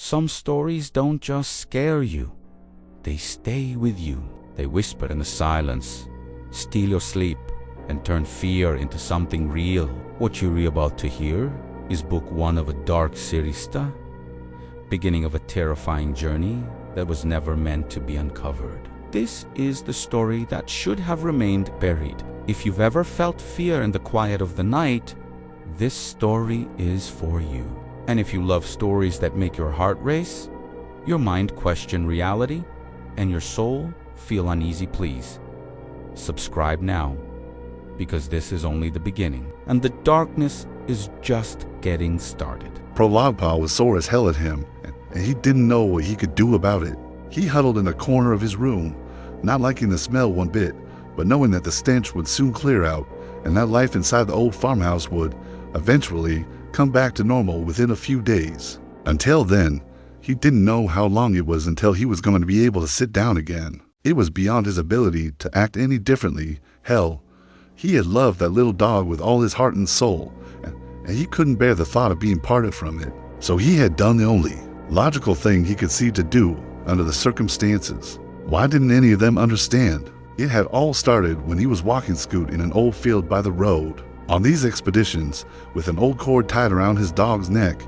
Some stories don't just scare you, they stay with you. They whisper in the silence, steal your sleep, and turn fear into something real. What you're about to hear is book one of a dark series, beginning of a terrifying journey that was never meant to be uncovered. This is the story that should have remained buried. If you've ever felt fear in the quiet of the night, this story is for you. And if you love stories that make your heart race, your mind question reality, and your soul feel uneasy, please subscribe now, because this is only the beginning, and the darkness is just getting started. Prologpa was sore as hell at him, and he didn't know what he could do about it. He huddled in a corner of his room, not liking the smell one bit, but knowing that the stench would soon clear out, and that life inside the old farmhouse would, eventually, come back to normal within a few days. Until then, he didn't know how long it was until he was going to be able to sit down again. It was beyond his ability to act any differently. Hell, he had loved that little dog with all his heart and soul, and he couldn't bear the thought of being parted from it. So he had done the only logical thing he could see to do under the circumstances. Why didn't any of them understand? It had all started when he was walking Scoot in an old field by the road. On these expeditions, with an old cord tied around his dog's neck,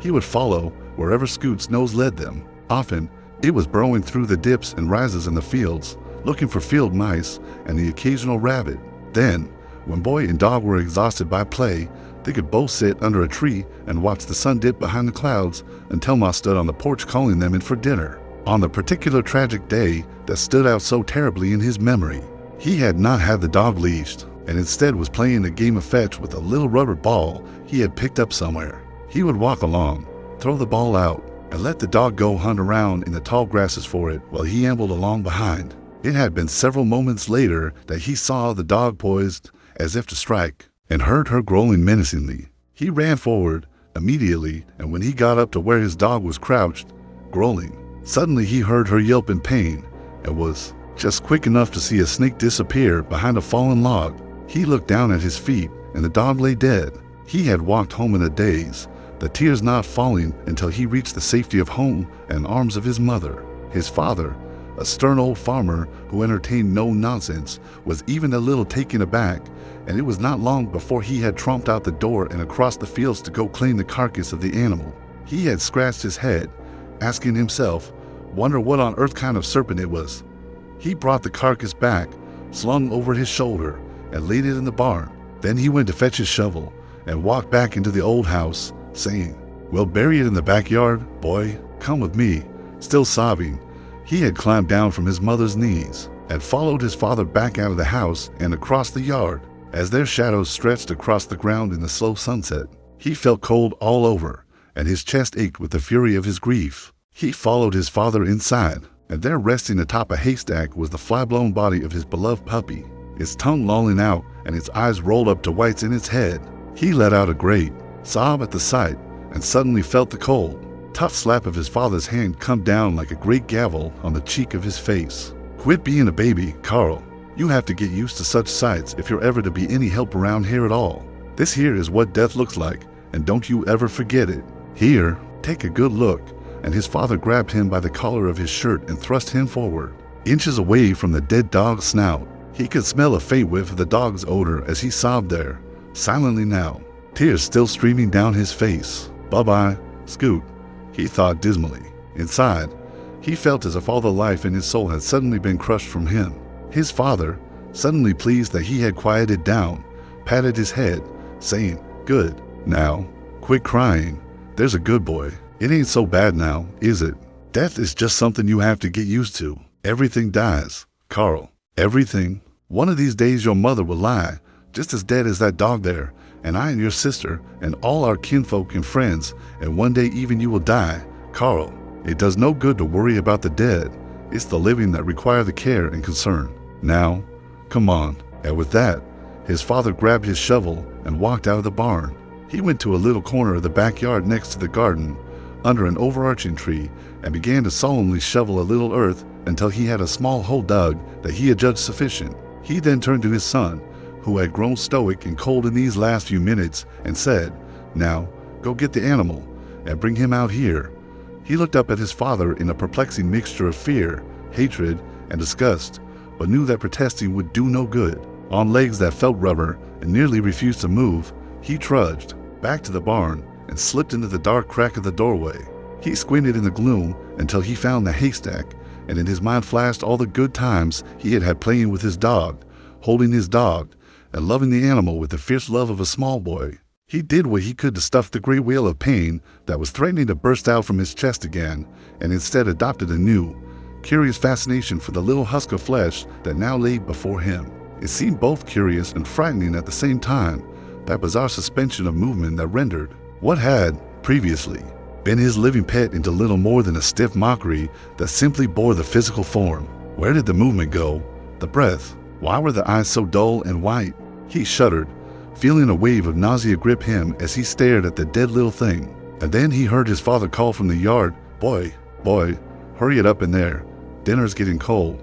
he would follow wherever Scoot's nose led them. Often, it was burrowing through the dips and rises in the fields, looking for field mice and the occasional rabbit. Then, when boy and dog were exhausted by play, they could both sit under a tree and watch the sun dip behind the clouds until Ma stood on the porch calling them in for dinner. On the particular tragic day that stood out so terribly in his memory, he had not had the dog leashed, and instead was playing a game of fetch with a little rubber ball he had picked up somewhere. He would walk along, throw the ball out, and let the dog go hunt around in the tall grasses for it while he ambled along behind. It had been several moments later that he saw the dog poised as if to strike, and heard her growling menacingly. He ran forward immediately, and when he got up to where his dog was crouched, growling, suddenly he heard her yelp in pain, and was just quick enough to see a snake disappear behind a fallen log. He looked down at his feet, and the dog lay dead. He had walked home in a daze, the tears not falling until he reached the safety of home and arms of his mother. His father, a stern old farmer who entertained no nonsense, was even a little taken aback, and it was not long before he had tromped out the door and across the fields to go claim the carcass of the animal. He had scratched his head, asking himself, wonder what on earth kind of serpent it was. He brought the carcass back, slung over his shoulder, and laid it in the barn. Then he went to fetch his shovel and walked back into the old house, saying, "We'll bury it in the backyard, boy. Come with me." Still sobbing, he had climbed down from his mother's knees and followed his father back out of the house and across the yard. As their shadows stretched across the ground in the slow sunset, he felt cold all over, and his chest ached with the fury of his grief. He followed his father inside, and there resting atop a haystack was the fly-blown body of his beloved puppy, its tongue lolling out and its eyes rolled up to whites in its head. He let out a great sob at the sight and suddenly felt the cold, tough slap of his father's hand come down like a great gavel on the cheek of his face. "Quit being a baby, Carl. You have to get used to such sights if you're ever to be any help around here at all. This here is what death looks like, and don't you ever forget it. Here, take a good look." And his father grabbed him by the collar of his shirt and thrust him forward, inches away from the dead dog's snout. He could smell a faint whiff of the dog's odor as he sobbed there, silently now, tears still streaming down his face. "Bye-bye, Scoot," he thought dismally. Inside, he felt as if all the life in his soul had suddenly been crushed from him. His father, suddenly pleased that he had quieted down, patted his head, saying, "Good. Now, quit crying. There's a good boy. It ain't so bad now, is it? Death is just something you have to get used to. Everything dies, Carl. Everything. One of these days your mother will lie, just as dead as that dog there, and I and your sister, and all our kinfolk and friends, and one day even you will die, Carl. It does no good to worry about the dead. It's the living that require the care and concern. Now, come on." And with that, his father grabbed his shovel and walked out of the barn. He went to a little corner of the backyard next to the garden, under an overarching tree, and began to solemnly shovel a little earth until he had a small hole dug that he had judged sufficient. He then turned to his son, who had grown stoic and cold in these last few minutes, and said, "Now, go get the animal and bring him out here. He looked up at his father in a perplexing mixture of fear, hatred, and disgust, but knew that protesting would do no good. On legs that felt rubber and nearly refused to move, he trudged back to the barn and slipped into the dark crack of the doorway. He squinted in the gloom until he found the haystack, and in his mind flashed all the good times he had had playing with his dog, holding his dog, and loving the animal with the fierce love of a small boy. He did what he could to stuff the great wheel of pain that was threatening to burst out from his chest again, and instead adopted a new, curious fascination for the little husk of flesh that now lay before him. It seemed both curious and frightening at the same time, that bizarre suspension of movement that rendered what had, previously, been his living pet into little more than a stiff mockery that simply bore the physical form. Where did the movement go? The breath? Why were the eyes so dull and white? He shuddered, feeling a wave of nausea grip him as he stared at the dead little thing. And then he heard his father call from the yard, boy, hurry it up in there. Dinner's getting cold."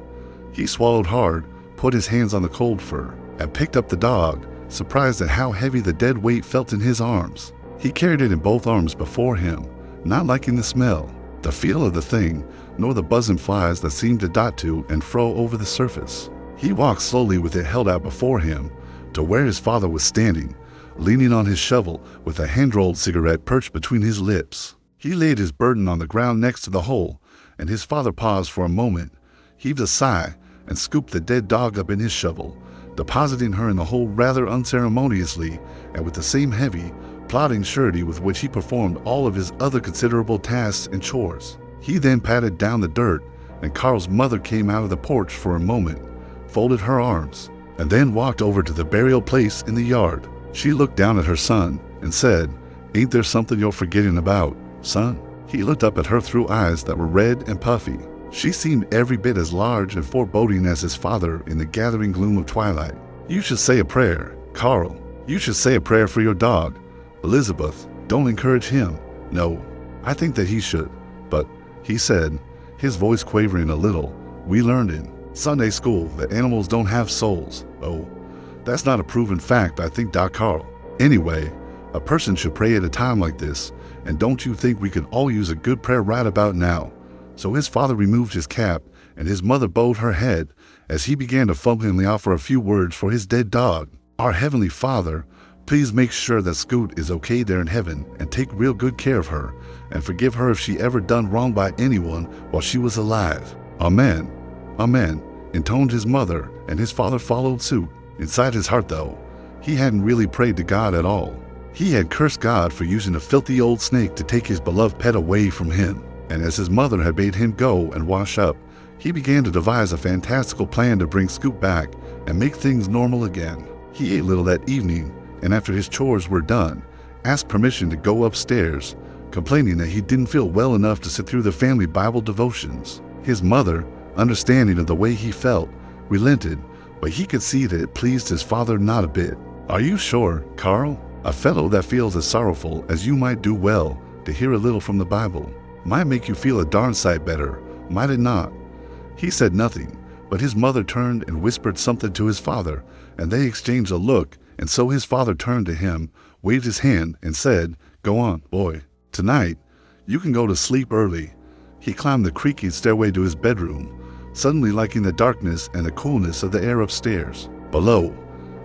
He swallowed hard, put his hands on the cold fur, and picked up the dog, surprised at how heavy the dead weight felt in his arms. He carried it in both arms before him, not liking the smell, the feel of the thing, nor the buzzing flies that seemed to dot to and fro over the surface. He walked slowly with it held out before him to where his father was standing, leaning on his shovel with a hand-rolled cigarette perched between his lips. He laid his burden on the ground next to the hole, and his father paused for a moment, heaved a sigh, and scooped the dead dog up in his shovel, depositing her in the hole rather unceremoniously and with the same heavy, plodding surety with which he performed all of his other considerable tasks and chores. He then patted down the dirt, and Carl's mother came out of the porch for a moment, folded her arms, and then walked over to the burial place in the yard. She looked down at her son and said, "Ain't there something you're forgetting about, son?" He looked up at her through eyes that were red and puffy. She seemed every bit as large and foreboding as his father in the gathering gloom of twilight. "You should say a prayer, Carl. You should say a prayer for your dog. Elizabeth, don't encourage him. No, I think that he should. But," he said, his voice quavering a little, "we learned in Sunday school that animals don't have souls." "Oh, that's not a proven fact, I think, Doc Carl. Anyway, a person should pray at a time like this, and don't you think we could all use a good prayer right about now?" So his father removed his cap, and his mother bowed her head as he began to fumblingly offer a few words for his dead dog. "Our Heavenly Father, please make sure that Scoot is okay there in heaven, and take real good care of her, and forgive her if she ever done wrong by anyone while she was alive. Amen. Amen," intoned his mother, and his father followed suit. Inside his heart, though, he hadn't really prayed to God at all. He had cursed God for using a filthy old snake to take his beloved pet away from him. And as his mother had bade him go and wash up, he began to devise a fantastical plan to bring Scoot back and make things normal again. He ate little that evening, and after his chores were done, asked permission to go upstairs, complaining that he didn't feel well enough to sit through the family Bible devotions. His mother, understanding of the way he felt, relented, but he could see that it pleased his father not a bit. "Are you sure, Carl? A fellow that feels as sorrowful as you might do well to hear a little from the Bible. Might make you feel a darn sight better, might it not?" He said nothing, but his mother turned and whispered something to his father, and they exchanged a look, and so his father turned to him, waved his hand, and said, "Go on, boy. Tonight, you can go to sleep early." He climbed the creaky stairway to his bedroom, suddenly liking the darkness and the coolness of the air upstairs. Below,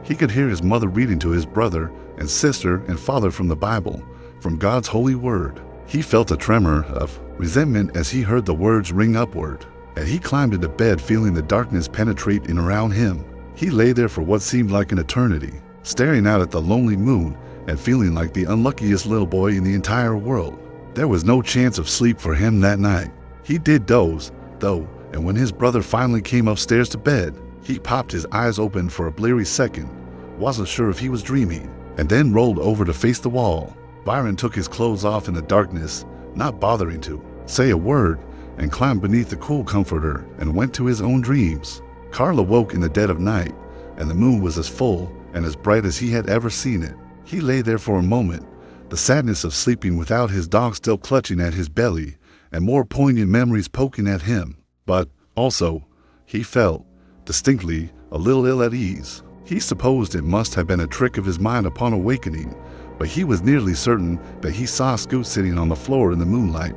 he could hear his mother reading to his brother and sister and father from the Bible, from God's holy word. He felt a tremor of resentment as he heard the words ring upward, and he climbed into bed feeling the darkness penetrate in around him. He lay there for what seemed like an eternity, staring out at the lonely moon and feeling like the unluckiest little boy in the entire world. There was no chance of sleep for him that night. He did doze, though, and when his brother finally came upstairs to bed, he popped his eyes open for a bleary second, wasn't sure if he was dreaming, and then rolled over to face the wall. Byron took his clothes off in the darkness, not bothering to say a word, and climbed beneath the cool comforter and went to his own dreams. Carl awoke in the dead of night, and the moon was as full and as bright as he had ever seen it. He lay there for a moment, the sadness of sleeping without his dog still clutching at his belly, and more poignant memories poking at him. But, also, he felt, distinctly, a little ill at ease. He supposed it must have been a trick of his mind upon awakening, but he was nearly certain that he saw Scoot sitting on the floor in the moonlight,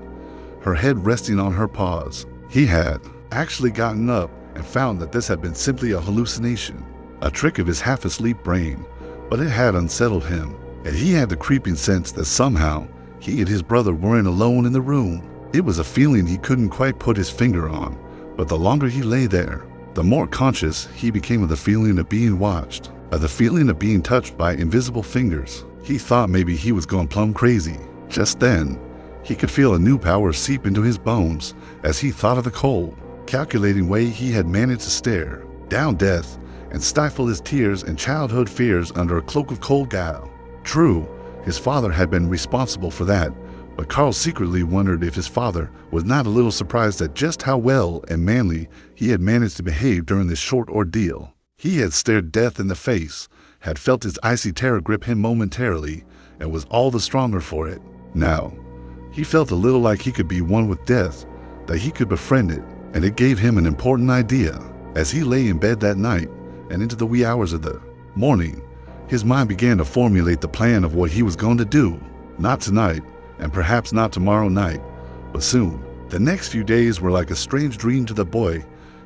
her head resting on her paws. He had actually gotten up and found that this had been simply a hallucination, a trick of his half-asleep brain, but it had unsettled him, and he had the creeping sense that somehow he and his brother weren't alone in the room. It was a feeling he couldn't quite put his finger on, but the longer he lay there, the more conscious he became of the feeling of being watched, of the feeling of being touched by invisible fingers. He thought maybe he was going plumb crazy. Just then, he could feel a new power seep into his bones as he thought of the cold, calculating way he had managed to stare down death and stifle his tears and childhood fears under a cloak of cold guile. True, his father had been responsible for that, but Carl secretly wondered if his father was not a little surprised at just how well and manly he had managed to behave during this short ordeal. He had stared death in the face, had felt its icy terror grip him momentarily, and was all the stronger for it. Now, he felt a little like he could be one with death, that he could befriend it, and it gave him an important idea. As he lay in bed that night and into the wee hours of the morning, his mind began to formulate the plan of what he was going to do. Not tonight, and perhaps not tomorrow night, but soon. The next few days were like a strange dream to the boy.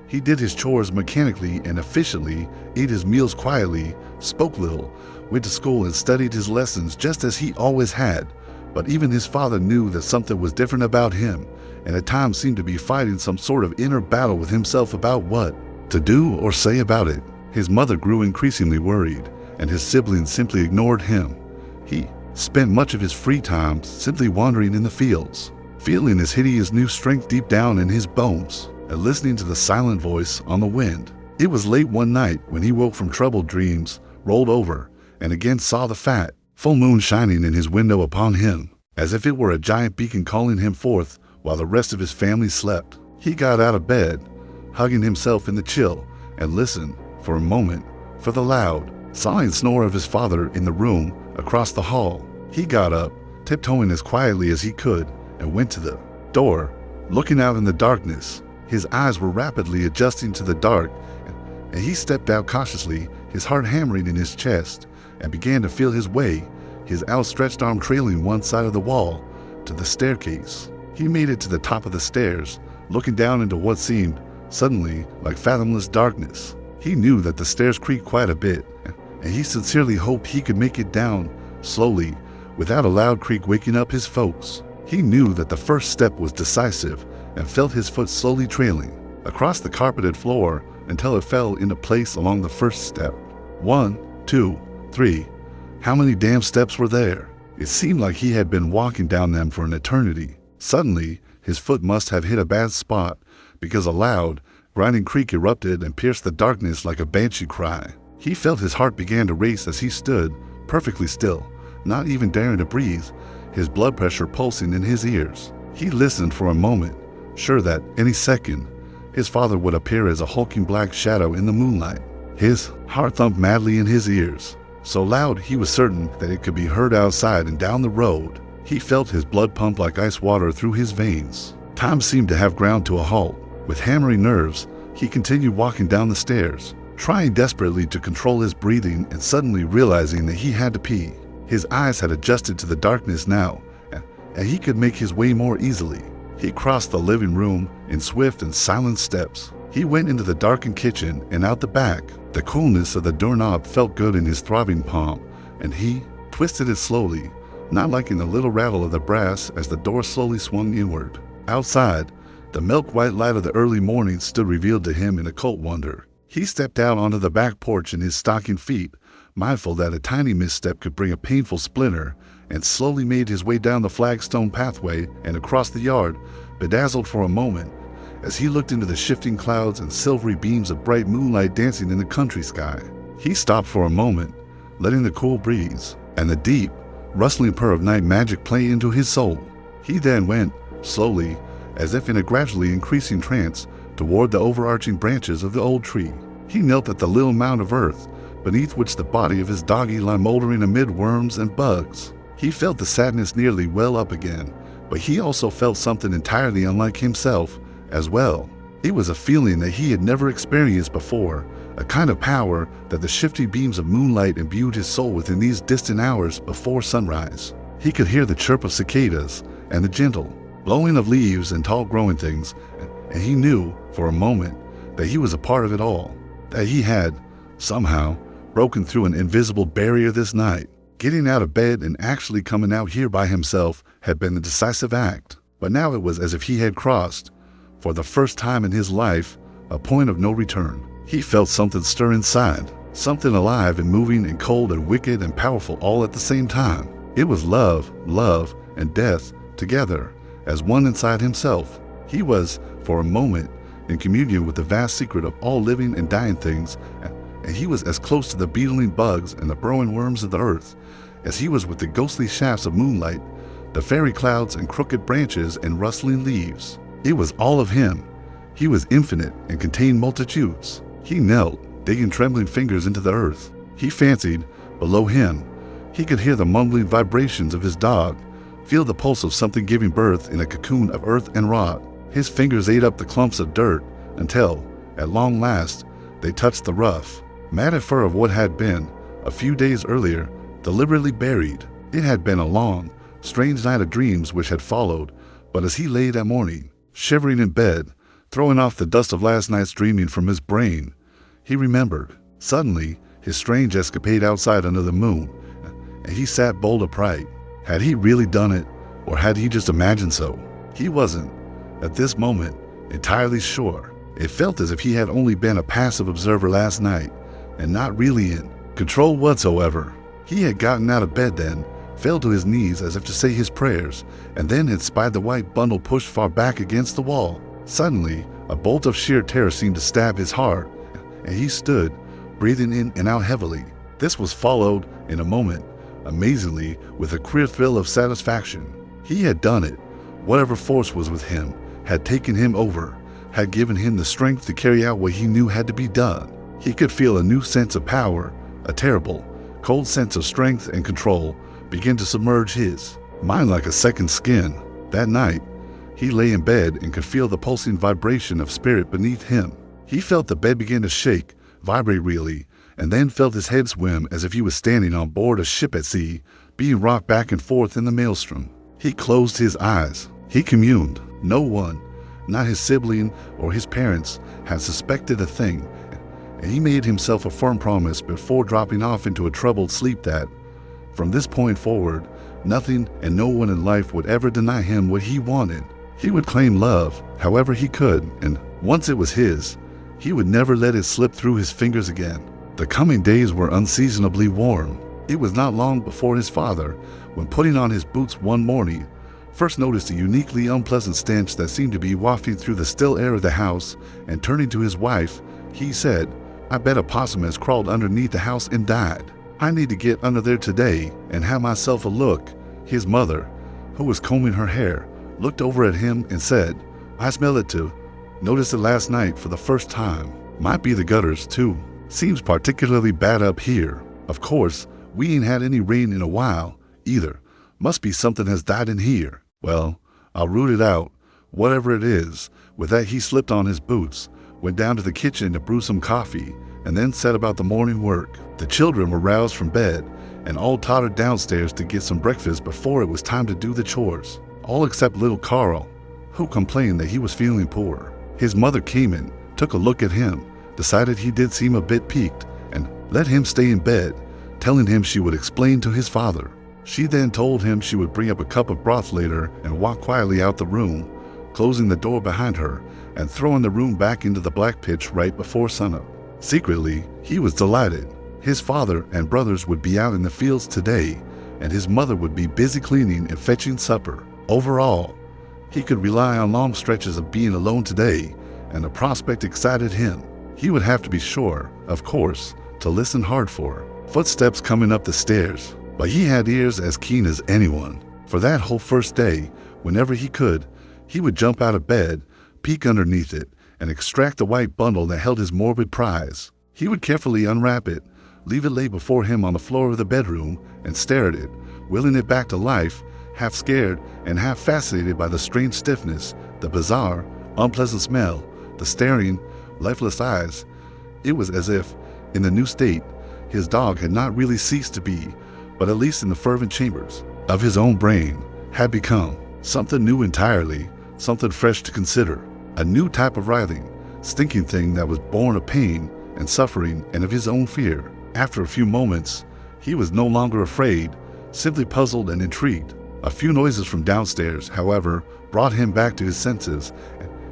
He did his chores mechanically and efficiently, ate his meals quietly, spoke little, went to school and studied his lessons just as he always had. But even his father knew that something was different about him, and at times seemed to be fighting some sort of inner battle with himself about what to do or say about it. His mother grew increasingly worried, and his siblings simply ignored him. He spent much of his free time simply wandering in the fields, feeling his hideous new strength deep down in his bones, and listening to the silent voice on the wind. It was late one night when he woke from troubled dreams, rolled over, and again saw the fat, full moon shining in his window upon him, as if it were a giant beacon calling him forth while the rest of his family slept. He got out of bed, hugging himself in the chill, and listened, for a moment, for the loud, sighing snore of his father in the room across the hall. He got up, tiptoeing as quietly as he could, and went to the door, looking out in the darkness. His eyes were rapidly adjusting to the dark, and he stepped out cautiously, his heart hammering in his chest, and began to feel his way, his outstretched arm trailing one side of the wall, to the staircase. He made it to the top of the stairs, looking down into what seemed, suddenly, like fathomless darkness. He knew that the stairs creaked quite a bit, and he sincerely hoped he could make it down, slowly, without a loud creak waking up his folks. He knew that the first step was decisive, and felt his foot slowly trailing across the carpeted floor until it fell into place along the first step. 1, 2, 3. How many damn steps were there? It seemed like he had been walking down them for an eternity. Suddenly, his foot must have hit a bad spot, because a loud, grinding creak erupted and pierced the darkness like a banshee cry. He felt his heart began to race as he stood, perfectly still, not even daring to breathe, his blood pressure pulsing in his ears. He listened for a moment, sure that any second, his father would appear as a hulking black shadow in the moonlight. His heart thumped madly in his ears, so loud he was certain that it could be heard outside and down the road. He felt his blood pump like ice water through his veins. Time seemed to have ground to a halt. With hammering nerves, he continued walking down the stairs, trying desperately to control his breathing and suddenly realizing that he had to pee. His eyes had adjusted to the darkness now, and he could make his way more easily. He crossed the living room in swift and silent steps. He went into the darkened kitchen and out the back. The coolness of the doorknob felt good in his throbbing palm, and he twisted it slowly, not liking the little rattle of the brass as the door slowly swung inward. Outside, the milk-white light of the early morning stood revealed to him in occult wonder. He stepped out onto the back porch in his stocking feet, mindful that a tiny misstep could bring a painful splinter, and slowly made his way down the flagstone pathway and across the yard, bedazzled for a moment, as he looked into the shifting clouds and silvery beams of bright moonlight dancing in the country sky. He stopped for a moment, letting the cool breeze and the deep, rustling purr of night magic play into his soul. He then went, slowly, as if in a gradually increasing trance, toward the overarching branches of the old tree. He knelt at the little mound of earth, beneath which the body of his doggy lay moldering amid worms and bugs. He felt the sadness nearly well up again, but he also felt something entirely unlike himself as well. It was a feeling that he had never experienced before, a kind of power that the shifting beams of moonlight imbued his soul with in these distant hours before sunrise. He could hear the chirp of cicadas and the gentle, blowing of leaves and tall growing things, and he knew for a moment that he was a part of it all, that he had, somehow, broken through an invisible barrier this night. Getting out of bed and actually coming out here by himself had been a decisive act, but now it was as if he had crossed, for the first time in his life, a point of no return. He felt something stir inside, something alive and moving and cold and wicked and powerful all at the same time. It was love, and death together as one inside himself. He was, for a moment, in communion with the vast secret of all living and dying things, and he was as close to the beetling bugs and the burrowing worms of the earth as he was with the ghostly shafts of moonlight, the fairy clouds and crooked branches and rustling leaves. It was all of him. He was infinite and contained multitudes. He knelt, digging trembling fingers into the earth. He fancied, below him, he could hear the mumbling vibrations of his dog, feel the pulse of something giving birth in a cocoon of earth and rock. His fingers ate up the clumps of dirt until, at long last, they touched the rough, matted fur of what had been, a few days earlier, deliberately buried. It had been a long, strange night of dreams which had followed, but as he lay that morning, shivering in bed, throwing off the dust of last night's dreaming from his brain, he remembered, suddenly, his strange escapade outside under the moon, and he sat bolt upright. Had he really done it, or had he just imagined so? He wasn't, at this moment, entirely sure. It felt as if he had only been a passive observer last night, and not really in control whatsoever. He had gotten out of bed then, fell to his knees as if to say his prayers, and then had spied the white bundle pushed far back against the wall. Suddenly, a bolt of sheer terror seemed to stab his heart, and he stood, breathing in and out heavily. This was followed, in a moment, amazingly, with a queer thrill of satisfaction. He had done it. Whatever force was with him had taken him over, had given him the strength to carry out what he knew had to be done. He could feel a new sense of power, a terrible, cold sense of strength and control begin to submerge his mind like a second skin. That night, he lay in bed and could feel the pulsing vibration of spirit beneath him. He felt the bed begin to shake, vibrate really, and then felt his head swim as if he was standing on board a ship at sea, being rocked back and forth in the maelstrom. He closed his eyes. He communed. No one, not his sibling or his parents, had suspected a thing, and he made himself a firm promise before dropping off into a troubled sleep that, from this point forward, nothing and no one in life would ever deny him what he wanted. He would claim love however he could, and once it was his, he would never let it slip through his fingers again. The coming days were unseasonably warm. It was not long before his father, when putting on his boots one morning, first noticed a uniquely unpleasant stench that seemed to be wafting through the still air of the house, and turning to his wife, he said, "I bet a possum has crawled underneath the house and died. I need to get under there today and have myself a look." His mother, who was combing her hair, looked over at him and said, "I smell it too. Noticed it last night for the first time. Might be the gutters too. Seems particularly bad up here. Of course, we ain't had any rain in a while, either. Must be something has died in here. Well, I'll root it out, whatever it is." With that, he slipped on his boots, went down to the kitchen to brew some coffee, and then set about the morning work. The children were roused from bed, and all tottered downstairs to get some breakfast before it was time to do the chores. All except little Carl, who complained that he was feeling poor. His mother came in, took a look at him, decided he did seem a bit peaked, and let him stay in bed, telling him she would explain to his father. She then told him she would bring up a cup of broth later and walk quietly out the room, closing the door behind her and throwing the room back into the black pitch right before sunup. Secretly, he was delighted. His father and brothers would be out in the fields today, and his mother would be busy cleaning and fetching supper. Overall, he could rely on long stretches of being alone today, and the prospect excited him. He would have to be sure, of course, to listen hard for footsteps coming up the stairs, but he had ears as keen as anyone. For that whole first day, whenever he could, he would jump out of bed, peek underneath it, and extract the white bundle that held his morbid prize. He would carefully unwrap it, leave it lay before him on the floor of the bedroom, and stare at it, willing it back to life, half scared and half fascinated by the strange stiffness, the bizarre, unpleasant smell, the staring, lifeless eyes. It was as if, in the new state, his dog had not really ceased to be, but at least in the fervent chambers of his own brain, had become. Something new entirely, something fresh to consider. A new type of writhing, stinking thing that was born of pain and suffering and of his own fear. After a few moments, he was no longer afraid, simply puzzled and intrigued. A few noises from downstairs, however, brought him back to his senses,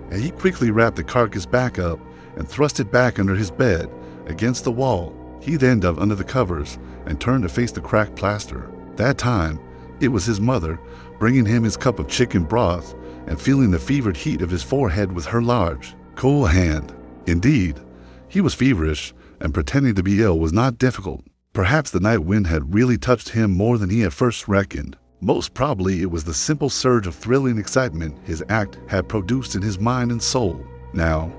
and he quickly wrapped the carcass back up and thrust it back under his bed, against the wall. He then dove under the covers and turned to face the cracked plaster. That time, it was his mother, bringing him his cup of chicken broth and feeling the fevered heat of his forehead with her large, cool hand. Indeed, he was feverish, and pretending to be ill was not difficult. Perhaps the night wind had really touched him more than he at first reckoned. Most probably it was the simple surge of thrilling excitement his act had produced in his mind and soul. Now,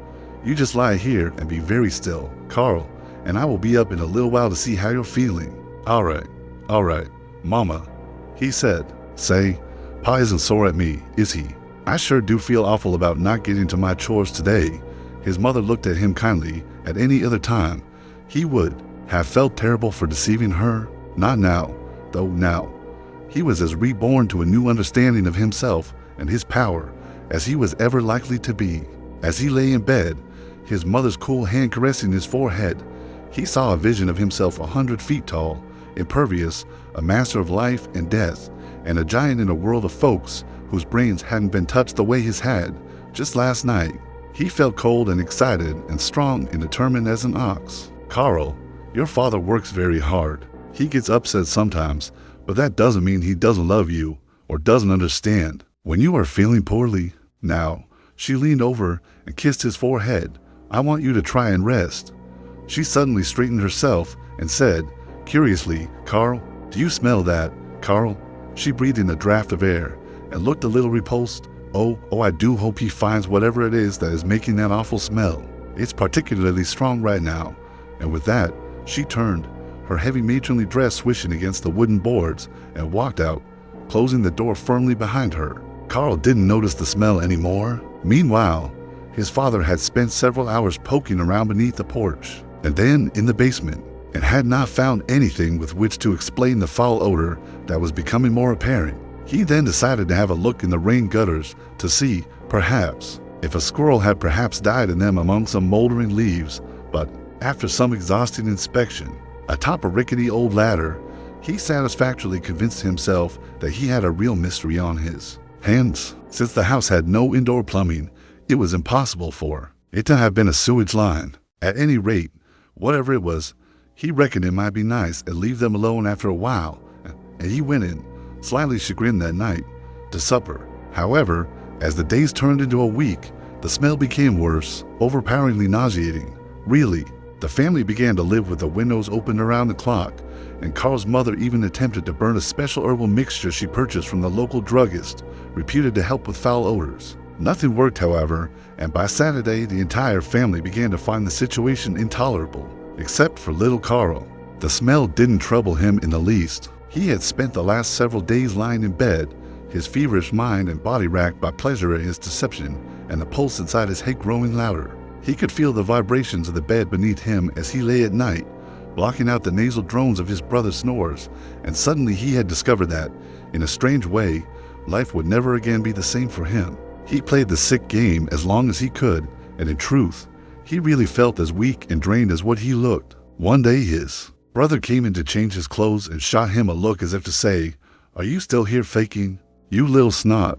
you just lie here and be very still, Carl, and I will be up in a little while to see how you're feeling. All right, Mama, he said. Say, Pa isn't sore at me, is he? I sure do feel awful about not getting to my chores today. His mother looked at him kindly. At any other time, he would have felt terrible for deceiving her. Not now, though now. He was as reborn to a new understanding of himself and his power as he was ever likely to be. As he lay in bed, his mother's cool hand caressing his forehead, he saw a vision of himself 100 feet tall, impervious, a master of life and death, and a giant in a world of folks whose brains hadn't been touched the way his had just last night. He felt cold and excited and strong and determined as an ox. Carl, your father works very hard. He gets upset sometimes, but that doesn't mean he doesn't love you or doesn't understand. When you are feeling poorly, now, she leaned over and kissed his forehead. I want you to try and rest. She suddenly straightened herself and said, curiously, Carl, do you smell that, Carl? She breathed in a draft of air and looked a little repulsed. Oh, I do hope he finds whatever it is that is making that awful smell. It's particularly strong right now. And with that, she turned, her heavy matronly dress swishing against the wooden boards, and walked out, closing the door firmly behind her. Carl didn't notice the smell anymore. Meanwhile, his father had spent several hours poking around beneath the porch, and then in the basement, and had not found anything with which to explain the foul odor that was becoming more apparent. He then decided to have a look in the rain gutters to see, perhaps, if a squirrel had perhaps died in them among some moldering leaves, but after some exhausting inspection, atop a rickety old ladder, he satisfactorily convinced himself that he had a real mystery on his hands. Since the house had no indoor plumbing, it was impossible for it to have been a sewage line. At any rate, whatever it was, he reckoned it might be nice and leave them alone after a while, and he went in, slightly chagrined that night, to supper. However, as the days turned into a week, the smell became worse, overpoweringly nauseating. Really, the family began to live with the windows open around the clock, and Carl's mother even attempted to burn a special herbal mixture she purchased from the local druggist, reputed to help with foul odors. Nothing worked, however, and by Saturday the entire family began to find the situation intolerable, except for little Carl. The smell didn't trouble him in the least. He had spent the last several days lying in bed, his feverish mind and body racked by pleasure at his deception, and the pulse inside his head growing louder. He could feel the vibrations of the bed beneath him as he lay at night, blocking out the nasal drones of his brother's snores, and suddenly he had discovered that, in a strange way, life would never again be the same for him. He played the sick game as long as he could, and in truth, he really felt as weak and drained as what he looked. One day his brother came in to change his clothes and shot him a look as if to say, "Are you still here faking? You little snot."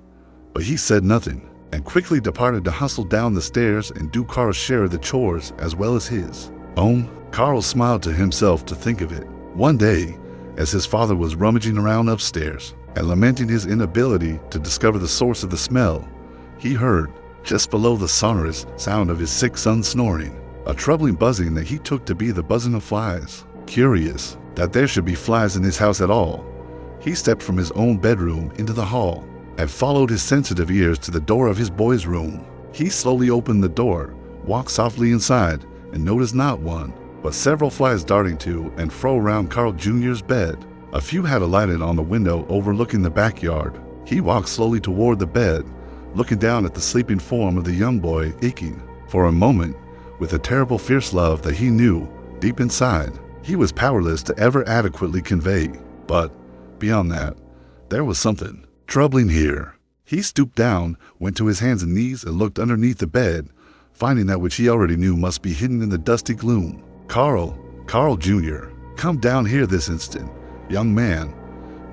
But he said nothing, and quickly departed to hustle down the stairs and do Carl's share of the chores as well as his own. Carl smiled to himself to think of it. One day, as his father was rummaging around upstairs and lamenting his inability to discover the source of the smell, he heard, just below the sonorous sound of his sick son snoring, a troubling buzzing that he took to be the buzzing of flies. Curious that there should be flies in his house at all, he stepped from his own bedroom into the hall and followed his sensitive ears to the door of his boy's room. He slowly opened the door, walked softly inside, and noticed not one, but several flies darting to and fro around Carl Jr.'s bed. A few had alighted on the window overlooking the backyard. He walked slowly toward the bed, looking down at the sleeping form of the young boy, aching for a moment with a terrible fierce love that he knew, deep inside, he was powerless to ever adequately convey. But beyond that, there was something troubling here. He stooped down, went to his hands and knees, and looked underneath the bed, finding that which he already knew must be hidden in the dusty gloom. Carl Jr., come down here this instant, young man.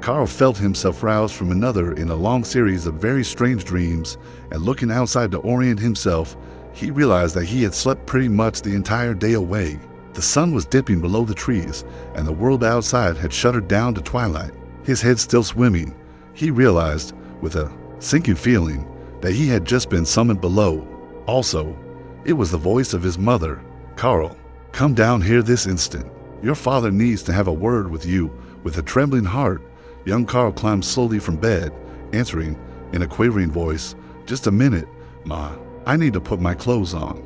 Carl felt himself roused from another in a long series of very strange dreams, and looking outside to orient himself, he realized that he had slept pretty much the entire day away. The sun was dipping below the trees, and the world outside had shuttered down to twilight. His head still swimming, he realized, with a sinking feeling, that he had just been summoned below. Also, it was the voice of his mother. Carl, come down here this instant. Your father needs to have a word with you. With a trembling heart, young Carl climbed slowly from bed, answering, in a quavering voice, "Just a minute, Ma. I need to put my clothes on."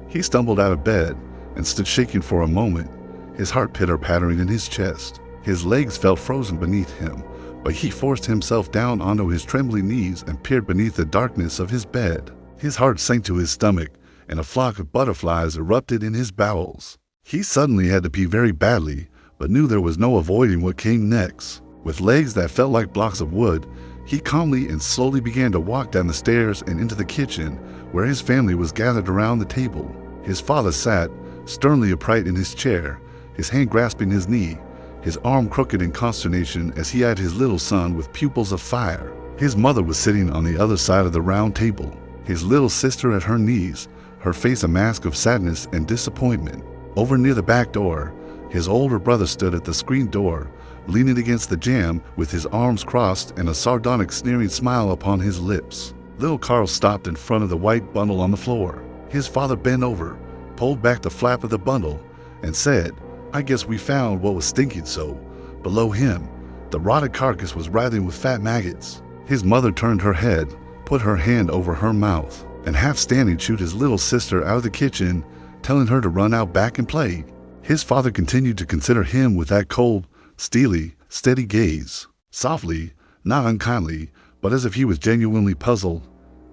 He stumbled out of bed and stood shaking for a moment, his heart pitter-pattering in his chest. His legs felt frozen beneath him, but he forced himself down onto his trembling knees and peered beneath the darkness of his bed. His heart sank to his stomach, and a flock of butterflies erupted in his bowels. He suddenly had to pee very badly, but knew there was no avoiding what came next. With legs that felt like blocks of wood, he calmly and slowly began to walk down the stairs and into the kitchen, where his family was gathered around the table. His father sat, sternly upright in his chair, his hand grasping his knee, his arm crooked in consternation as he eyed his little son with pupils of fire. His mother was sitting on the other side of the round table, his little sister at her knees, her face a mask of sadness and disappointment. Over near the back door, his older brother stood at the screen door, leaning against the jamb with his arms crossed and a sardonic sneering smile upon his lips. Little Carl stopped in front of the white bundle on the floor. His father bent over, pulled back the flap of the bundle, and said, "I guess we found what was stinking so." Below him, the rotted carcass was writhing with fat maggots. His mother turned her head, put her hand over her mouth, and half standing shooed his little sister out of the kitchen, telling her to run out back and play. His father continued to consider him with that cold, steely, steady gaze. Softly, not unkindly, but as if he was genuinely puzzled,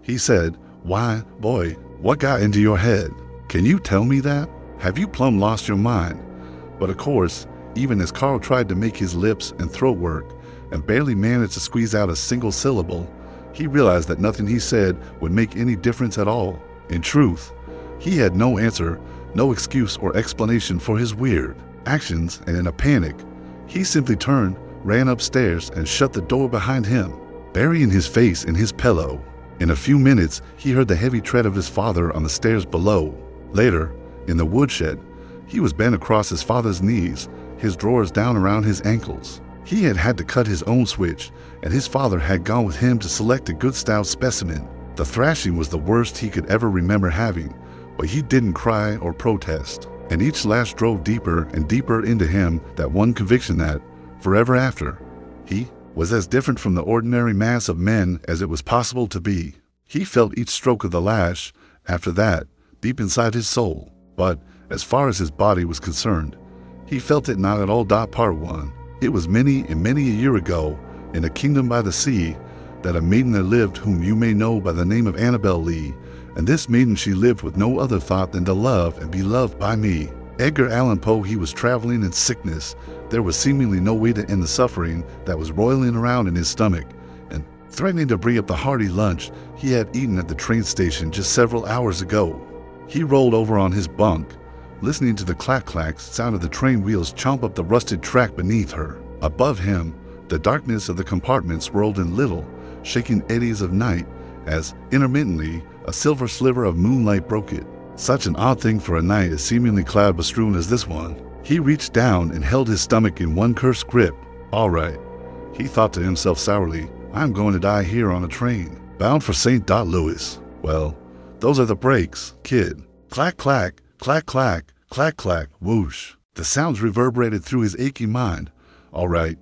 he said, "Why, boy, what got into your head? Can you tell me that? Have you plumb lost your mind?" But of course, even as Carl tried to make his lips and throat work, and barely managed to squeeze out a single syllable, he realized that nothing he said would make any difference at all. In truth, he had no answer, no excuse or explanation for his weird actions, and in a panic, he simply turned, ran upstairs, and shut the door behind him, burying his face in his pillow. In a few minutes, he heard the heavy tread of his father on the stairs below. Later, in the woodshed, he was bent across his father's knees, his drawers down around his ankles. He had had to cut his own switch, and his father had gone with him to select a good stout specimen. The thrashing was the worst he could ever remember having, but he didn't cry or protest, and each lash drove deeper and deeper into him that one conviction that, forever after, he was as different from the ordinary mass of men as it was possible to be. He felt each stroke of the lash, after that, deep inside his soul, but as far as his body was concerned, he felt it not at all. Part 1. It was many and many a year ago, in a kingdom by the sea, that a maiden there lived whom you may know by the name of Annabel Lee, and this maiden she lived with no other thought than to love and be loved by me. Edgar Allan Poe, he was traveling in sickness. There was seemingly no way to end the suffering that was roiling around in his stomach, and threatening to bring up the hearty lunch he had eaten at the train station just several hours ago. He rolled over on his bunk, listening to the clack-clack sound of the train wheels chomp up the rusted track beneath her. Above him, the darkness of the compartment swirled in little, shaking eddies of night as, intermittently, a silver sliver of moonlight broke it. Such an odd thing for a night as seemingly cloud-bestrewn as this one. He reached down and held his stomach in one cursed grip. All right, he thought to himself sourly, I'm going to die here on a train, bound for St. Louis. Well, those are the brakes, kid. Clack, clack, clack, clack, clack, clack, whoosh. The sounds reverberated through his aching mind. All right,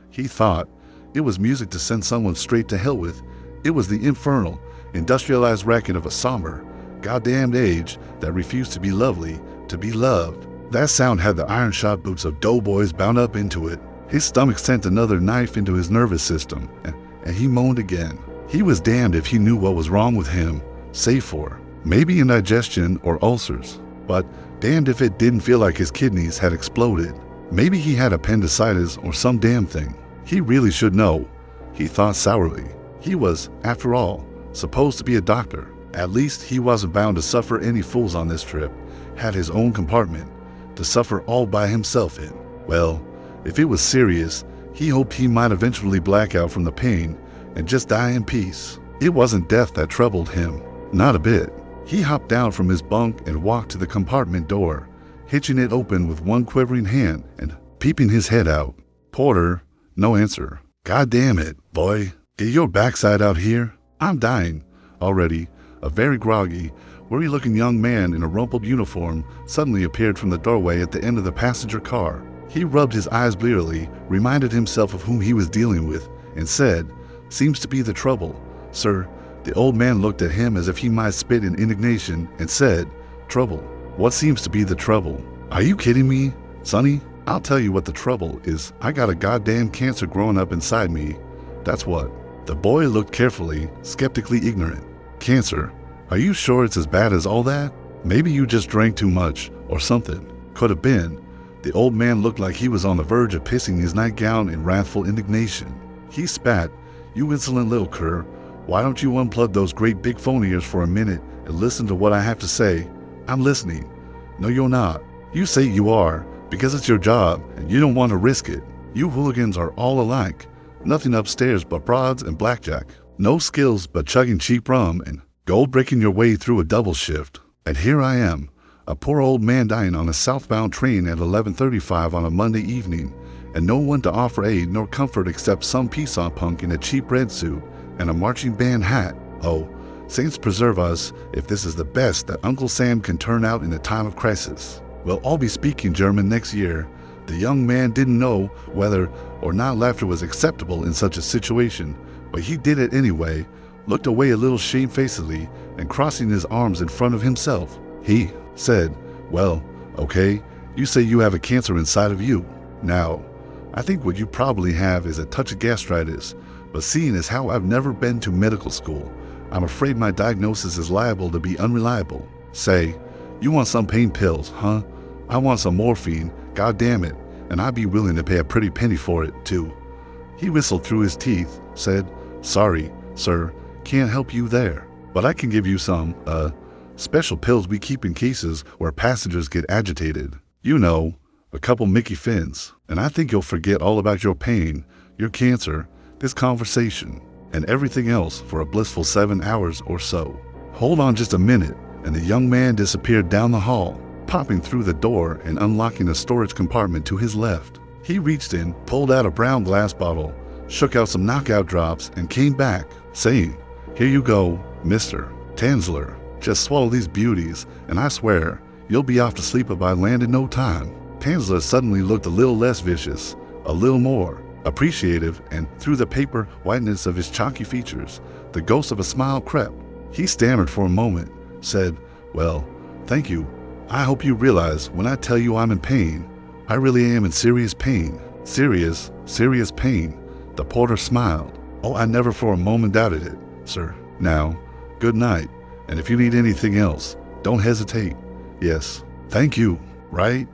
he thought, it was music to send someone straight to hell with. It was the infernal, industrialized racket of a somber, goddamned age that refused to be lovely, to be loved. That sound had the iron-shod boots of doughboys bound up into it. His stomach sent another knife into his nervous system, and he moaned again. He was damned if he knew what was wrong with him, save for maybe indigestion or ulcers, but damned if it didn't feel like his kidneys had exploded. Maybe he had appendicitis or some damn thing. He really should know, he thought sourly. He was, after all, supposed to be a doctor. At least he wasn't bound to suffer any fools on this trip, had his own compartment to suffer all by himself in. Well, if it was serious, he hoped he might eventually black out from the pain and just die in peace. It wasn't death that troubled him, not a bit. He hopped down from his bunk and walked to the compartment door, hitching it open with one quivering hand and peeping his head out. Porter, no answer. God damn it, boy. Get your backside out here. I'm dying. Already, a very groggy, worry-looking young man in a rumpled uniform suddenly appeared from the doorway at the end of the passenger car. He rubbed his eyes blearily, reminded himself of whom he was dealing with, and said, "Seems to be the trouble, sir." The old man looked at him as if he might spit in indignation and said, "Trouble? What seems to be the trouble? Are you kidding me, Sonny? I'll tell you what the trouble is. I got a goddamn cancer growing up inside me. That's what." The boy looked carefully, skeptically ignorant. "Cancer? Are you sure it's as bad as all that? Maybe you just drank too much, or something. Could have been." The old man looked like he was on the verge of pissing his nightgown in wrathful indignation. He spat, "You insolent little cur. Why don't you unplug those great big phone ears for a minute and listen to what I have to say?" "I'm listening." "No, you're not. You say you are, because it's your job and you don't want to risk it. You hooligans are all alike. Nothing upstairs but broads and blackjack. No skills but chugging cheap rum and gold-breaking your way through a double shift. And here I am, a poor old man dying on a southbound train at 11:35 on a Monday evening, and no one to offer aid nor comfort except some peace-on punk in a cheap red suit and a marching band hat. Oh, saints preserve us if this is the best that Uncle Sam can turn out in a time of crisis. We'll all be speaking German next year." The young man didn't know whether or not laughter was acceptable in such a situation, but he did it anyway, looked away a little shamefacedly, and crossing his arms in front of himself, he said, "Well, okay, you say you have a cancer inside of you. Now, I think what you probably have is a touch of gastritis, but seeing as how I've never been to medical school, I'm afraid my diagnosis is liable to be unreliable. Say, you want some pain pills, huh? I want some morphine, god damn it, and I'd be willing to pay a pretty penny for it, too." He whistled through his teeth, said, "Sorry, sir, can't help you there, but I can give you some, special pills we keep in cases where passengers get agitated. You know, a couple Mickey Finns, and I think you'll forget all about your pain, your cancer, this conversation, and everything else for a blissful 7 hours or so." "Hold on just a minute," and the young man disappeared down the hall, popping through the door and unlocking a storage compartment to his left. He reached in, pulled out a brown glass bottle, shook out some knockout drops, and came back, saying, "Here you go, Mr. Tanzler. Just swallow these beauties, and I swear, you'll be off to sleep by land in no time." Tanzler suddenly looked a little less vicious, a little more appreciative, and through the paper whiteness of his chalky features, the ghost of a smile crept. He stammered for a moment, said, "Well, thank you. I hope you realize when I tell you I'm in pain, I really am in serious pain. Serious, serious pain." The porter smiled. "Oh, I never for a moment doubted it, sir. Now, good night, and if you need anything else, don't hesitate. Yes, thank you, right?"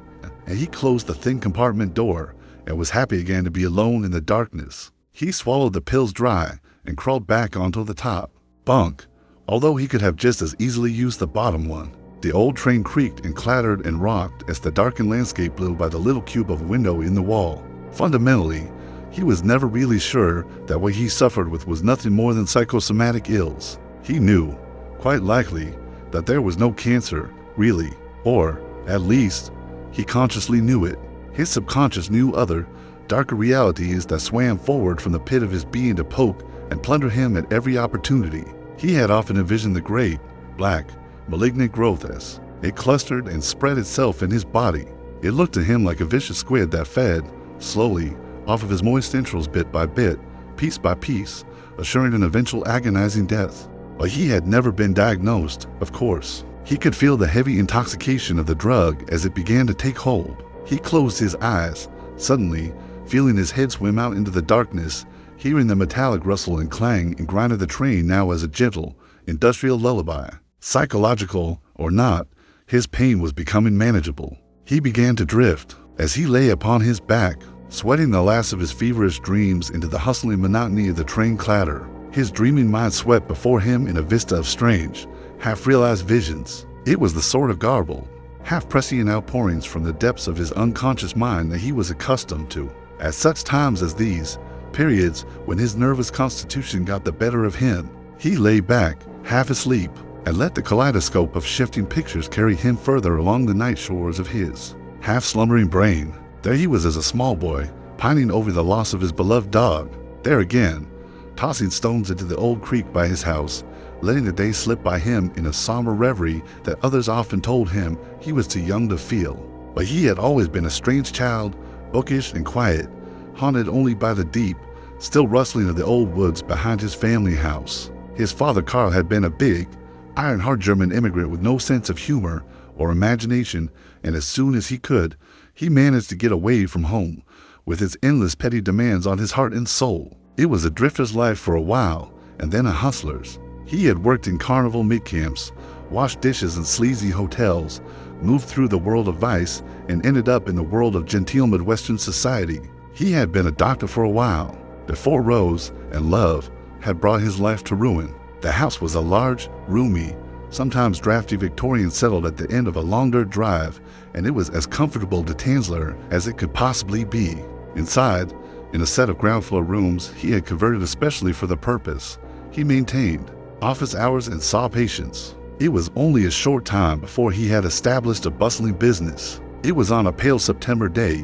And he closed the thin compartment door and was happy again to be alone in the darkness. He swallowed the pills dry and crawled back onto the top bunk, although he could have just as easily used the bottom one. The old train creaked and clattered and rocked as the darkened landscape blew by the little cube of window in the wall. Fundamentally, he was never really sure that what he suffered with was nothing more than psychosomatic ills. He knew, quite likely, that there was no cancer, really, or, at least, he consciously knew it. His subconscious knew other, darker realities that swam forward from the pit of his being to poke and plunder him at every opportunity. He had often envisioned the great, black, malignant growth as it clustered and spread itself in his body. It looked to him like a vicious squid that fed, slowly, off of his moist entrails bit by bit, piece by piece, assuring an eventual agonizing death. But he had never been diagnosed, of course. He could feel the heavy intoxication of the drug as it began to take hold. He closed his eyes, suddenly, feeling his head swim out into the darkness, hearing the metallic rustle and clang and grind of the train now as a gentle, industrial lullaby. Psychological or not, his pain was becoming manageable. He began to drift as he lay upon his back, sweating the last of his feverish dreams into the hustling monotony of the train clatter. His dreaming mind swept before him in a vista of strange, half-realized visions. It was the sort of garbled, half-prescient outpourings from the depths of his unconscious mind that he was accustomed to. At such times as these, periods when his nervous constitution got the better of him, he lay back, half asleep, and let the kaleidoscope of shifting pictures carry him further along the night shores of his half-slumbering brain. There he was as a small boy, pining over the loss of his beloved dog. There again, tossing stones into the old creek by his house, letting the day slip by him in a somber reverie that others often told him he was too young to feel. But he had always been a strange child, bookish and quiet, haunted only by the deep, still rustling of the old woods behind his family house. His father Carl had been a big, iron-hard German immigrant with no sense of humor or imagination, and as soon as he could, he managed to get away from home, with its endless petty demands on his heart and soul. It was a drifter's life for a while, and then a hustler's. He had worked in carnival mid-camps, washed dishes in sleazy hotels, moved through the world of vice, and ended up in the world of genteel Midwestern society. He had been a doctor for a while, before Rose and love had brought his life to ruin. The house was a large, roomy, sometimes drafty Victorian settled at the end of a long dirt drive, and it was as comfortable to Tansler as it could possibly be. Inside, in a set of ground floor rooms he had converted especially for the purpose, he maintained office hours and saw patients. It was only a short time before he had established a bustling business. It was on a pale September day,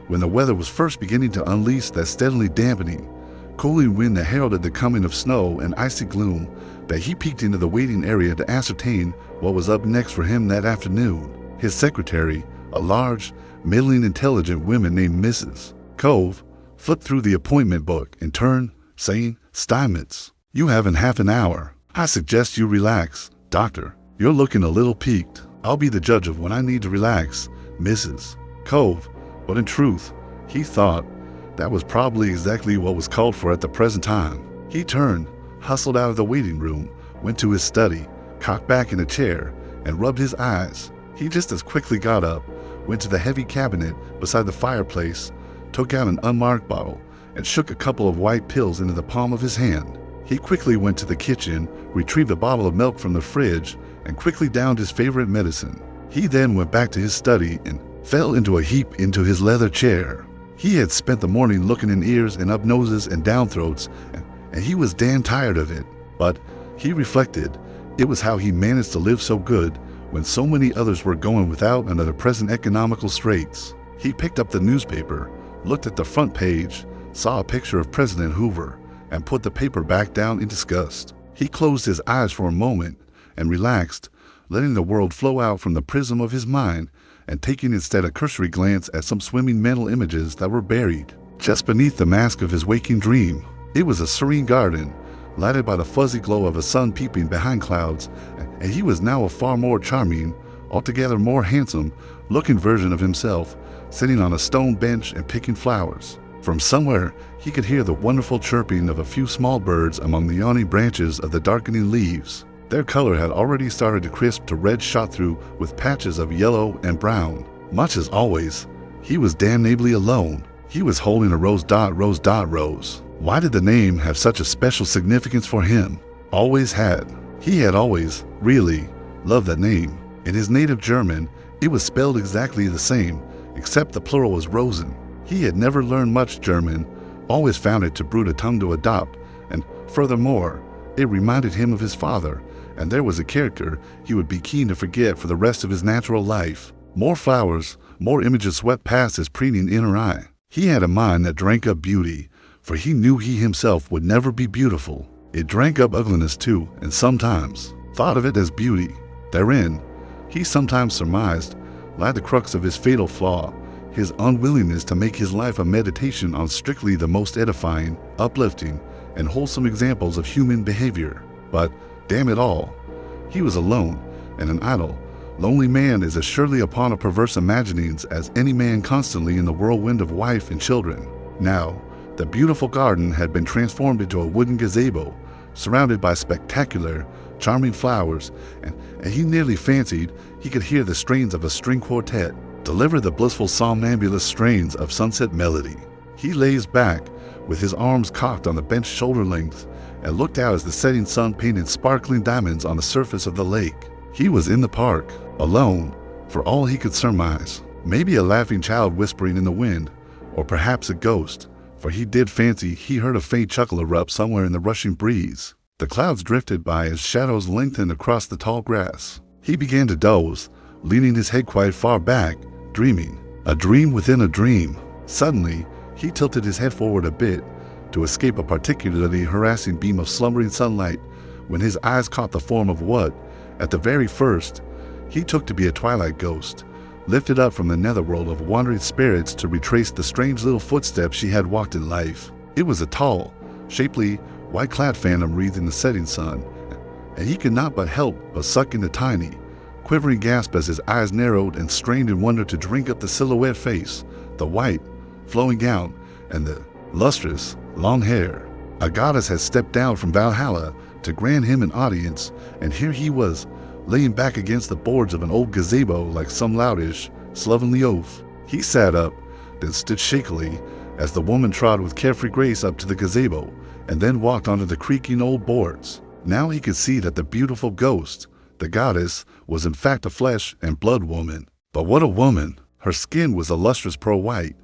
when the weather was first beginning to unleash that steadily dampening, cooling wind that heralded the coming of snow and icy gloom, that he peeked into the waiting area to ascertain what was up next for him that afternoon. His secretary, a large, middling intelligent woman named Mrs. Cove, flipped through the appointment book and turned, saying, "Steinmetz, you haven't half an hour. I suggest you relax. Doctor, you're looking a little peaked. I'll be the judge of when I need to relax, Mrs. Cove." But in truth, he thought that was probably exactly what was called for at the present time. He turned, hustled out of the waiting room, went to his study, cocked back in a chair, and rubbed his eyes. He just as quickly got up, went to the heavy cabinet beside the fireplace, took out an unmarked bottle, and shook a couple of white pills into the palm of his hand. He quickly went to the kitchen, retrieved a bottle of milk from the fridge, and quickly downed his favorite medicine. He then went back to his study and fell into a heap into his leather chair. He had spent the morning looking in ears and up noses and down throats, and he was damn tired of it. But, he reflected, it was how he managed to live so good when so many others were going without under the present economical straits. He picked up the newspaper, looked at the front page, saw a picture of President Hoover, and put the paper back down in disgust. He closed his eyes for a moment and relaxed, letting the world flow out from the prism of his mind and taking instead a cursory glance at some swimming mental images that were buried just beneath the mask of his waking dream. It was a serene garden, lighted by the fuzzy glow of a sun peeping behind clouds, and he was now a far more charming, altogether more handsome-looking version of himself, sitting on a stone bench and picking flowers. From somewhere, he could hear the wonderful chirping of a few small birds among the yawning branches of the darkening leaves. Their color had already started to crisp to red shot through with patches of yellow and brown. Much as always, he was damnably alone. He was holding a rose. Why did the name have such a special significance for him? Always had. He had always, really, loved that name. In his native German, it was spelled exactly the same, except the plural was Rosen. He had never learned much German, always found it too brute a tongue to adopt, and furthermore, it reminded him of his father, and there was a character he would be keen to forget for the rest of his natural life. More flowers, more images swept past his preening inner eye. He had a mind that drank up beauty, for he knew he himself would never be beautiful. It drank up ugliness too, and sometimes thought of it as beauty. Therein, he sometimes surmised, lay the crux of his fatal flaw, his unwillingness to make his life a meditation on strictly the most edifying, uplifting, and wholesome examples of human behavior. But, damn it all, he was alone, and an idle, lonely man is as surely upon a perverse imaginings as any man constantly in the whirlwind of wife and children. Now, the beautiful garden had been transformed into a wooden gazebo, surrounded by spectacular, charming flowers, and he nearly fancied he could hear the strains of a string quartet deliver the blissful somnambulous strains of sunset melody. He lays back, with his arms cocked on the bench shoulder length, and looked out as the setting sun painted sparkling diamonds on the surface of the lake. He was in the park, alone, for all he could surmise. Maybe a laughing child whispering in the wind, or perhaps a ghost, for he did fancy he heard a faint chuckle erupt somewhere in the rushing breeze. The clouds drifted by as shadows lengthened across the tall grass. He began to doze, leaning his head quite far back, dreaming. A dream within a dream. Suddenly, he tilted his head forward a bit to escape a particularly harassing beam of slumbering sunlight when his eyes caught the form of what, at the very first, he took to be a twilight ghost, lifted up from the netherworld of wandering spirits to retrace the strange little footsteps she had walked in life. It was a tall, shapely, white-clad phantom wreathed in the setting sun, and he could not but help but suck in the tiny, quivering gasp as his eyes narrowed and strained in wonder to drink up the silhouette face, the white, flowing gown, and the lustrous, long hair. A goddess had stepped down from Valhalla to grant him an audience, and here he was, laying back against the boards of an old gazebo like some loutish, slovenly oaf. He sat up, then stood shakily as the woman trod with carefree grace up to the gazebo, and then walked onto the creaking old boards. Now he could see that the beautiful ghost, the goddess, was in fact a flesh and blood woman. But what a woman! Her skin was a lustrous pearl white,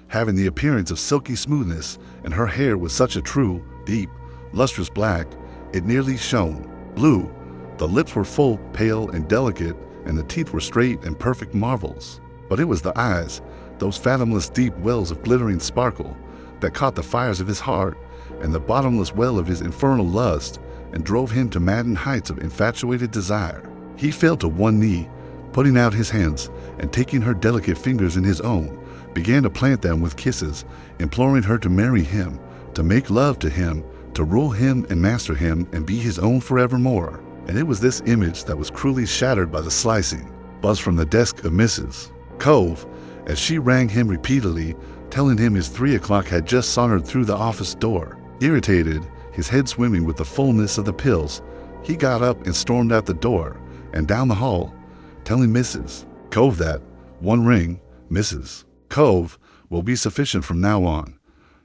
having the appearance of silky smoothness, and her hair was such a true, deep, lustrous black, it nearly shone. Blue, the lips were full, pale, and delicate, and the teeth were straight and perfect marvels. But it was the eyes, those fathomless deep wells of glittering sparkle, that caught the fires of his heart and the bottomless well of his infernal lust, and drove him to maddened heights of infatuated desire. He fell to one knee, putting out his hands, and taking her delicate fingers in his own, began to plant them with kisses, imploring her to marry him, to make love to him, to rule him and master him and be his own forevermore. And it was this image that was cruelly shattered by the slicing buzz from the desk of Mrs. Cove, as she rang him repeatedly, telling him his 3 o'clock had just sauntered through the office door. Irritated, his head swimming with the fullness of the pills, he got up and stormed out the door and down the hall, telling Mrs. Cove that one ring, Mrs. Cove, will be sufficient from now on.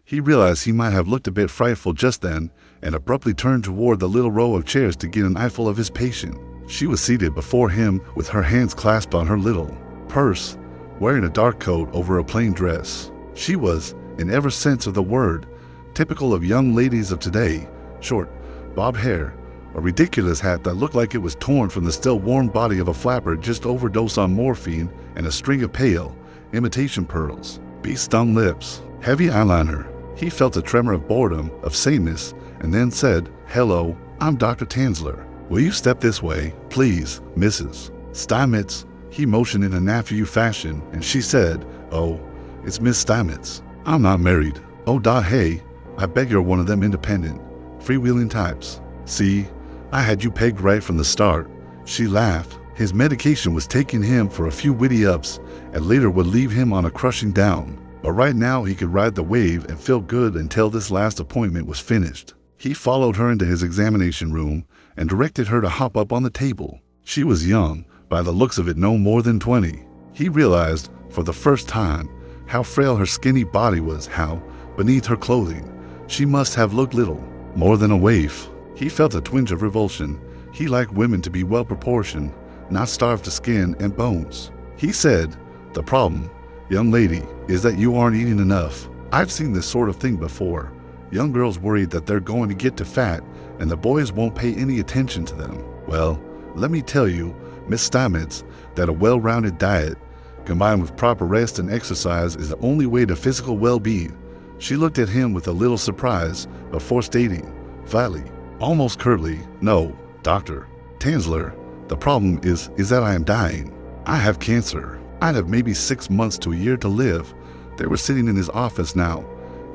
He realized he might have looked a bit frightful just then, and abruptly turned toward the little row of chairs to get an eyeful of his patient. She was seated before him with her hands clasped on her little purse, wearing a dark coat over a plain dress. She was, in every sense of the word, typical of young ladies of today: short, bobbed hair, a ridiculous hat that looked like it was torn from the still warm body of a flapper just overdosed on morphine, and a string of pale, imitation pearls, bee-stung lips, heavy eyeliner. He felt a tremor of boredom, of sameness, and then said, "Hello, I'm Dr. Tanzler. Will you step this way, please, Mrs. Steinmetz?" He motioned in a nephew fashion, and she said, "Oh, it's Miss Steinmetz. I'm not married. Oh, hey, I beg you're one of them independent, freewheeling types. See, I had you pegged right from the start." She laughed. His medication was taking him for a few witty ups and later would leave him on a crushing down. But right now he could ride the wave and feel good until this last appointment was finished. He followed her into his examination room and directed her to hop up on the table. She was young, by the looks of it no more than 20. He realized, for the first time, how frail her skinny body was, how, beneath her clothing, she must have looked little more than a waif. He felt a twinge of revulsion. He liked women to be well proportioned, not starved to skin and bones. He said, "The problem, young lady, is that you aren't eating enough. I've seen this sort of thing before. Young girls worried that they're going to get too fat and the boys won't pay any attention to them. Well, let me tell you, Miss Steinmetz, that a well-rounded diet, combined with proper rest and exercise, is the only way to physical well-being." She looked at him with a little surprise before stating, flatly, almost curtly, "No, Dr. Tanzler, the problem is that I am dying. I have cancer. I'd have maybe 6 months to a year to live." They were sitting in his office now,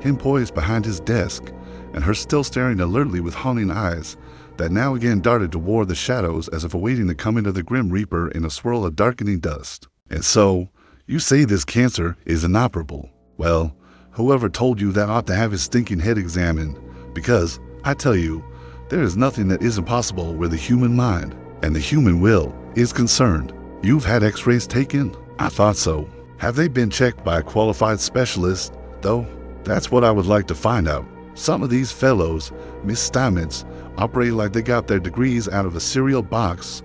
him poised behind his desk, and her still staring alertly with haunting eyes that now again darted toward the shadows as if awaiting the coming of the grim reaper in a swirl of darkening dust. "And so, you say this cancer is inoperable. Well, whoever told you that ought to have his stinking head examined, because, I tell you, there is nothing that isn't possible where the human mind, and the human will, is concerned. You've had x-rays taken?" "I thought so." "Have they been checked by a qualified specialist, though?" "That's what I would like to find out." Some of these fellows, Miss Stamets, operate like they got their degrees out of a cereal box.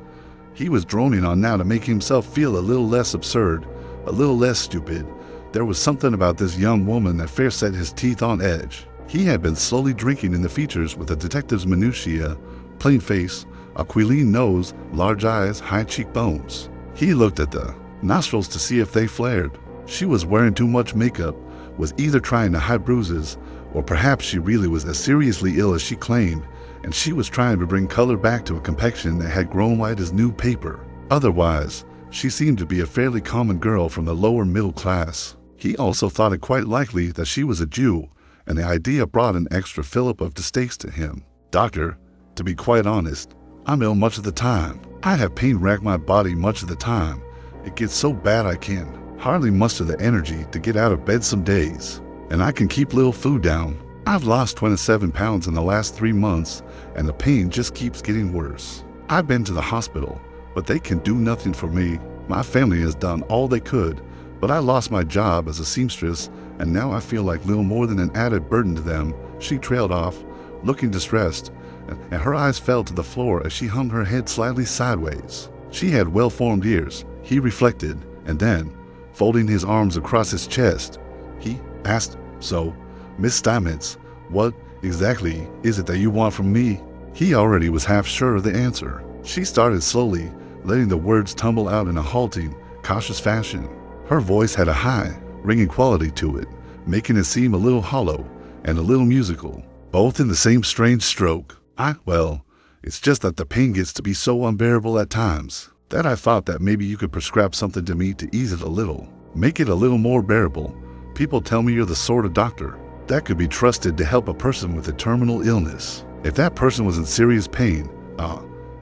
He was droning on now to make himself feel a little less absurd, a little less stupid. There was something about this young woman that fair set his teeth on edge. He had been slowly drinking in the features with a detective's minutiae, plain face, aquiline nose, large eyes, high cheekbones. He looked at the nostrils to see if they flared. She was wearing too much makeup, was either trying to hide bruises, or perhaps she really was as seriously ill as she claimed, and she was trying to bring color back to a complexion that had grown white as new paper. Otherwise, she seemed to be a fairly common girl from the lower middle class. He also thought it quite likely that she was a Jew, and the idea brought an extra fillip of distaste to him. Doctor, to be quite honest, I'm ill much of the time. I have pain rack my body much of the time. It gets so bad I can hardly muster the energy to get out of bed some days, and I can keep little food down. I've lost 27 pounds in the last 3 months, and the pain just keeps getting worse. I've been to the hospital, but they can do nothing for me. My family has done all they could, but I lost my job as a seamstress, and now I feel like little more than an added burden to them. She trailed off, looking distressed, and her eyes fell to the floor as she hung her head slightly sideways. She had well-formed ears, he reflected, and then, folding his arms across his chest, he asked, "So, Miss Stamets, what exactly is it that you want from me?" He already was half sure of the answer. She started slowly, letting the words tumble out in a halting, cautious fashion. Her voice had a high, ringing quality to it, making it seem a little hollow and a little musical, both in the same strange stroke. Well, it's just that the pain gets to be so unbearable at times that I thought that maybe you could prescribe something to me to ease it a little, make it a little more bearable. People tell me you're the sort of doctor that could be trusted to help a person with a terminal illness. If that person was in serious pain,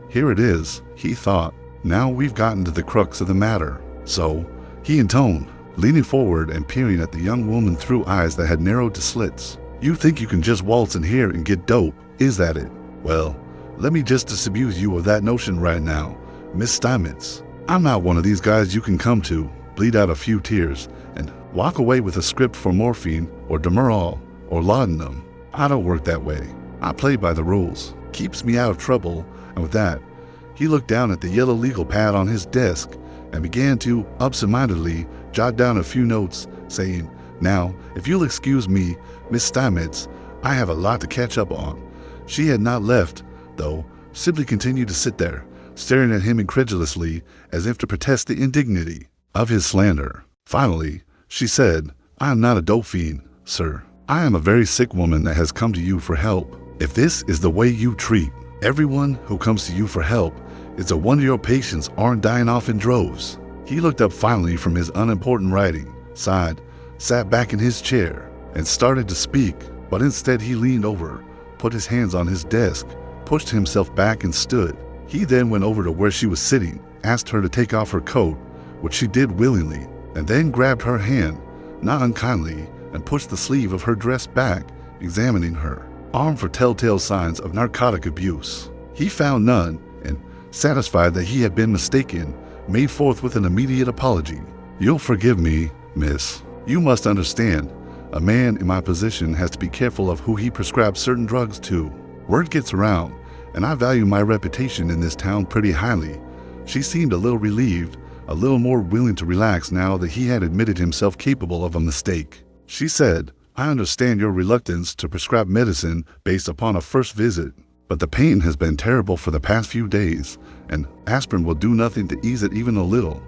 here it is, he thought. Now we've gotten to the crux of the matter. So, he intoned, leaning forward and peering at the young woman through eyes that had narrowed to slits. You think you can just waltz in here and get dope, is that it? Well, let me just disabuse you of that notion right now, Miss Stamets. I'm not one of these guys you can come to, bleed out a few tears, and walk away with a script for morphine or Demerol or laudanum. I don't work that way. I play by the rules. Keeps me out of trouble, and with that, he looked down at the yellow legal pad on his desk and began to, absentmindedly, jot down a few notes, saying, "Now, if you'll excuse me, Miss Stamets, I have a lot to catch up on." She had not left, though, simply continued to sit there, staring at him incredulously, as if to protest the indignity of his slander. Finally, she said, "I am not a dope fiend, sir. I am a very sick woman that has come to you for help. If this is the way you treat everyone who comes to you for help, it's a wonder your patients aren't dying off in droves." He looked up finally from his unimportant writing, sighed, sat back in his chair, and started to speak, but instead he leaned over, put his hands on his desk, pushed himself back and stood. He then went over to where she was sitting, asked her to take off her coat, which she did willingly, and then grabbed her hand, not unkindly, and pushed the sleeve of her dress back, examining her, armed for telltale signs of narcotic abuse. He found none, and, satisfied that he had been mistaken, made forth with an immediate apology. "You'll forgive me, miss. You must understand, a man in my position has to be careful of who he prescribes certain drugs to. Word gets around, and I value my reputation in this town pretty highly." She seemed a little relieved, a little more willing to relax now that he had admitted himself capable of a mistake. She said, "I understand your reluctance to prescribe medicine based upon a first visit, but the pain has been terrible for the past few days, and aspirin will do nothing to ease it even a little."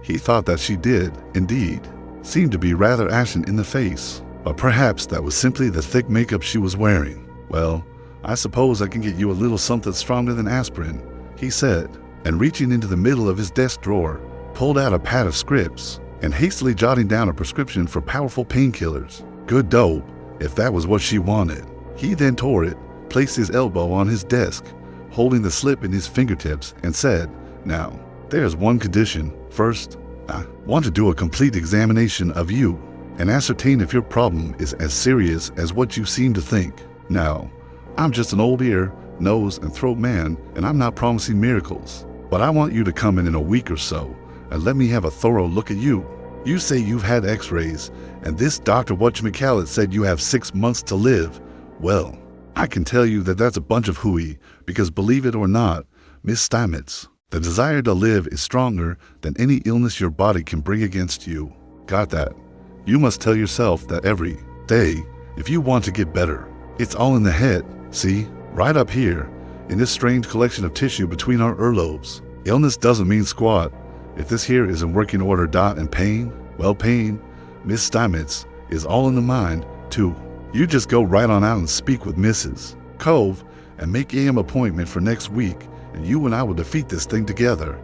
He thought that she did, indeed, seem to be rather ashen in the face, but perhaps that was simply the thick makeup she was wearing. "Well, I suppose I can get you a little something stronger than aspirin," he said, and reaching into the middle of his desk drawer, pulled out a pad of scripts, and hastily jotting down a prescription for powerful painkillers. Good dope, if that was what she wanted. He then tore it, placed his elbow on his desk, holding the slip in his fingertips, and said, "Now, there's one condition. First, I want to do a complete examination of you and ascertain if your problem is as serious as what you seem to think. Now, I'm just an old ear, nose, and throat man, and I'm not promising miracles, but I want you to come in a week or so and let me have a thorough look at you. You say you've had x-rays, and this Dr. Whatchamacallit said you have 6 months to live. Well, I can tell you that that's a bunch of hooey, because believe it or not, Miss Steinmetz, the desire to live is stronger than any illness your body can bring against you. Got that? You must tell yourself that every day if you want to get better. It's all in the head, see? Right up here, in this strange collection of tissue between our earlobes. Illness doesn't mean squat. If this here is in working order, and pain, well, pain, Miss Steinmetz, is all in the mind, too. You just go right on out and speak with Mrs. Cove and make an appointment for next week, and you and I will defeat this thing together.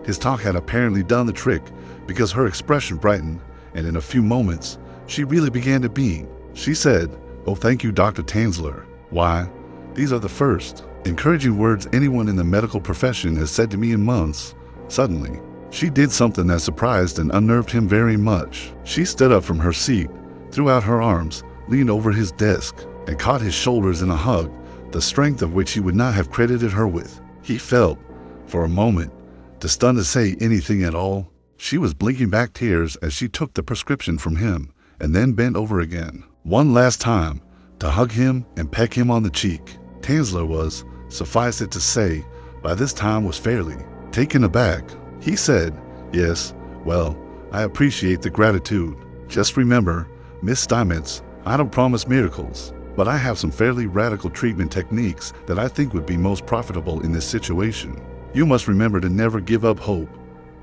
His talk had apparently done the trick, because her expression brightened, and in a few moments, she really began to beam. She said, "Oh, thank you, Dr. Tansler. Why, these are the first encouraging words anyone in the medical profession has said to me in months." Suddenly, she did something that surprised and unnerved him very much. She stood up from her seat, threw out her arms, leaned over his desk, and caught his shoulders in a hug, the strength of which he would not have credited her with. He felt, for a moment, too stunned to say anything at all. She was blinking back tears as she took the prescription from him, and then bent over again, one last time, to hug him and peck him on the cheek. Tansler was, suffice it to say, by this time was fairly taken aback. He said, "Yes, well, I appreciate the gratitude. Just remember, Miss Steinmetz, I don't promise miracles, but I have some fairly radical treatment techniques that I think would be most profitable in this situation. You must remember to never give up hope."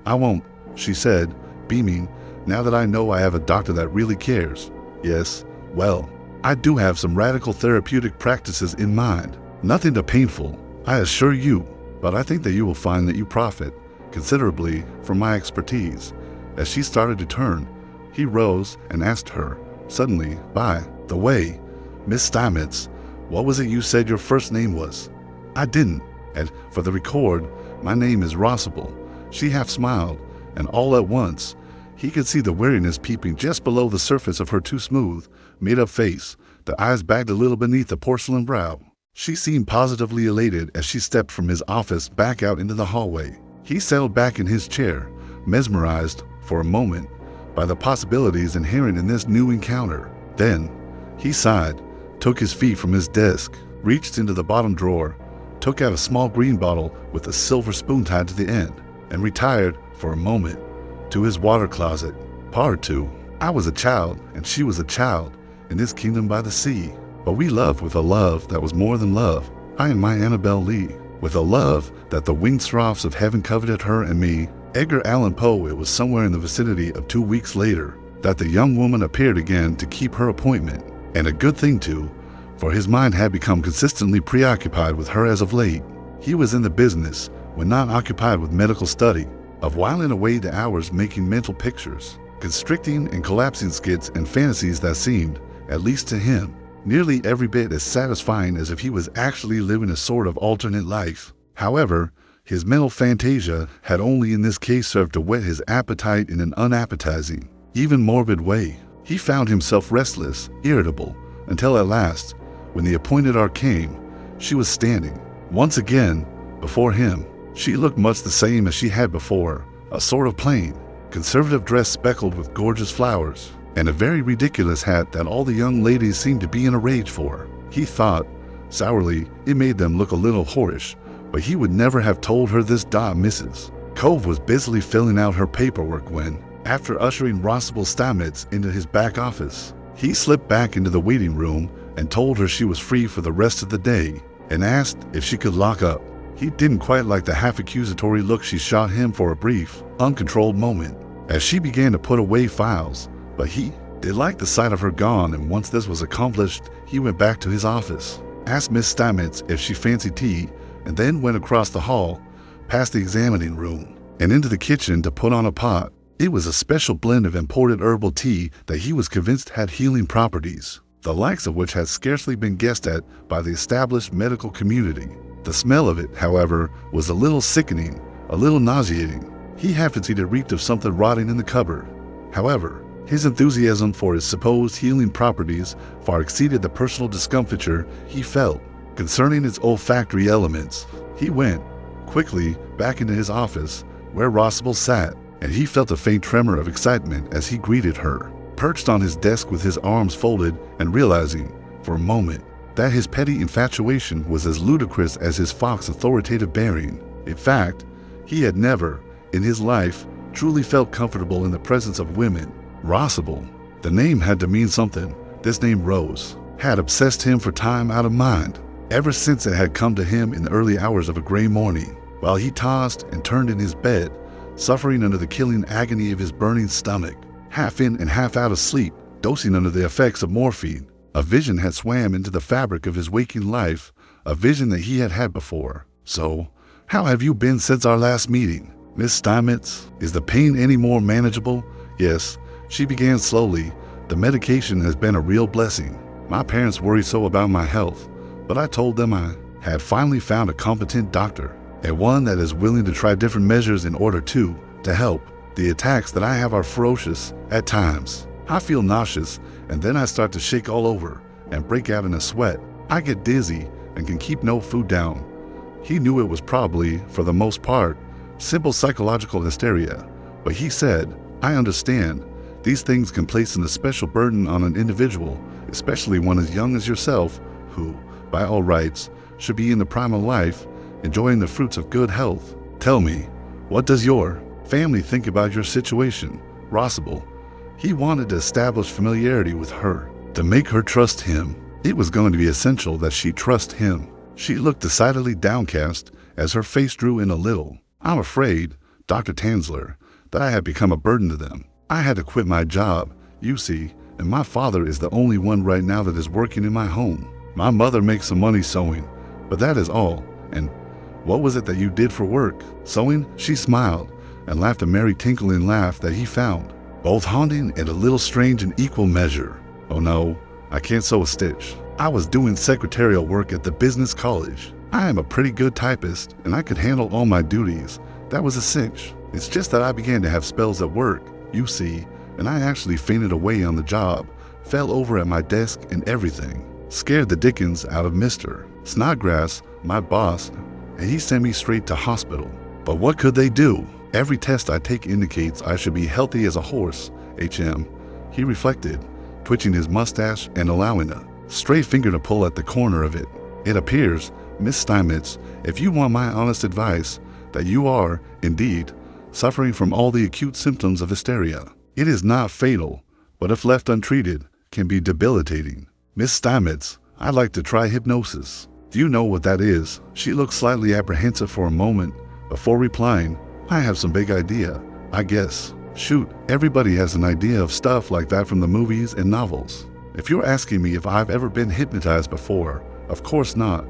"I won't," she said, beaming, "now that I know I have a doctor that really cares. Yes, well, I do have some radical therapeutic practices in mind. Nothing too painful, I assure you, but I think that you will find that you profit considerably from my expertise." As she started to turn, he rose and asked her, suddenly, "By the way, Miss Steinmetz, what was it you said your first name was?" "I didn't, and for the record, my name is Rossable." She half smiled, and all at once, he could see the weariness peeping just below the surface of her too smooth, made-up face, the eyes bagged a little beneath the porcelain brow. She seemed positively elated as she stepped from his office back out into the hallway. He settled back in his chair, mesmerized, for a moment, by the possibilities inherent in this new encounter. Then, he sighed, took his feet from his desk, reached into the bottom drawer, took out a small green bottle with a silver spoon tied to the end, and retired, for a moment, to his water closet. Part 2. I was a child, and she was a child, in this kingdom by the sea. But we loved with a love that was more than love, I and my Annabel Lee, with a love that the winged seraphs of heaven coveted her and me. Edgar Allan Poe. It was somewhere in the vicinity of 2 weeks later that the young woman appeared again to keep her appointment, and a good thing too, for his mind had become consistently preoccupied with her as of late. He was in the business, when not occupied with medical study, of whiling away the hours making mental pictures, constricting and collapsing skits and fantasies that seemed, at least to him, nearly every bit as satisfying as if he was actually living a sort of alternate life. However, his mental fantasia had only in this case served to whet his appetite in an unappetizing, even morbid way. He found himself restless, irritable, until at last, when the appointed hour came, she was standing, once again, before him. She looked much the same as she had before, a sort of plain, conservative dress speckled with gorgeous flowers, and a very ridiculous hat that all the young ladies seemed to be in a rage for. He thought, sourly, it made them look a little whorish, but he would never have told her this. Mrs. Cove was busily filling out her paperwork when, after ushering Rossable Steinmetz into his back office, he slipped back into the waiting room and told her she was free for the rest of the day, and asked if she could lock up. He didn't quite like the half-accusatory look she shot him for a brief, uncontrolled moment, as she began to put away files, but he did like the sight of her gone, and once this was accomplished, he went back to his office, asked Miss Steinmetz if she fancied tea, and then went across the hall, past the examining room, and into the kitchen to put on a pot. It was a special blend of imported herbal tea that he was convinced had healing properties, the likes of which had scarcely been guessed at by the established medical community. The smell of it, however, was a little sickening, a little nauseating. He half fancied it reeked of something rotting in the cupboard. However, his enthusiasm for his supposed healing properties far exceeded the personal discomfiture he felt concerning its olfactory elements. He went, quickly, back into his office, where Rossable sat, and he felt a faint tremor of excitement as he greeted her, perched on his desk with his arms folded and realizing, for a moment, that his petty infatuation was as ludicrous as his Fox authoritative bearing. In fact, he had never, in his life, truly felt comfortable in the presence of women. Rossable. The name had to mean something. This name Rose had obsessed him for time out of mind, ever since it had come to him in the early hours of a gray morning, while he tossed and turned in his bed, suffering under the killing agony of his burning stomach, half in and half out of sleep, dosing under the effects of morphine. A vision had swam into the fabric of his waking life, a vision that he had had before. "So, how have you been since our last meeting, Miss Steinmetz? Is the pain any more manageable?" "Yes," she began slowly. "The medication has been a real blessing. My parents worry so about my health, but I told them I had finally found a competent doctor, and one that is willing to try different measures in order to help. The attacks that I have are ferocious at times. I feel nauseous, and then I start to shake all over and break out in a sweat. I get dizzy and can keep no food down." He knew it was probably, for the most part, simple psychological hysteria, but he said, "I understand. These things can place an especial burden on an individual, especially one as young as yourself, who, by all rights, should be in the prime of life, enjoying the fruits of good health. Tell me, what does your family think about your situation?" Rossable. He wanted to establish familiarity with her, to make her trust him. It was going to be essential that she trust him. She looked decidedly downcast as her face drew in a little. "I'm afraid, Dr. Tansler, that I have become a burden to them. I had to quit my job, you see, and my father is the only one right now that is working in my home. My mother makes some money sewing, but that is all. And what was it that you did for work?" "Sewing?" She smiled and laughed a merry tinkling laugh that he found both haunting and a little strange in equal measure. "Oh no, I can't sew a stitch. I was doing secretarial work at the business college. I am a pretty good typist, and I could handle all my duties. That was a cinch. It's just that I began to have spells at work, you see, and I actually fainted away on the job, fell over at my desk and everything. Scared the dickens out of Mr. Snodgrass, my boss, and he sent me straight to hospital. But what could they do? Every test I take indicates I should be healthy as a horse, HM. He reflected, twitching his mustache and allowing a stray finger to pull at the corner of it. "It appears, Miss Steinmetz, if you want my honest advice, that you are, indeed, suffering from all the acute symptoms of hysteria. It is not fatal, but if left untreated, can be debilitating. Miss Steinmetz, I'd like to try hypnosis." "Do you know what that is?" She looked slightly apprehensive for a moment before replying, "I have some big idea, I guess." "Shoot, everybody has an idea of stuff like that from the movies and novels. If you're asking me if I've ever been hypnotized before, of course not.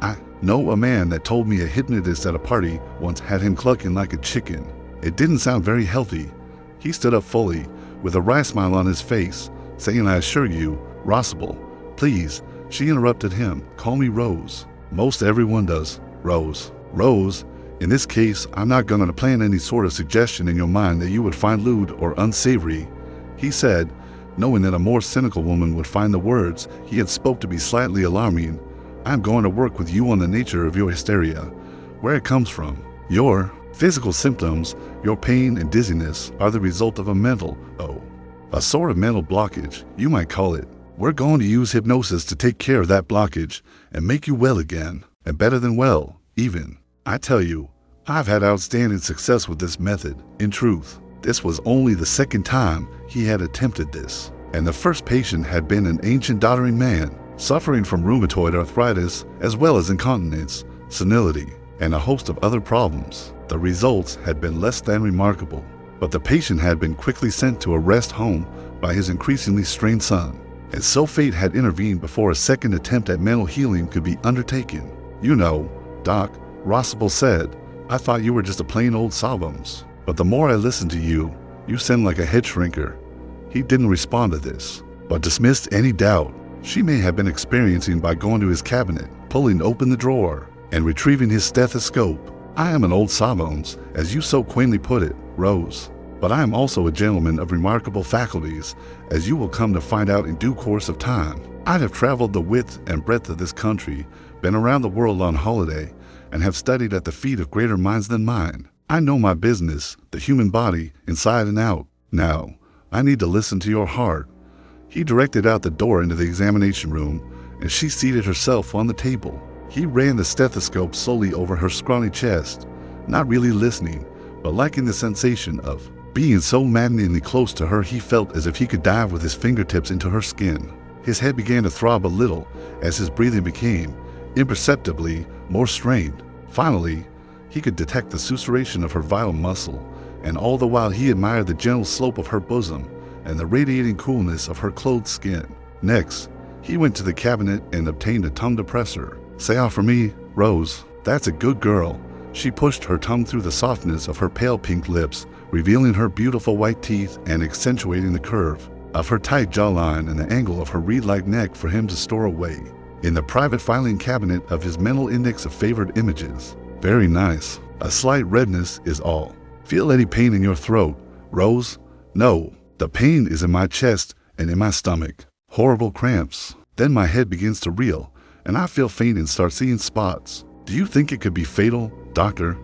I know a man that told me a hypnotist at a party once had him clucking like a chicken. It didn't sound very healthy." He stood up fully, with a wry smile on his face, saying, "I assure you, Rossable, please," she interrupted him, "call me Rose." "Most everyone does, Rose." "Rose, in this case, I'm not going to plant any sort of suggestion in your mind that you would find lewd or unsavory," he said, knowing that a more cynical woman would find the words he had spoke to be slightly alarming. "I'm going to work with you on the nature of your hysteria, where it comes from. Your physical symptoms, your pain and dizziness, are the result of a sort of mental blockage, you might call it. We're going to use hypnosis to take care of that blockage and make you well again, and better than well, even. I tell you, I've had outstanding success with this method. In truth, this was only the second time he had attempted this, and the first patient had been an ancient doddering man, suffering from rheumatoid arthritis as well as incontinence, senility, and a host of other problems. The results had been less than remarkable, but the patient had been quickly sent to a rest home by his increasingly strained son, and so fate had intervened before a second attempt at mental healing could be undertaken. "You know, Doc," Rossable said, "I thought you were just a plain old sawbones, but the more I listen to you, you sound like a head shrinker." He didn't respond to this, but dismissed any doubt she may have been experiencing by going to his cabinet, pulling open the drawer, and retrieving his stethoscope. "I am an old sawbones, as you so quaintly put it, Rose, but I am also a gentleman of remarkable faculties, as you will come to find out in due course of time. I have traveled the width and breadth of this country, been around the world on holiday, and have studied at the feet of greater minds than mine. I know my business, the human body, inside and out. Now, I need to listen to your heart." He directed out the door into the examination room and she seated herself on the table. He ran the stethoscope slowly over her scrawny chest, not really listening, but liking the sensation of being so maddeningly close to her. He felt as if he could dive with his fingertips into her skin. His head began to throb a little as his breathing became imperceptibly more strained. Finally, he could detect the susurration of her vital muscle, and all the while he admired the gentle slope of her bosom and the radiating coolness of her clothed skin. Next, he went to the cabinet and obtained a tongue depressor. "Say out for me, Rose. That's a good girl." She pushed her tongue through the softness of her pale pink lips, revealing her beautiful white teeth and accentuating the curve of her tight jawline and the angle of her reed-like neck for him to store away in the private filing cabinet of his mental index of favored images. "Very nice. A slight redness is all. Feel any pain in your throat, Rose?" "No. The pain is in my chest and in my stomach. Horrible cramps. Then my head begins to reel, and I feel faint and start seeing spots. Do you think it could be fatal, doctor?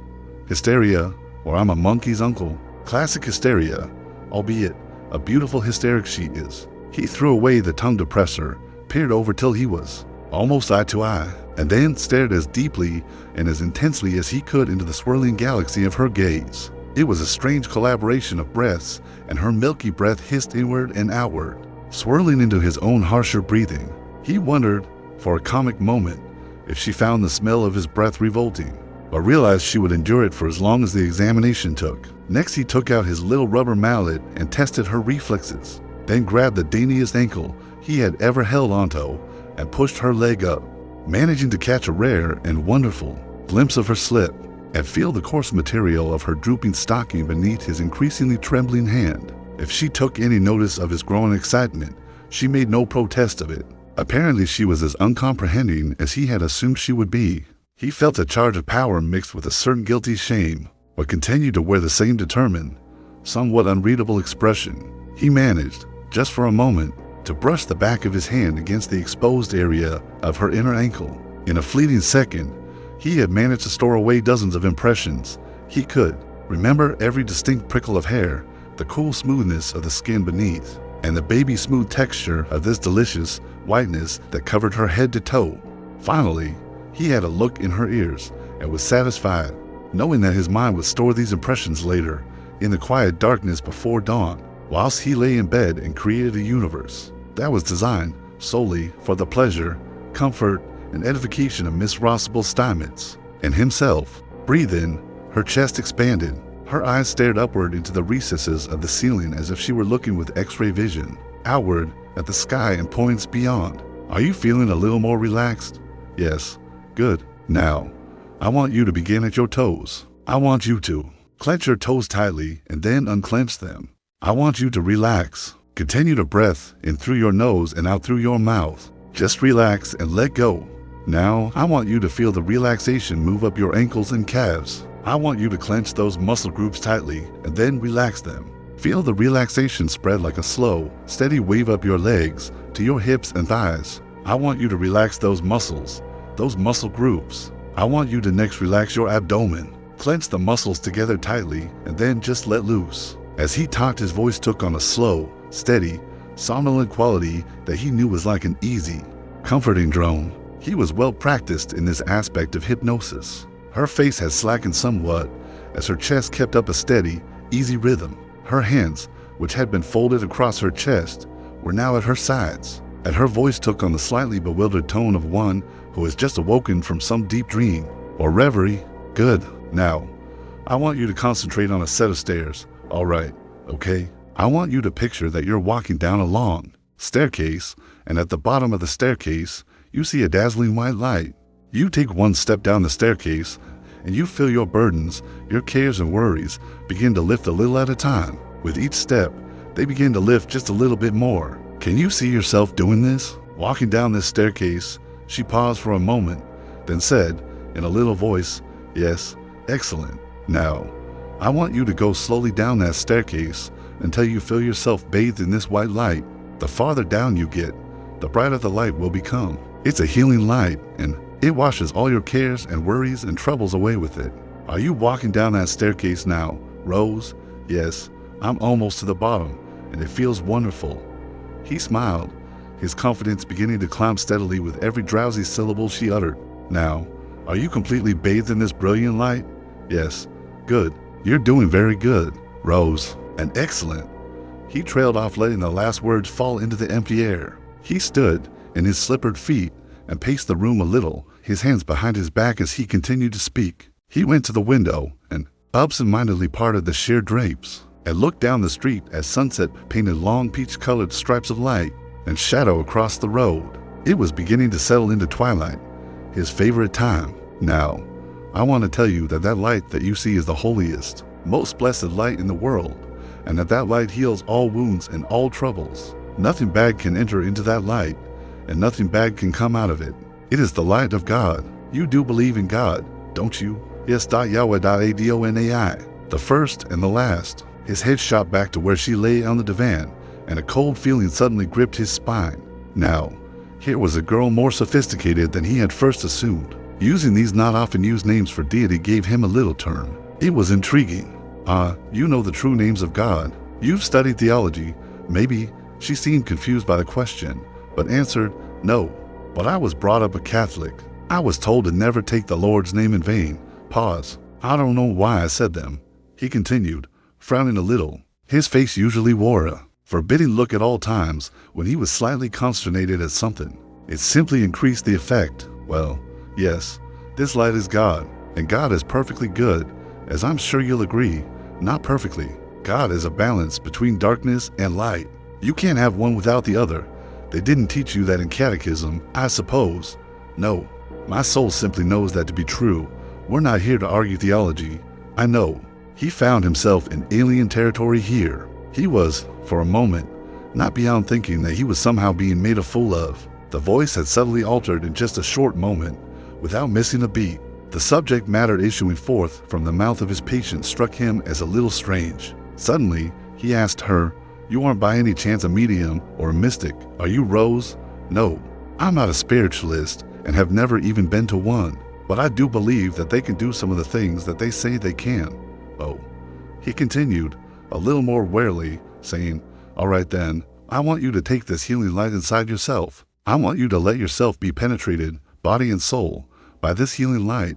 Hysteria, or I'm a monkey's uncle. Classic hysteria, albeit a beautiful hysteric she is." He threw away the tongue depressor, peered over till he was almost eye to eye, and then stared as deeply and as intensely as he could into the swirling galaxy of her gaze. It was a strange collaboration of breaths, and her milky breath hissed inward and outward, swirling into his own harsher breathing. He wondered, for a comic moment, if she found the smell of his breath revolting, but realized she would endure it for as long as the examination took. Next, he took out his little rubber mallet and tested her reflexes, then grabbed the daintiest ankle he had ever held onto and pushed her leg up, managing to catch a rare and wonderful glimpse of her slip and feel the coarse material of her drooping stocking beneath his increasingly trembling hand. If she took any notice of his growing excitement, she made no protest of it. Apparently, she was as uncomprehending as he had assumed she would be. He felt a charge of power mixed with a certain guilty shame, but continued to wear the same determined, somewhat unreadable expression. He managed, just for a moment, to brush the back of his hand against the exposed area of her inner ankle. In a fleeting second, he had managed to store away dozens of impressions. He could remember every distinct prickle of hair, the cool smoothness of the skin beneath, and the baby-smooth texture of this delicious whiteness that covered her head to toe. Finally, he had a look in her ears and was satisfied, knowing that his mind would store these impressions later, in the quiet darkness before dawn, whilst he lay in bed and created a universe that was designed solely for the pleasure, comfort, and edification of Miss Rossable Steinmetz and himself. Breathing, her chest expanded. Her eyes stared upward into the recesses of the ceiling as if she were looking with X-ray vision, outward at the sky and points beyond. "Are you feeling a little more relaxed?" "Yes." "Good. Now, I want you to begin at your toes. I want you to clench your toes tightly and then unclench them. I want you to relax. Continue to breath in through your nose and out through your mouth. Just relax and let go. Now, I want you to feel the relaxation move up your ankles and calves. I want you to clench those muscle groups tightly and then relax them. Feel the relaxation spread like a slow, steady wave up your legs to your hips and thighs. I want you to relax those muscles, those muscle groups. I want you to next relax your abdomen. Clench the muscles together tightly and then just let loose." As he talked, his voice took on a slow, steady, somnolent quality that he knew was like an easy, comforting drone. He was well practiced in this aspect of hypnosis. Her face had slackened somewhat as her chest kept up a steady, easy rhythm. Her hands, which had been folded across her chest, were now at her sides, and her voice took on the slightly bewildered tone of one who has just awoken from some deep dream or reverie. "Good. Now, I want you to concentrate on a set of stairs. All right, okay? I want you to picture that you're walking down a long staircase, and at the bottom of the staircase, you see a dazzling white light. You take one step down the staircase, and you feel your burdens, your cares and worries begin to lift a little at a time. With each step, they begin to lift just a little bit more. Can you see yourself doing this? Walking down this staircase?" She paused for a moment, then said, in a little voice, "Yes, excellent. Now, I want you to go slowly down that staircase until you feel yourself bathed in this white light. The farther down you get, the brighter the light will become. It's a healing light, and it washes all your cares and worries and troubles away with it. Are you walking down that staircase now, Rose?" "Yes, I'm almost to the bottom, and it feels wonderful." He smiled, his confidence beginning to climb steadily with every drowsy syllable she uttered. Now, are you completely bathed in this brilliant light? Yes. Good. You're doing very good, Rose. And excellent. He trailed off, letting the last words fall into the empty air. He stood in his slippered feet and paced the room a little, his hands behind his back as he continued to speak. He went to the window and absent-mindedly parted the sheer drapes and looked down the street as sunset painted long peach-colored stripes of light and shadow across the road. It was beginning to settle into twilight, his favorite time. Now, I want to tell you that that light that you see is the holiest, most blessed light in the world, and that light heals all wounds and all troubles. Nothing bad can enter into that light, and nothing bad can come out of it. It is the light of God. You do believe in God, don't you? Yes. Yahweh Adonai, the first and the last. His head shot back to where she lay on the divan, and a cold feeling suddenly gripped his spine. Now, here was a girl more sophisticated than he had first assumed. Using these not often used names for deity gave him a little turn. It was intriguing. You know the true names of God. You've studied theology. Maybe. She seemed confused by the question, but answered, no. But I was brought up a Catholic. I was told to never take the Lord's name in vain. Pause. I don't know why I said them. He continued, frowning a little. His face usually wore a forbidding look at all times when he was slightly consternated at something. It simply increased the effect. Well, yes, this light is God, and God is perfectly good, as I'm sure you'll agree. Not perfectly. God is a balance between darkness and light. You can't have one without the other. They didn't teach you that in catechism, I suppose. No, my soul simply knows that to be true. We're not here to argue theology. I know. He found himself in alien territory here. He was, for a moment, not beyond thinking that he was somehow being made a fool of. The voice had subtly altered in just a short moment, without missing a beat. The subject matter issuing forth from the mouth of his patient struck him as a little strange. Suddenly, he asked her, you aren't by any chance a medium or a mystic, are you, Rose? No, I'm not a spiritualist and have never even been to one, but I do believe that they can do some of the things that they say they can. Oh, he continued, a little more warily, saying, all right then, I want you to take this healing light inside yourself. I want you to let yourself be penetrated, body and soul, by this healing light,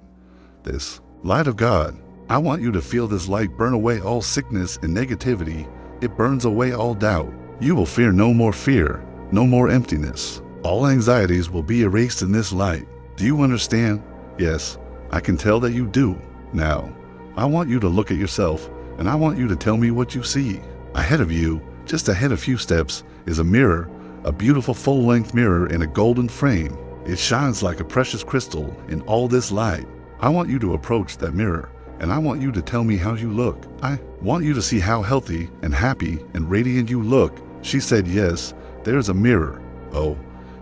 this light of God. I want you to feel this light burn away all sickness and negativity. It burns away all doubt. You will fear no more fear, no more emptiness. All anxieties will be erased in this light. Do you understand? Yes, I can tell that you do. Now, I want you to look at yourself, and I want you to tell me what you see. Ahead of you, just ahead a few steps, is a mirror, a beautiful full-length mirror in a golden frame. It shines like a precious crystal in all this light. I want you to approach that mirror, and I want you to tell me how you look. I want you to see how healthy and happy and radiant you look. She said, yes, there's a mirror. Oh,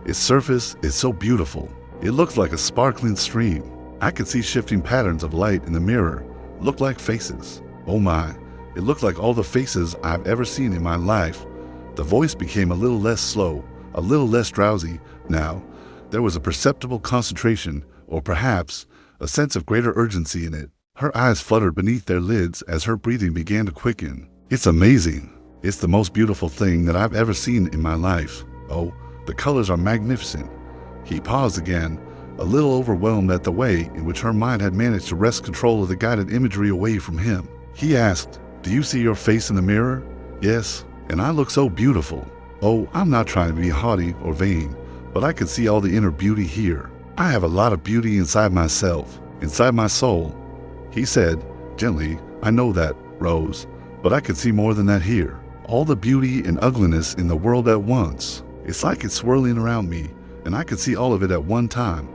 its surface is so beautiful. It looks like a sparkling stream. I could see shifting patterns of light in the mirror. Looked like faces. Oh my, it looked like all the faces I've ever seen in my life. The voice became a little less slow, a little less drowsy. Now, there was a perceptible concentration, or perhaps a sense of greater urgency in it. Her eyes fluttered beneath their lids as her breathing began to quicken. It's amazing. It's the most beautiful thing that I've ever seen in my life. Oh, the colors are magnificent. He paused again, a little overwhelmed at the way in which her mind had managed to wrest control of the guided imagery away from him. He asked, do you see your face in the mirror? Yes, and I look so beautiful. Oh, I'm not trying to be haughty or vain, but I can see all the inner beauty here. I have a lot of beauty inside myself, inside my soul. He said, gently, I know that, Rose, but I can see more than that here. All the beauty and ugliness in the world at once. It's like it's swirling around me, and I can see all of it at one time.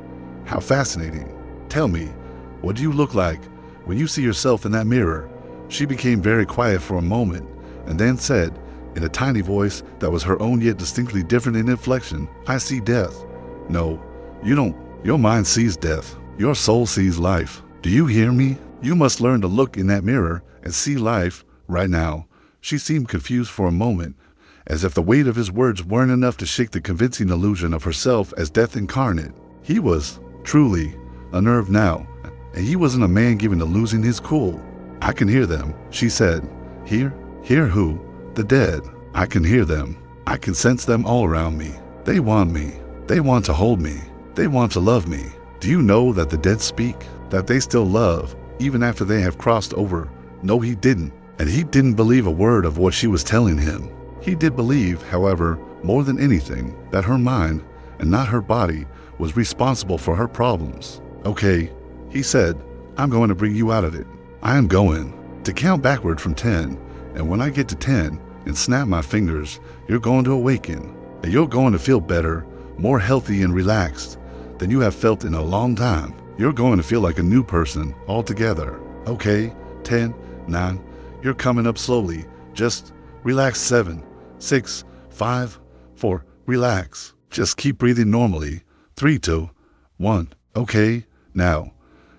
How fascinating. Tell me, what do you look like when you see yourself in that mirror? She became very quiet for a moment, and then said, in a tiny voice that was her own yet distinctly different in inflection, I see death. No, you don't. Your mind sees death. Your soul sees life. Do you hear me? You must learn to look in that mirror and see life right now. She seemed confused for a moment, as if the weight of his words weren't enough to shake the convincing illusion of herself as death incarnate. He was, truly, unnerved now, and he wasn't a man given to losing his cool. I can hear them, she said. Hear? Hear who? The dead. I can hear them. I can sense them all around me. They want me. They want to hold me. They want to love me. Do you know that the dead speak? That they still love, even after they have crossed over? No, he didn't. And he didn't believe a word of what she was telling him. He did believe, however, more than anything, that her mind, and not her body, was responsible for her problems. Okay, he said, I'm going to bring you out of it. I am going to count backward from 10, and when I get to 10 and snap my fingers, you're going to awaken, and you're going to feel better, more healthy and relaxed than you have felt in a long time. You're going to feel like a new person altogether. Okay, 10, 9, you're coming up slowly. Just relax. 7, 6, 5, 4, relax. Just keep breathing normally. 3, 2, 1. Okay, now,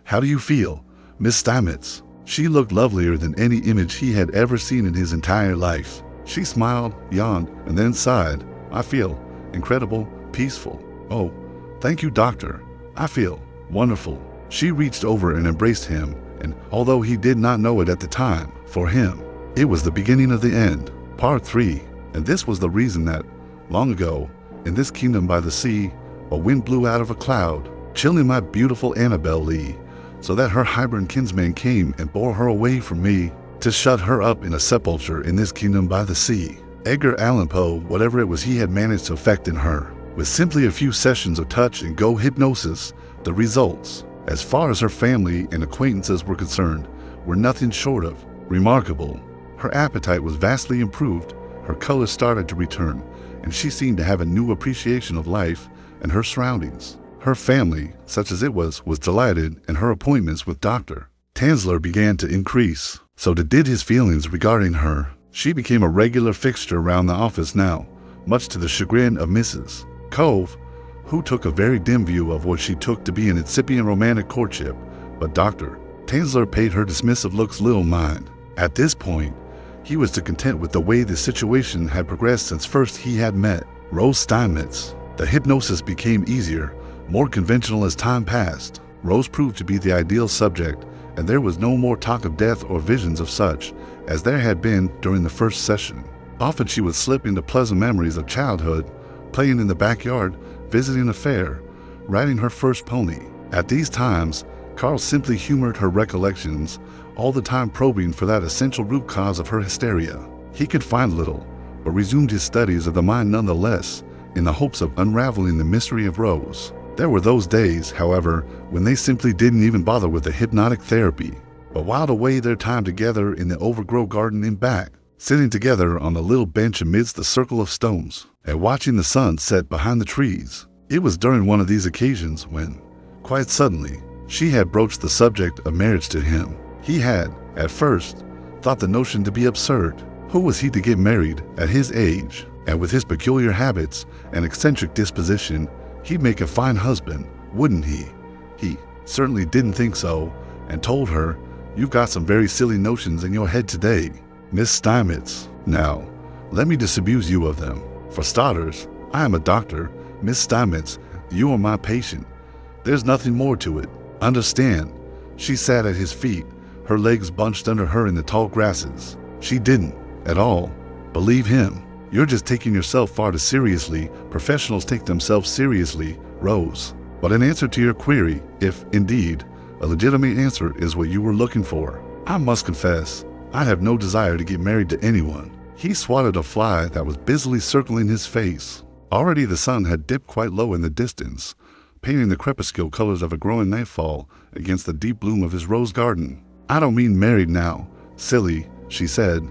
how do you feel, Miss Steinmetz? She looked lovelier than any image he had ever seen in his entire life. She smiled, yawned, and then sighed. I feel incredible, peaceful. Oh, thank you, doctor. I feel wonderful. She reached over and embraced him, and although he did not know it at the time, for him, it was the beginning of the end. Part 3. And this was the reason that, long ago, in this kingdom by the sea, a wind blew out of a cloud, chilling my beautiful Annabel Lee, so that her hybrid kinsman came and bore her away from me, to shut her up in a sepulchre in this kingdom by the sea. Edgar Allan Poe, whatever it was he had managed to effect in her, with simply a few sessions of touch and go hypnosis, the results, as far as her family and acquaintances were concerned, were nothing short of remarkable. Her appetite was vastly improved, her color started to return, and she seemed to have a new appreciation of life and her surroundings. Her family, such as it was delighted, and her appointments with Dr. Tanzler began to increase. So did his feelings regarding her. She became a regular fixture around the office now, much to the chagrin of Mrs. Cove, who took a very dim view of what she took to be an incipient romantic courtship, but Dr. Tanzler paid her dismissive looks little mind. At this point, he was content with the way the situation had progressed since first he had met Rose Steinmetz. The hypnosis became easier, more conventional as time passed. Rose proved to be the ideal subject, and there was no more talk of death or visions of such as there had been during the first session. Often she would slip into pleasant memories of childhood, playing in the backyard, visiting a fair, riding her first pony. At these times, Carl simply humored her recollections, all the time probing for that essential root cause of her hysteria. He could find little, but resumed his studies of the mind nonetheless, in the hopes of unraveling the mystery of Rose. There were those days, however, when they simply didn't even bother with the hypnotic therapy, but whiled away their time together in the overgrown garden in back, sitting together on a little bench amidst the circle of stones, and watching the sun set behind the trees. It was during one of these occasions when, quite suddenly, she had broached the subject of marriage to him. He had, at first, thought the notion to be absurd. Who was he to get married at his age? And with his peculiar habits and eccentric disposition, he'd make a fine husband, wouldn't he? He certainly didn't think so, and told her, "You've got some very silly notions in your head today, Miss Steinmetz. Now, let me disabuse you of them. For starters, I am a doctor. Miss Steinmetz, you are my patient. There's nothing more to it. Understand?" She sat at his feet, her legs bunched under her in the tall grasses. She didn't, at all, believe him. "You're just taking yourself far too seriously. Professionals take themselves seriously, Rose." But in answer to your query, if, indeed, a legitimate answer is what you were looking for, I must confess, I have no desire to get married to anyone. He swatted a fly that was busily circling his face. Already the sun had dipped quite low in the distance, painting the crepuscule colors of a growing nightfall against the deep bloom of his rose garden. "I don't mean married now, silly," she said,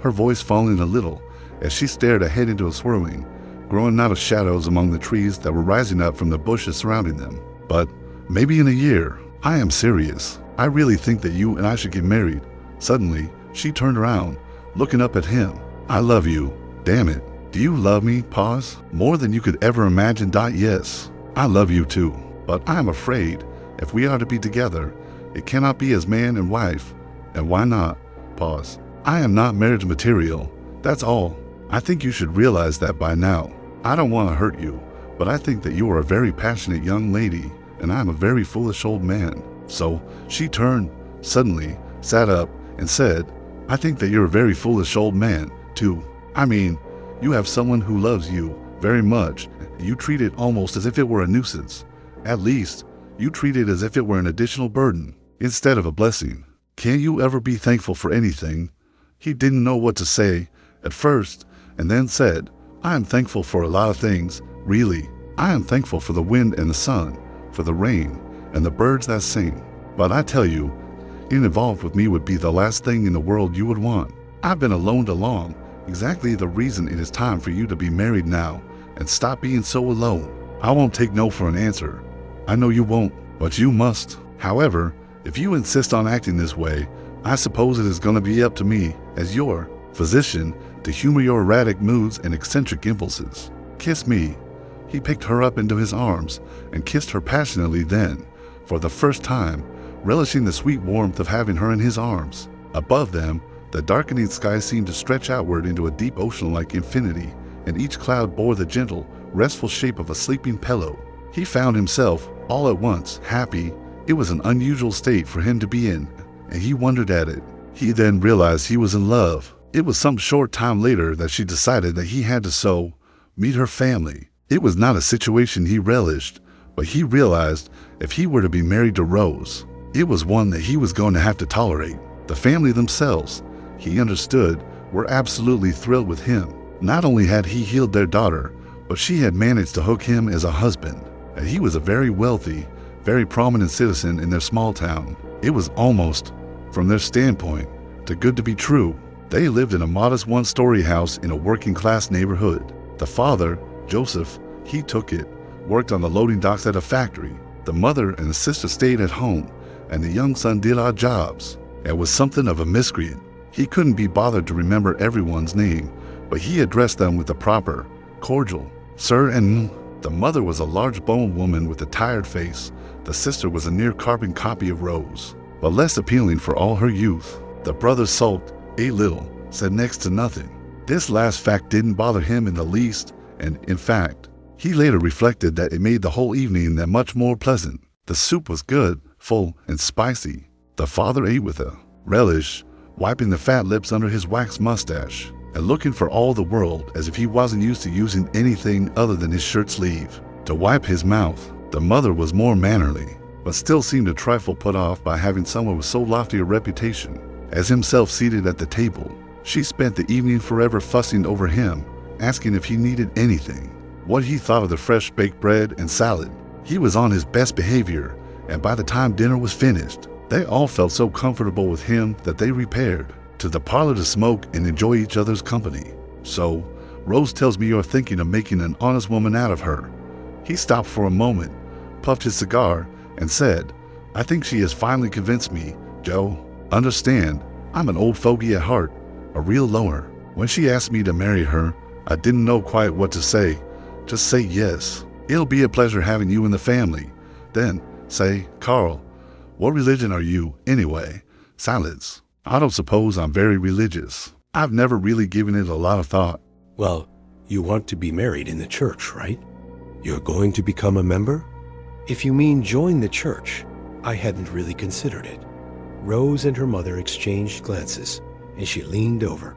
her voice falling a little as she stared ahead into a swirling, growing out of shadows among the trees that were rising up from the bushes surrounding them. "But maybe in a year. I am serious. I really think that you and I should get married." Suddenly, she turned around, looking up at him. "I love you. Damn it. Do you love me?" Pause. "More than you could ever imagine. Yes. I love you too. But I am afraid, if we are to be together, it cannot be as man and wife. And why not?" Pause. "I am not marriage material. That's all. I think you should realize that by now. I don't want to hurt you, but I think that you are a very passionate young lady, and I am a very foolish old man." So she turned, suddenly, sat up, and said, "I think that you're a very foolish old man, too. I mean, you have someone who loves you very much. You treat it almost as if it were a nuisance. At least, you treat it as if it were an additional burden instead of a blessing. Can you ever be thankful for anything?" He didn't know what to say at first, and then said, "I am thankful for a lot of things, really. I am thankful for the wind and the sun, for the rain, and the birds that sing. But I tell you, getting involved with me would be the last thing in the world you would want. I've been alone too long, exactly the reason it is time for you to be married now and stop being so alone. I won't take no for an answer. I know you won't, but you must. However, if you insist on acting this way, I suppose it is going to be up to me, as your physician, to humor your erratic moods and eccentric impulses. Kiss me." He picked her up into his arms and kissed her passionately then, for the first time, relishing the sweet warmth of having her in his arms. Above them, the darkening sky seemed to stretch outward into a deep ocean-like infinity, and each cloud bore the gentle, restful shape of a sleeping pillow. He found himself, all at once, happy. It was an unusual state for him to be in, and he wondered at it. He then realized he was in love. It was some short time later that she decided that he had to meet her family. It was not a situation he relished, but he realized if he were to be married to Rose, it was one that he was going to have to tolerate. The family themselves, he understood, were absolutely thrilled with him. Not only had he healed their daughter, but she had managed to hook him as a husband. And he was a very wealthy, very prominent citizen in their small town. It was almost, from their standpoint, too good to be true. They lived in a modest one-story house in a working-class neighborhood. The father, Joseph, he took it, worked on the loading docks at a factory. The mother and the sister stayed at home, and the young son did odd jobs, and was something of a miscreant. He couldn't be bothered to remember everyone's name, but he addressed them with the proper, cordial, "Sir and." The mother was a large-boned woman with a tired face. The sister was a near-carbon copy of Rose, but less appealing for all her youth. The brother sulked, ate little, said next to nothing. This last fact didn't bother him in the least, and, in fact, he later reflected that it made the whole evening that much more pleasant. The soup was good, full, and spicy. The father ate with a relish, wiping the fat lips under his waxed mustache, and looking for all the world as if he wasn't used to using anything other than his shirt sleeve to wipe his mouth. The mother was more mannerly, but still seemed a trifle put off by having someone with so lofty a reputation as himself seated at the table. She spent the evening forever fussing over him, asking if he needed anything, what he thought of the fresh baked bread and salad. He was on his best behavior, and by the time dinner was finished, they all felt so comfortable with him that they repaired to the parlor to smoke and enjoy each other's company. "So, Rose tells me you're thinking of making an honest woman out of her." He stopped for a moment, puffed his cigar, and said, "I think she has finally convinced me, Joe. Understand, I'm an old fogey at heart, a real loner. When she asked me to marry her, I didn't know quite what to say. Just say yes. It'll be a pleasure having you in the family. Then say, Carl, what religion are you, anyway?" Silence. "I don't suppose I'm very religious. I've never really given it a lot of thought." "Well, you want to be married in the church, right? You're going to become a member?" "If you mean join the church, I hadn't really considered it." Rose and her mother exchanged glances, and she leaned over,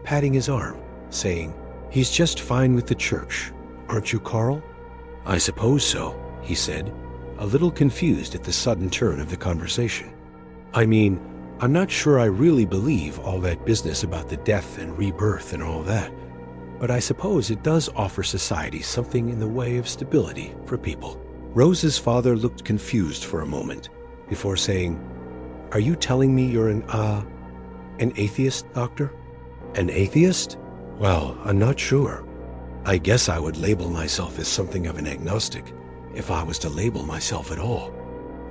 patting his arm, saying, "He's just fine with the church, aren't you, Carl?" "I suppose so," he said, a little confused at the sudden turn of the conversation. "I mean, I'm not sure I really believe all that business about the death and rebirth and all that, but I suppose it does offer society something in the way of stability for people." Rose's father looked confused for a moment before saying, "Are you telling me you're an atheist, Doctor?" "An atheist? Well, I'm not sure. I guess I would label myself as something of an agnostic, if I was to label myself at all.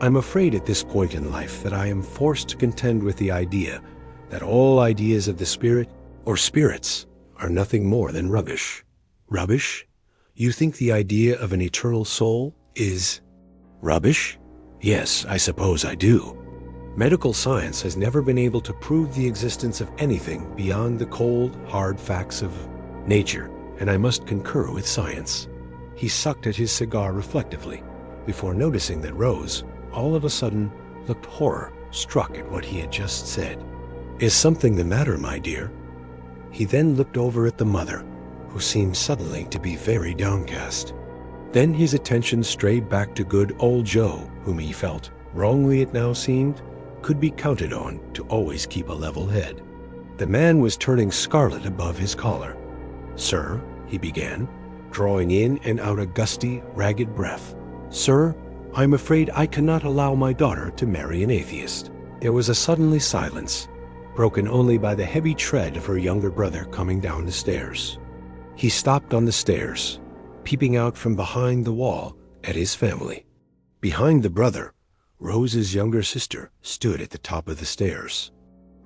I'm afraid at this point in life that I am forced to contend with the idea that all ideas of the spirit or spirits are nothing more than rubbish." "Rubbish? You think the idea of an eternal soul is rubbish?" "Yes, I suppose I do. Medical science has never been able to prove the existence of anything beyond the cold, hard facts of nature, and I must concur with science." He sucked at his cigar reflectively before noticing that Rose, all of a sudden, looked horror-struck at what he had just said. "Is something the matter, my dear?" He then looked over at the mother, who seemed suddenly to be very downcast. Then his attention strayed back to good old Joe, whom he felt, wrongly it now seemed, could be counted on to always keep a level head. The man was turning scarlet above his collar. "Sir," he began, drawing in and out a gusty, ragged breath. "Sir, I am afraid I cannot allow my daughter to marry an atheist." There was a suddenly silence, broken only by the heavy tread of her younger brother coming down the stairs. He stopped on the stairs, peeping out from behind the wall at his family. Behind the brother, Rose's younger sister stood at the top of the stairs.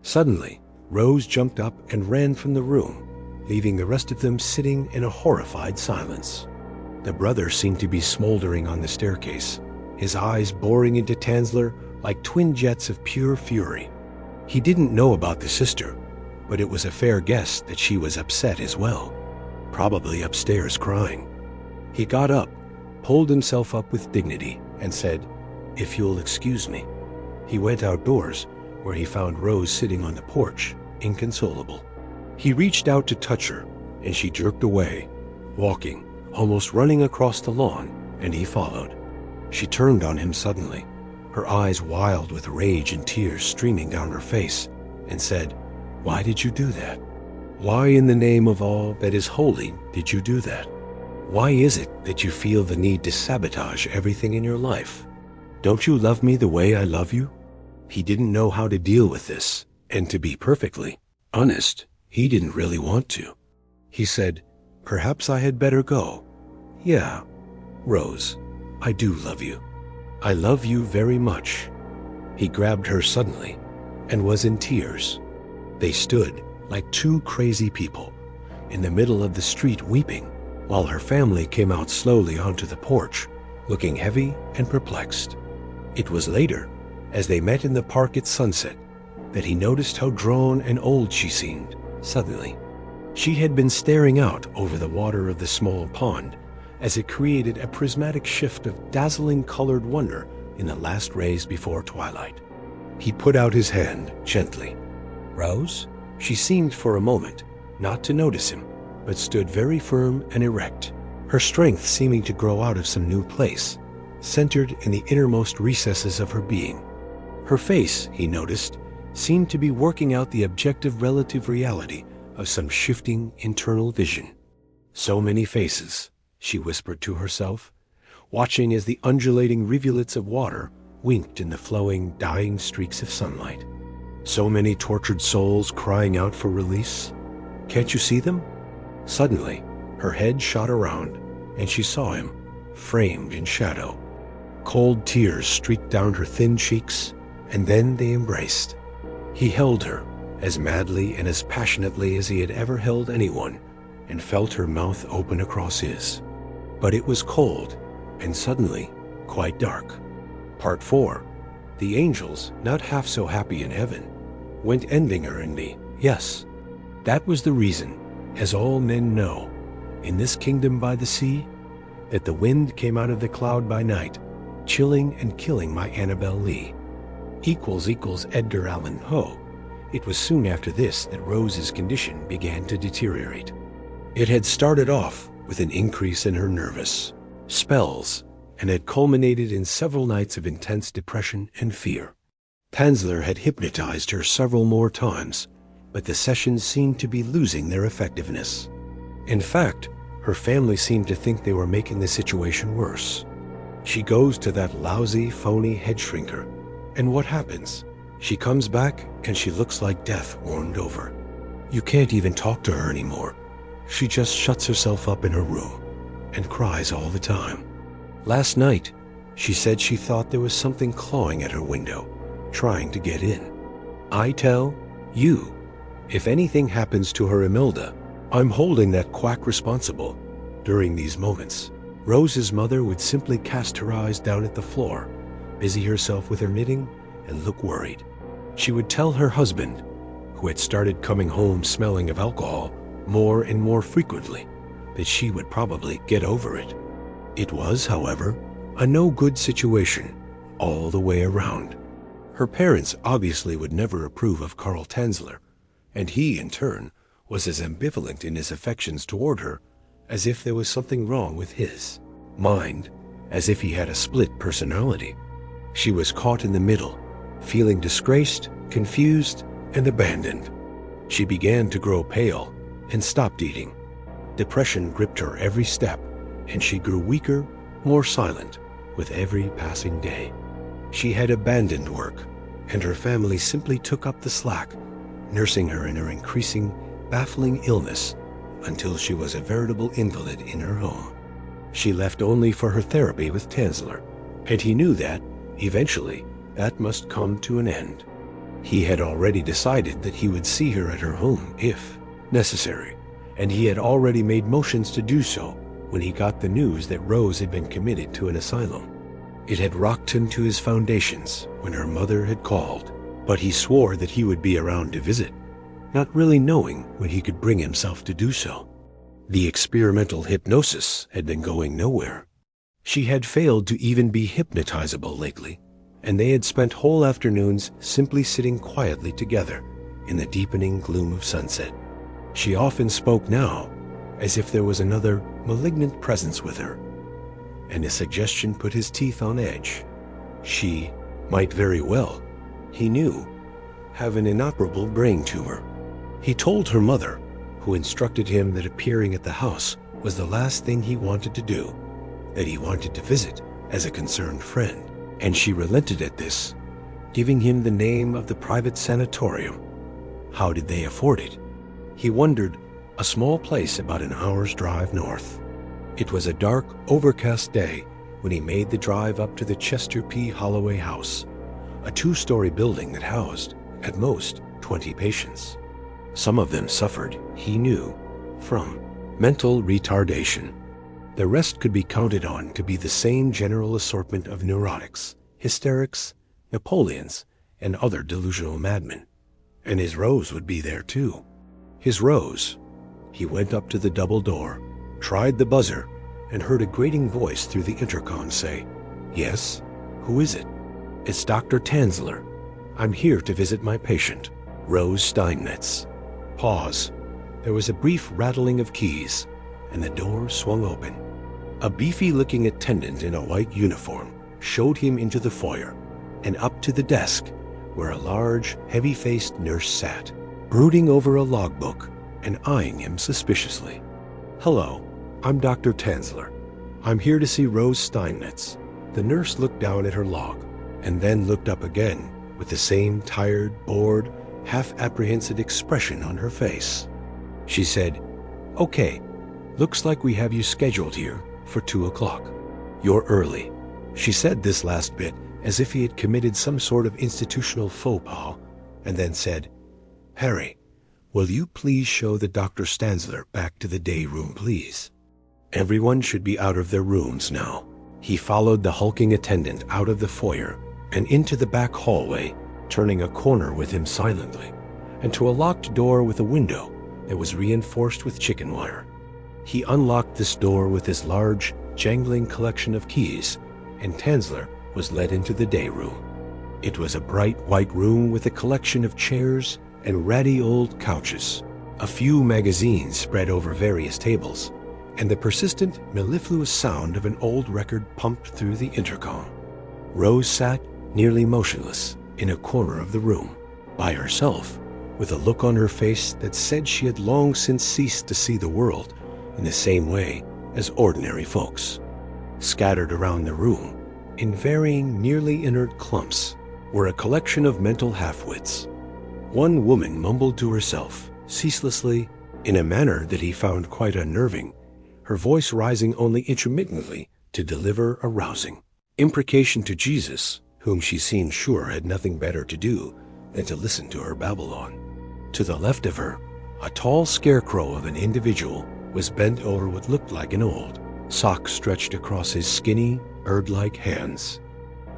Suddenly, Rose jumped up and ran from the room, leaving the rest of them sitting in a horrified silence. The brother seemed to be smoldering on the staircase, his eyes boring into Tanzler like twin jets of pure fury. He didn't know about the sister, but it was a fair guess that she was upset as well, probably upstairs crying. He got up, pulled himself up with dignity, and said, "If you'll excuse me." He went outdoors, where he found Rose sitting on the porch, inconsolable. He reached out to touch her, and she jerked away, walking, almost running across the lawn, and he followed. She turned on him suddenly, her eyes wild with rage and tears streaming down her face, and said, "Why did you do that? Why in the name of all that is holy did you do that? Why is it that you feel the need to sabotage everything in your life? Don't you love me the way I love you?" He didn't know how to deal with this, and to be perfectly honest, he didn't really want to. He said, "Perhaps I had better go. Yeah, Rose, I do love you. I love you very much." He grabbed her suddenly and was in tears. They stood like two crazy people in the middle of the street weeping, while her family came out slowly onto the porch, looking heavy and perplexed. It was later, as they met in the park at sunset, that he noticed how drawn and old she seemed. Suddenly, she had been staring out over the water of the small pond as it created a prismatic shift of dazzling colored wonder in the last rays before twilight. He put out his hand gently. "Rose?" She seemed for a moment not to notice him, but stood very firm and erect, her strength seeming to grow out of some new place, centered in the innermost recesses of her being. Her face, he noticed, seemed to be working out the objective relative reality of some shifting internal vision. "So many faces," she whispered to herself, watching as the undulating rivulets of water winked in the flowing, dying streaks of sunlight. "So many tortured souls crying out for release. Can't you see them?" Suddenly, her head shot around, and she saw him, framed in shadow. Cold tears streaked down her thin cheeks, and then they embraced. He held her as madly and as passionately as he had ever held anyone, and felt her mouth open across his. But it was cold, and suddenly quite dark. Part 4. The angels, not half so happy in heaven, went ending her in me. Yes, that was the reason, as all men know, in this kingdom by the sea, that the wind came out of the cloud by night, chilling and killing my Annabel Lee. == Edgar Allan Poe. It was soon after this that Rose's condition began to deteriorate. It had started off with an increase in her nervous spells, and had culminated in several nights of intense depression and fear. Tanzler had hypnotized her several more times, but the sessions seemed to be losing their effectiveness. In fact, her family seemed to think they were making the situation worse. She goes to that lousy, phony head shrinker, and what happens? She comes back and she looks like death warmed over. You can't even talk to her anymore. She just shuts herself up in her room and cries all the time. Last night, she said she thought there was something clawing at her window, trying to get in. I tell you, if anything happens to her Imelda, I'm holding that quack responsible. During these moments, Rose's mother would simply cast her eyes down at the floor, busy herself with her knitting, and look worried. She would tell her husband, who had started coming home smelling of alcohol more and more frequently, that she would probably get over it. It was, however, a no-good situation all the way around. Her parents obviously would never approve of Carl Tanzler, and he, in turn, was as ambivalent in his affections toward her as if there was something wrong with his mind, as if he had a split personality. She was caught in the middle, feeling disgraced, confused, and abandoned. She began to grow pale and stopped eating. Depression gripped her every step, and she grew weaker, more silent, with every passing day. She had abandoned work, and her family simply took up the slack, nursing her in her increasing, baffling illness until she was a veritable invalid in her home. She left only for her therapy with Tanzler, and he knew that, eventually, that must come to an end. He had already decided that he would see her at her home if necessary, and he had already made motions to do so when he got the news that Rose had been committed to an asylum. It had rocked him to his foundations when her mother had called, but he swore that he would be around to visit, not really knowing when he could bring himself to do so. The experimental hypnosis had been going nowhere. She had failed to even be hypnotizable lately, and they had spent whole afternoons simply sitting quietly together in the deepening gloom of sunset. She often spoke now as if there was another malignant presence with her, and a suggestion put his teeth on edge. She might very well, he knew, have an inoperable brain tumor. He told her mother, who instructed him that appearing at the house was the last thing he wanted to do, that he wanted to visit as a concerned friend, and she relented at this, giving him the name of the private sanatorium. How did they afford it? He wondered. A small place about an hour's drive north. It was a dark, overcast day when he made the drive up to the Chester P. Holloway House, a 2-story building that housed, at most, 20 patients. Some of them suffered, he knew, from mental retardation. The rest could be counted on to be the same general assortment of neurotics, hysterics, Napoleons, and other delusional madmen. And his Rose would be there too. His Rose. He went up to the double door, tried the buzzer, and heard a grating voice through the intercom say, "Yes? Who is it?" "It's Dr. Tanzler. I'm here to visit my patient, Rose Steinmetz." Pause. There was a brief rattling of keys, and the door swung open. A beefy-looking attendant in a white uniform showed him into the foyer and up to the desk where a large, heavy-faced nurse sat, brooding over a logbook and eyeing him suspiciously. "Hello, I'm Dr. Tanzler. I'm here to see Rose Steinmetz." The nurse looked down at her log and then looked up again with the same tired, bored, half-apprehensive expression on her face. She said, "Okay, looks like we have you scheduled here for 2 o'clock. You're early." She said this last bit as if he had committed some sort of institutional faux pas, and then said, "Harry, will you please show the Dr. Stanzler back to the day room, please?" Everyone should be out of their rooms now. He followed the hulking attendant out of the foyer and into the back hallway, turning a corner with him silently, and to a locked door with a window that was reinforced with chicken wire. He unlocked this door with his large, jangling collection of keys, and Tanzler was led into the day room. It was a bright white room with a collection of chairs and ratty old couches, a few magazines spread over various tables, and the persistent, mellifluous sound of an old record pumped through the intercom. Rose sat, nearly motionless, in a corner of the room, by herself, with a look on her face that said she had long since ceased to see the world in the same way as ordinary folks. Scattered around the room, in varying, nearly inert clumps, were a collection of mental half-wits. One woman mumbled to herself, ceaselessly, in a manner that he found quite unnerving, her voice rising only intermittently to deliver a rousing imprecation to Jesus, whom she seemed sure had nothing better to do than to listen to her babble on. To the left of her, a tall scarecrow of an individual was bent over what looked like an old sock stretched across his skinny, bird-like hands.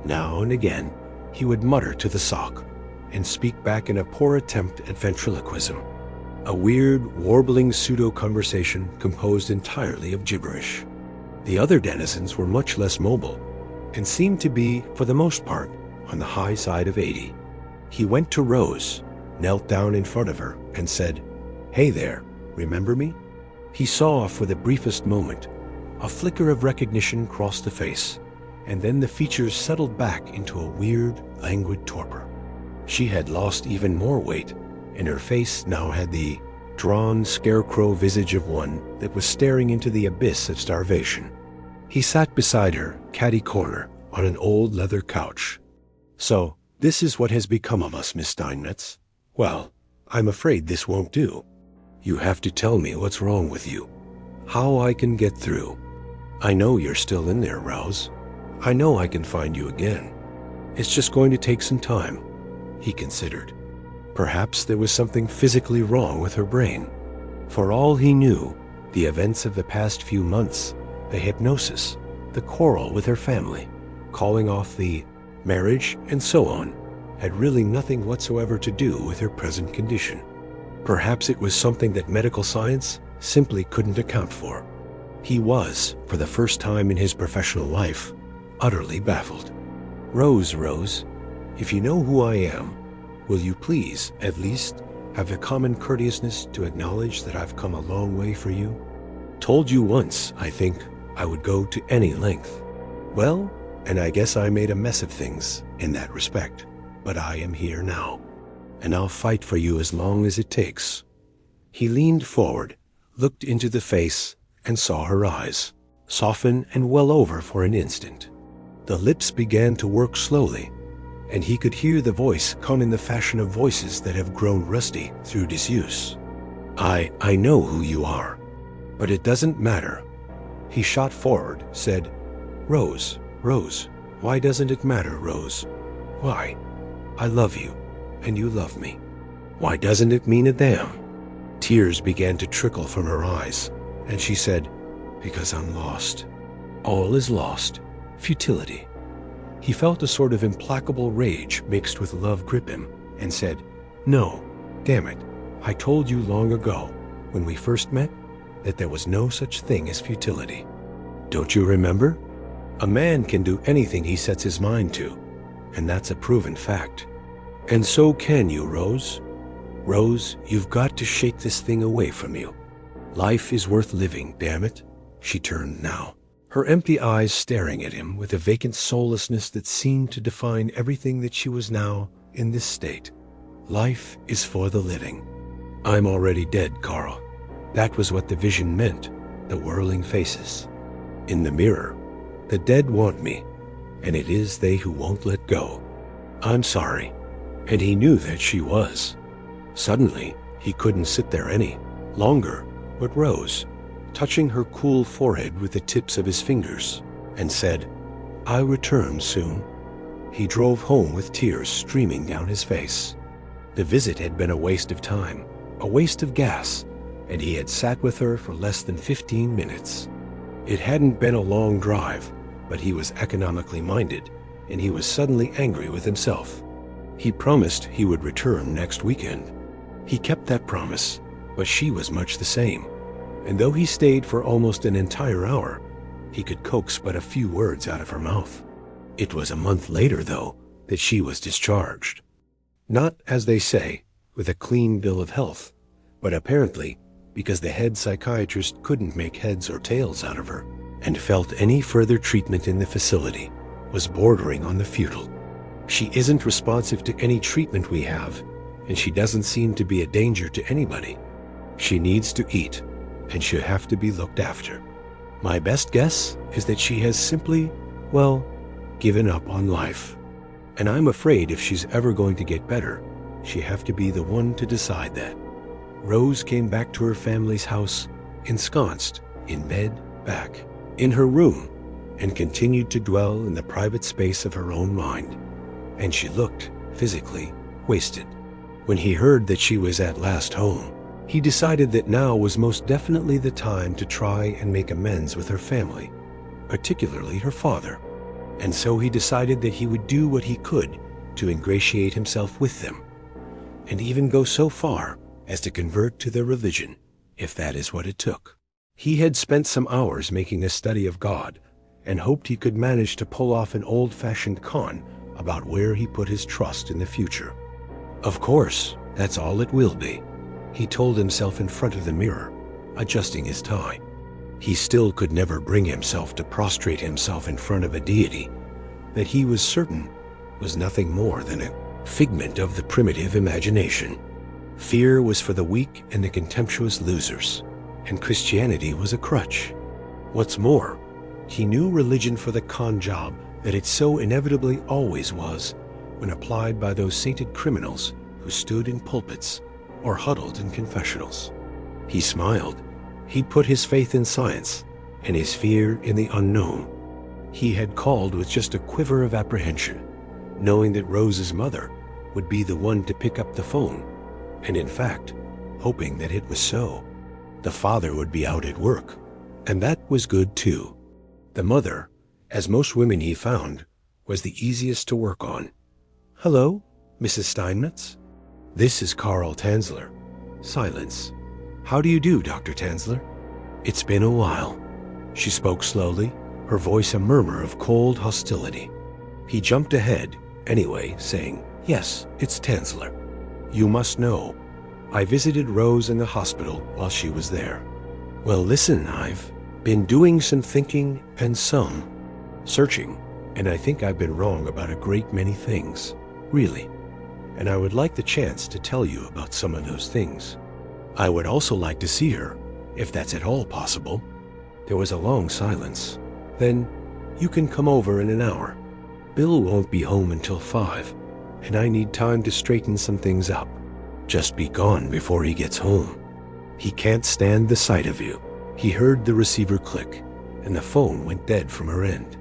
Now and again, he would mutter to the sock and speak back in a poor attempt at ventriloquism, a weird, warbling pseudo-conversation composed entirely of gibberish. The other denizens were much less mobile and seemed to be, for the most part, on the high side of 80. He went to Rose, knelt down in front of her, and said, "Hey there, remember me?" He saw for the briefest moment. A flicker of recognition crossed the face, and then the features settled back into a weird, languid torpor. She had lost even more weight, and her face now had the drawn, scarecrow visage of one that was staring into the abyss of starvation. He sat beside her, catty-corner, on an old leather couch. "So, this is what has become of us, Miss Steinmetz. Well, I'm afraid this won't do. You have to tell me what's wrong with you, how I can get through. I know you're still in there, Rouse. I know I can find you again. It's just going to take some time." He considered. Perhaps there was something physically wrong with her brain. For all he knew, the events of the past few months, the hypnosis, the quarrel with her family, calling off the marriage, and so on, had really nothing whatsoever to do with her present condition. Perhaps it was something that medical science simply couldn't account for. He was, for the first time in his professional life, utterly baffled. Rose, if you know who I am, will you please, at least, have the common courteousness to acknowledge that I've come a long way for you? Told you once, I think, I would go to any length. Well, and I guess I made a mess of things in that respect, but I am here now, and I'll fight for you as long as it takes." He leaned forward, looked into the face, and saw her eyes, soften and well over for an instant. The lips began to work slowly, and he could hear the voice come in the fashion of voices that have grown rusty through disuse. I know who you are, but it doesn't matter." He shot forward, said, Rose, why doesn't it matter, Rose? Why? I love you, and you love me. Why doesn't it mean a damn?" Tears began to trickle from her eyes, and she said, "Because I'm lost. All is lost. Futility." He felt a sort of implacable rage mixed with love grip him, and said, "No, damn it, I told you long ago, when we first met, that there was no such thing as futility. Don't you remember? A man can do anything he sets his mind to, and that's a proven fact. And so can you, Rose. Rose, you've got to shake this thing away from you. Life is worth living, damn it." She turned now, her empty eyes staring at him with a vacant soullessness that seemed to define everything that she was now in this state. "Life is for the living. I'm already dead, Carl." That was what the vision meant, the whirling faces. In the mirror, the dead want me, and it is they who won't let go. "I'm sorry." And he knew that she was. Suddenly, he couldn't sit there any longer, but rose, touching her cool forehead with the tips of his fingers, and said, "I'll return soon." He drove home with tears streaming down his face. The visit had been a waste of time, a waste of gas, and he had sat with her for less than 15 minutes. It hadn't been a long drive, but he was economically minded, and he was suddenly angry with himself. He promised he would return next weekend. He kept that promise, but she was much the same, and though he stayed for almost an entire hour, he could coax but a few words out of her mouth. It was a month later, though, that she was discharged. Not, as they say, with a clean bill of health, but apparently because the head psychiatrist couldn't make heads or tails out of her, and felt any further treatment in the facility was bordering on the futile. "She isn't responsive to any treatment we have, and she doesn't seem to be a danger to anybody. She needs to eat, and she'll have to be looked after. My best guess is that she has simply, well, given up on life. And I'm afraid if she's ever going to get better, she'll have to be the one to decide that." Rose came back to her family's house, ensconced, in bed, back, in her room, and continued to dwell in the private space of her own mind. And she looked, physically, wasted. When he heard that she was at last home, he decided that now was most definitely the time to try and make amends with her family, particularly her father. And so he decided that he would do what he could to ingratiate himself with them, and even go so far as to convert to their religion, if that is what it took. He had spent some hours making a study of God, and hoped he could manage to pull off an old-fashioned con about where he put his trust in the future. Of course, that's all it will be. he told himself in front of the mirror, adjusting his tie. He still could never bring himself to prostrate himself in front of a deity that he was certain was nothing more than a figment of the primitive imagination. Fear was for the weak and the contemptuous losers, and Christianity was a crutch. What's more, he knew religion for the con job that it so inevitably always was when applied by those sainted criminals who stood in pulpits or huddled in confessionals. He smiled. He'd put his faith in science and his fear in the unknown. He had called with just a quiver of apprehension, knowing that Rose's mother would be the one to pick up the phone, and in fact, hoping that it was so. The father would be out at work, and that was good too. The mother, as most women he found, was the easiest to work on. "Hello, Mrs. Steinmetz? This is Carl Tanzler." Silence. "How do you do, Dr. Tanzler?" "It's been a while." She spoke slowly, her voice a murmur of cold hostility. He jumped ahead, anyway, saying, "Yes, it's Tanzler. You must know, I visited Rose in the hospital while she was there." "Well, listen, I've been doing some thinking and some searching, and I think I've been wrong about a great many things, really. And I would like the chance to tell you about some of those things. I would also like to see her, if that's at all possible." There was a long silence. "Then you can come over in an hour. Bill won't be home until 5, and I need time to straighten some things up. Just be gone before he gets home. He can't stand the sight of you." He heard the receiver click, and the phone went dead from her end.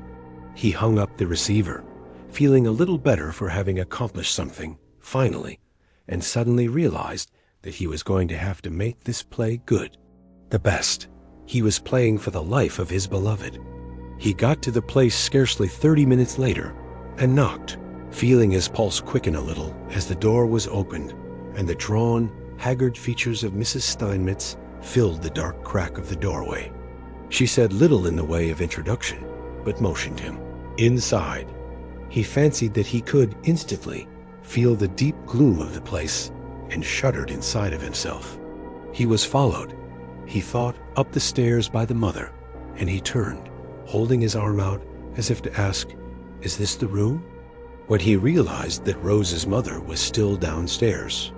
He hung up the receiver, feeling a little better for having accomplished something, finally, and suddenly realized that he was going to have to make this play good. The best. He was playing for the life of his beloved. He got to the place scarcely 30 minutes later and knocked, feeling his pulse quicken a little as the door was opened and the drawn, haggard features of Mrs. Steinmetz filled the dark crack of the doorway. She said little in the way of introduction, but motioned him inside. He fancied that he could instantly feel the deep gloom of the place and shuddered inside of himself. He was followed, he thought, up the stairs by the mother, and he turned, holding his arm out as if to ask, "Is this the room?" when he realized that Rose's mother was still downstairs.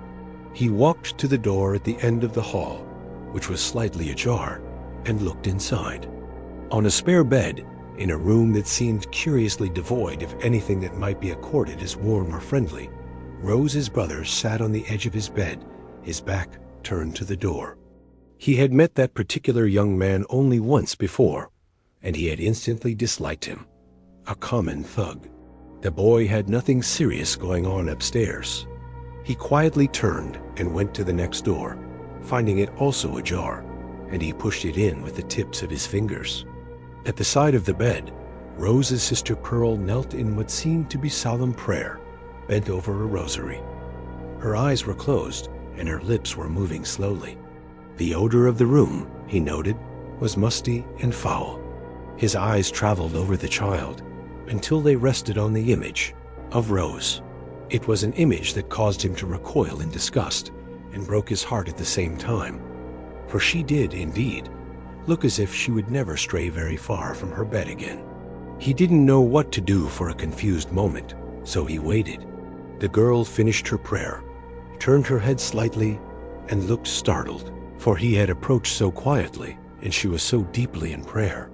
He walked to the door at the end of the hall, which was slightly ajar, and looked inside. On a spare bed, in a room that seemed curiously devoid of anything that might be accorded as warm or friendly, Rose's brother sat on the edge of his bed, his back turned to the door. He had met that particular young man only once before, and he had instantly disliked him. A common thug. The boy had nothing serious going on upstairs. He quietly turned and went to the next door, finding it also ajar, and he pushed it in with the tips of his fingers. At the side of the bed, Rose's sister Pearl knelt in what seemed to be solemn prayer, bent over a rosary. Her eyes were closed, and her lips were moving slowly. The odor of the room, he noted, was musty and foul. His eyes traveled over the child until they rested on the image of Rose. It was an image that caused him to recoil in disgust and broke his heart at the same time, for she did, indeed, look as if she would never stray very far from her bed again. He didn't know what to do for a confused moment, so he waited. The girl finished her prayer, turned her head slightly, and looked startled, for he had approached so quietly, and she was so deeply in prayer.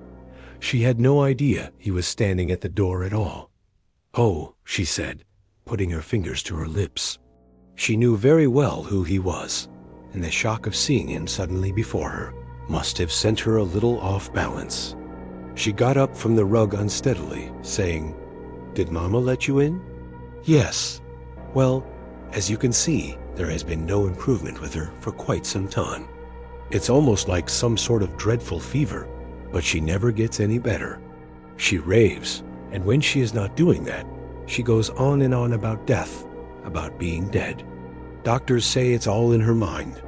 She had no idea he was standing at the door at all. "Oh," she said, putting her fingers to her lips. She knew very well who he was, and the shock of seeing him suddenly before her must have sent her a little off balance. She got up from the rug unsteadily, saying, "Did Mama let you in?" "Yes. Well, as you can see, there has been no improvement with her for quite some time. It's almost like some sort of dreadful fever, but she never gets any better. She raves, and when she is not doing that, she goes on and on about death, about being dead. Doctors say it's all in her mind."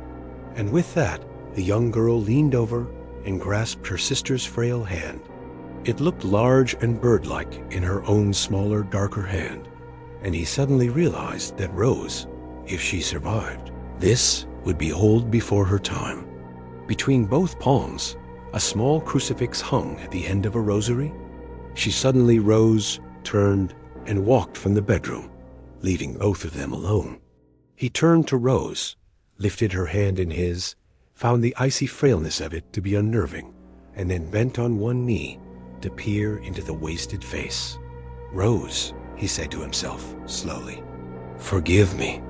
And with that, the young girl leaned over and grasped her sister's frail hand. It looked large and bird-like in her own smaller, darker hand, and he suddenly realized that Rose, if she survived, this would be old before her time. Between both palms, a small crucifix hung at the end of a rosary. She suddenly rose, turned, and walked from the bedroom, leaving both of them alone. He turned to Rose, lifted her hand in his, found the icy frailness of it to be unnerving, and then bent on one knee to peer into the wasted face. "Rose," he said to himself slowly, "forgive me.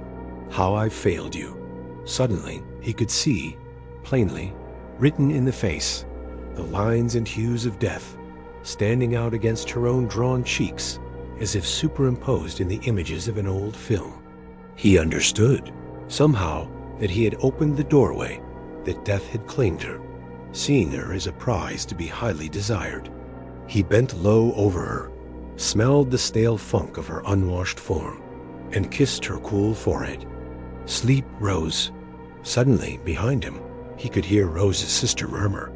How I've failed you." Suddenly, he could see, plainly, written in the face, the lines and hues of death, standing out against her own drawn cheeks, as if superimposed in the images of an old film. He understood, somehow, that he had opened the doorway, that death had claimed her, seeing her as a prize to be highly desired. He bent low over her, smelled the stale funk of her unwashed form, and kissed her cool forehead. "Sleep, Rose." Suddenly, behind him, he could hear Rose's sister murmur.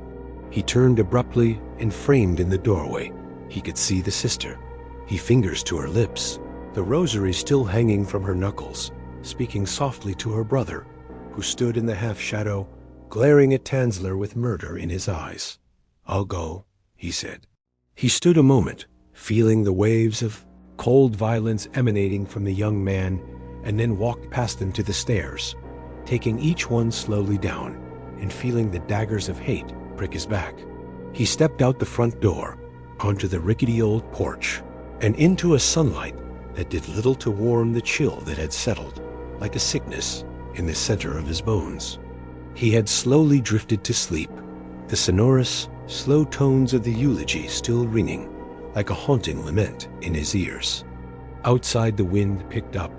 He turned abruptly, and framed in the doorway, he could see the sister. He fingers to her lips, the rosary still hanging from her knuckles, speaking softly to her brother, who stood in the half-shadow, glaring at Tanzler with murder in his eyes. "I'll go," he said. He stood a moment, feeling the waves of cold violence emanating from the young man, and then walked past them to the stairs, taking each one slowly down, and feeling the daggers of hate prick his back. He stepped out the front door, onto the rickety old porch, and into a sunlight that did little to warm the chill that had settled, like a sickness, in the center of his bones. He had slowly drifted to sleep, the sonorous, slow tones of the eulogy still ringing, like a haunting lament, in his ears. Outside, the wind picked up,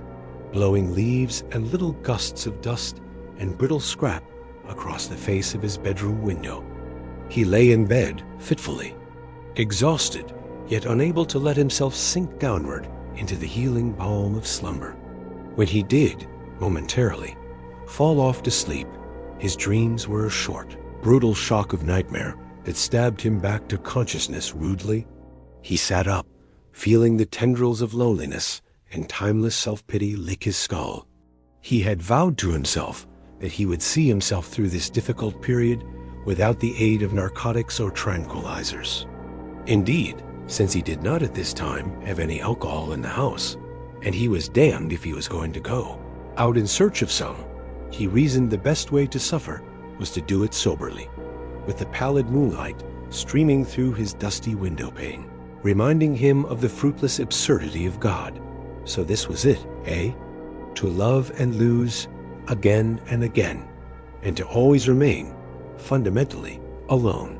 blowing leaves and little gusts of dust and brittle scrap across the face of his bedroom window. He lay in bed fitfully, exhausted, yet unable to let himself sink downward into the healing balm of slumber. When he did, momentarily, fall off to sleep, his dreams were a short, brutal shock of nightmare that stabbed him back to consciousness rudely. He sat up, feeling the tendrils of loneliness and timeless self-pity lick his skull. He had vowed to himself that he would see himself through this difficult period without the aid of narcotics or tranquilizers. Indeed, since he did not at this time have any alcohol in the house, and he was damned if he was going to go out in search of some, he reasoned the best way to suffer was to do it soberly, with the pallid moonlight streaming through his dusty window pane, reminding him of the fruitless absurdity of God. So this was it, eh? To love and lose again and again, and to always remain, fundamentally, alone.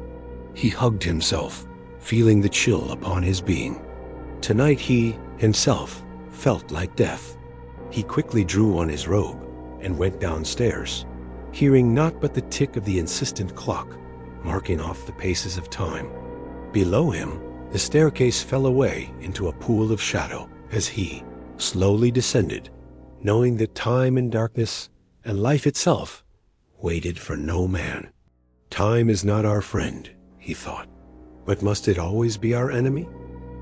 He hugged himself, feeling the chill upon his being. Tonight he, himself, felt like death. He quickly drew on his robe and went downstairs, hearing naught but the tick of the insistent clock, marking off the paces of time. Below him, the staircase fell away into a pool of shadow as he slowly descended, knowing that time and darkness and life itself waited for no man. Time is not our friend, he thought, but must it always be our enemy?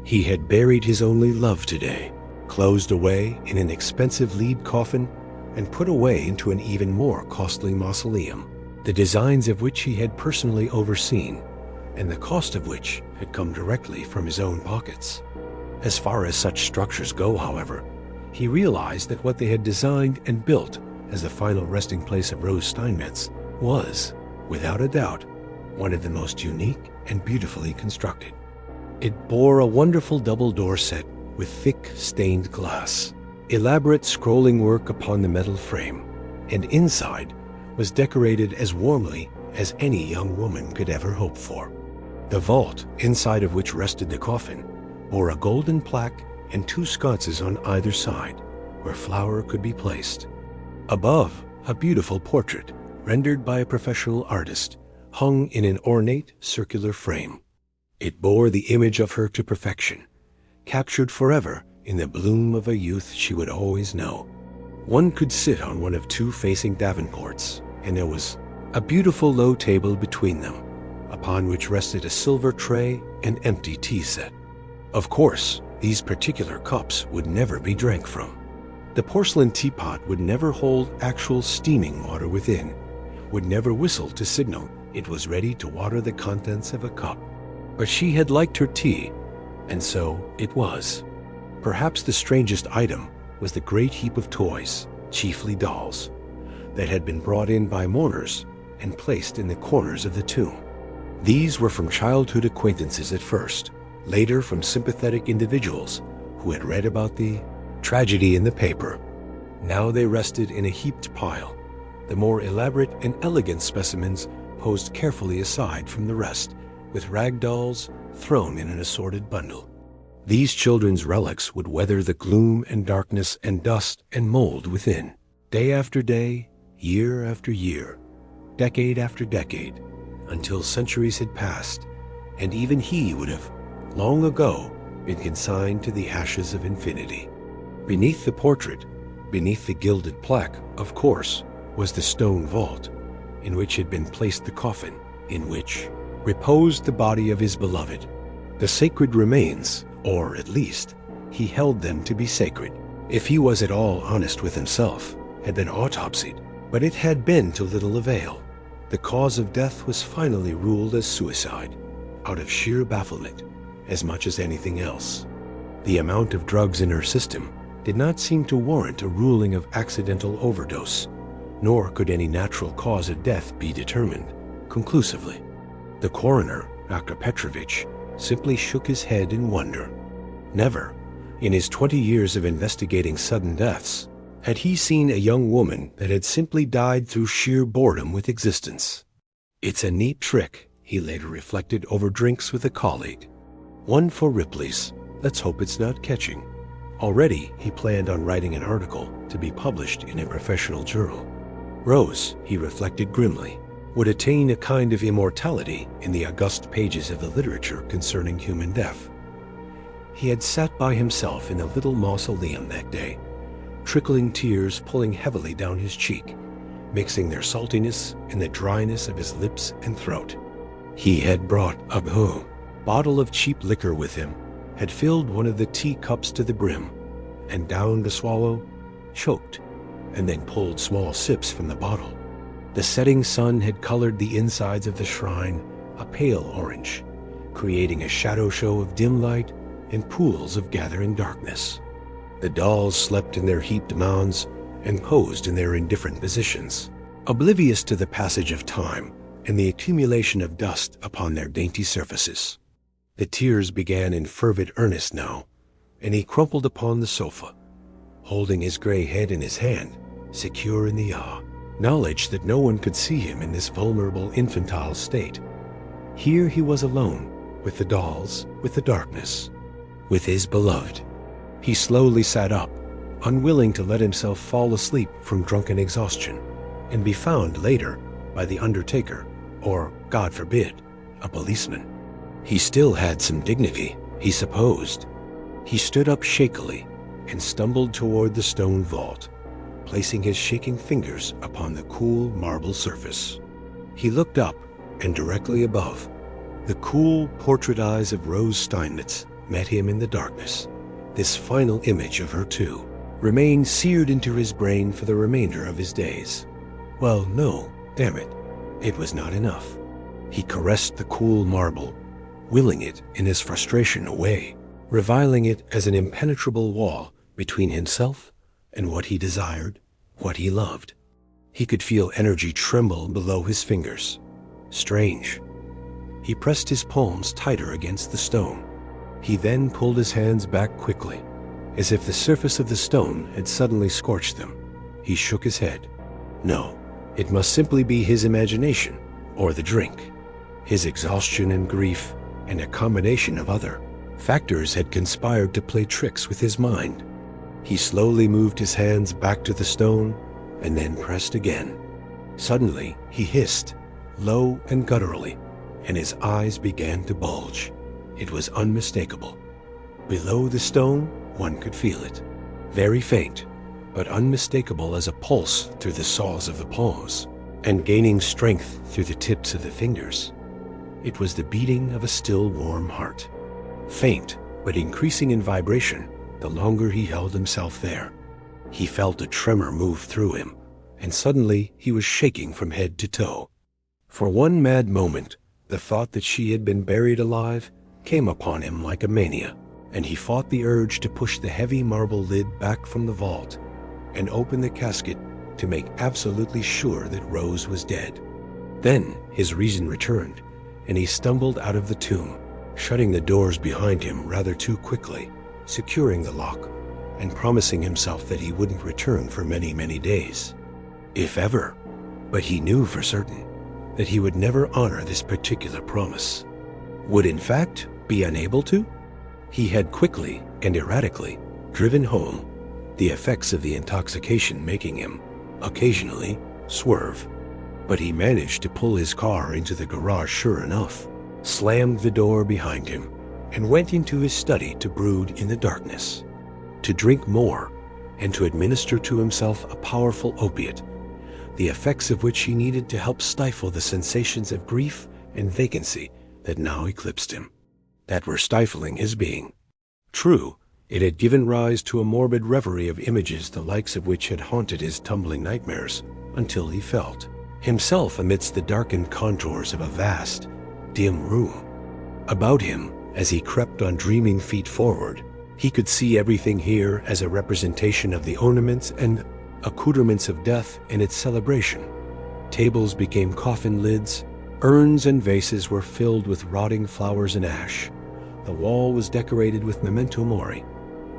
He had buried his only love today, closed away in an expensive lead coffin, and put away into an even more costly mausoleum, the designs of which he had personally overseen, and the cost of which had come directly from his own pockets. As far as such structures go, however, he realized that what they had designed and built as the final resting place of Rose Steinmetz was, without a doubt, one of the most unique and beautifully constructed. It bore a wonderful double door set with thick stained glass, elaborate scrolling work upon the metal frame, and inside was decorated as warmly as any young woman could ever hope for. The vault, inside of which rested the coffin, bore a golden plaque and 2 sconces on either side, where flower could be placed. Above, a beautiful portrait, rendered by a professional artist, hung in an ornate circular frame. It bore the image of her to perfection, captured forever in the bloom of a youth she would always know. One could sit on one of 2 facing davenports, and there was a beautiful low table between them, upon which rested a silver tray and empty tea set. Of course, these particular cups would never be drank from. The porcelain teapot would never hold actual steaming water within, would never whistle to signal it was ready to water the contents of a cup. But she had liked her tea, and so it was. Perhaps the strangest item was the great heap of toys, chiefly dolls, that had been brought in by mourners and placed in the corners of the tomb. These were from childhood acquaintances at first, later from sympathetic individuals who had read about the tragedy in the paper. Now they rested in a heaped pile, the more elaborate and elegant specimens posed carefully aside from the rest, with rag dolls thrown in an assorted bundle. These children's relics would weather the gloom and darkness and dust and mold within, day after day, year after year, decade after decade, until centuries had passed, and even he would have, long ago, been consigned to the ashes of infinity. Beneath the portrait, beneath the gilded plaque, of course, was the stone vault, in which had been placed the coffin, in which reposed the body of his beloved. The sacred remains, or at least, he held them to be sacred, if he was at all honest with himself, had been autopsied, but it had been to little avail. The cause of death was finally ruled as suicide, out of sheer bafflement, as much as anything else. The amount of drugs in her system did not seem to warrant a ruling of accidental overdose, nor could any natural cause of death be determined conclusively. The coroner, Dr. Petrovich, simply shook his head in wonder. Never, in his 20 years of investigating sudden deaths, had he seen a young woman that had simply died through sheer boredom with existence. It's a neat trick, he later reflected over drinks with a colleague. One for Ripley's. Let's hope it's not catching. Already, he planned on writing an article to be published in a professional journal. Rose, he reflected grimly, would attain a kind of immortality in the august pages of the literature concerning human death. He had sat by himself in the little mausoleum that day, trickling tears pulling heavily down his cheek, mixing their saltiness and the dryness of his lips and throat. He had brought a bottle of cheap liquor with him, had filled one of the teacups to the brim, and downed a swallow, choked, and then pulled small sips from the bottle. The setting sun had colored the insides of the shrine a pale orange, creating a shadow show of dim light and pools of gathering darkness. The dolls slept in their heaped mounds and posed in their indifferent positions, oblivious to the passage of time and the accumulation of dust upon their dainty surfaces. The tears began in fervid earnest now, and he crumpled upon the sofa, holding his gray head in his hand, secure in the knowledge that no one could see him in this vulnerable infantile state. Here he was alone, with the dolls, with the darkness, with his beloved. He slowly sat up, unwilling to let himself fall asleep from drunken exhaustion, and be found later by the undertaker, or, God forbid, a policeman. He still had some dignity, he supposed. He stood up shakily and stumbled toward the stone vault, placing his shaking fingers upon the cool marble surface. He looked up, and directly above, the cool portrait eyes of Rose Steinmetz met him in the darkness. This final image of her, too, remained seared into his brain for the remainder of his days. Well, no, damn it. It was not enough. He caressed the cool marble, willing it in his frustration away, reviling it as an impenetrable wall between himself and what he desired, what he loved. He could feel energy tremble below his fingers. Strange. He pressed his palms tighter against the stone. He then pulled his hands back quickly, as if the surface of the stone had suddenly scorched them. He shook his head. No, it must simply be his imagination, or the drink. His exhaustion and grief, and a combination of other factors had conspired to play tricks with his mind. He slowly moved his hands back to the stone, and then pressed again. Suddenly, he hissed, low and gutturally, and his eyes began to bulge. It was unmistakable. Below the stone, one could feel it. Very faint, but unmistakable as a pulse through the saws of the palms, and gaining strength through the tips of the fingers. It was the beating of a still warm heart. Faint, but increasing in vibration the longer he held himself there. He felt a tremor move through him, and suddenly he was shaking from head to toe. For one mad moment, the thought that she had been buried alive came upon him like a mania, and he fought the urge to push the heavy marble lid back from the vault and open the casket to make absolutely sure that Rose was dead. Then his reason returned, and he stumbled out of the tomb, shutting the doors behind him rather too quickly, securing the lock, and promising himself that he wouldn't return for many, many days, if ever. But he knew for certain that he would never honor this particular promise, would in fact be unable to. He had quickly and erratically driven home, the effects of the intoxication making him, occasionally, swerve. But he managed to pull his car into the garage sure enough, slammed the door behind him, and went into his study to brood in the darkness, to drink more, and to administer to himself a powerful opiate, the effects of which he needed to help stifle the sensations of grief and vacancy that now eclipsed him, that were stifling his being. True, it had given rise to a morbid reverie of images the likes of which had haunted his tumbling nightmares, until he felt himself amidst the darkened contours of a vast, dim room. About him, as he crept on dreaming feet forward, he could see everything here as a representation of the ornaments and accoutrements of death and its celebration. Tables became coffin lids, urns and vases were filled with rotting flowers and ash. The wall was decorated with memento mori,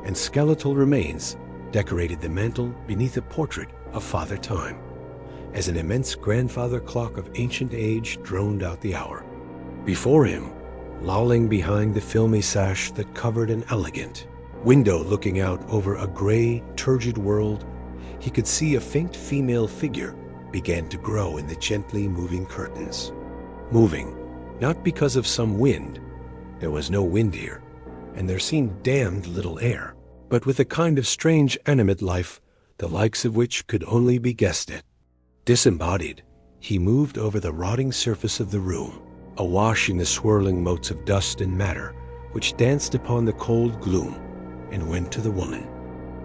and skeletal remains decorated the mantel beneath a portrait of Father Time, as an immense grandfather clock of ancient age droned out the hour. Before him, lolling behind the filmy sash that covered an elegant window looking out over a gray, turgid world, he could see a faint female figure began to grow in the gently moving curtains. Moving, not because of some wind. There was no wind here, and there seemed damned little air, but with a kind of strange animate life, the likes of which could only be guessed at. Disembodied, he moved over the rotting surface of the room, awash in the swirling motes of dust and matter which danced upon the cold gloom, and went to the woman.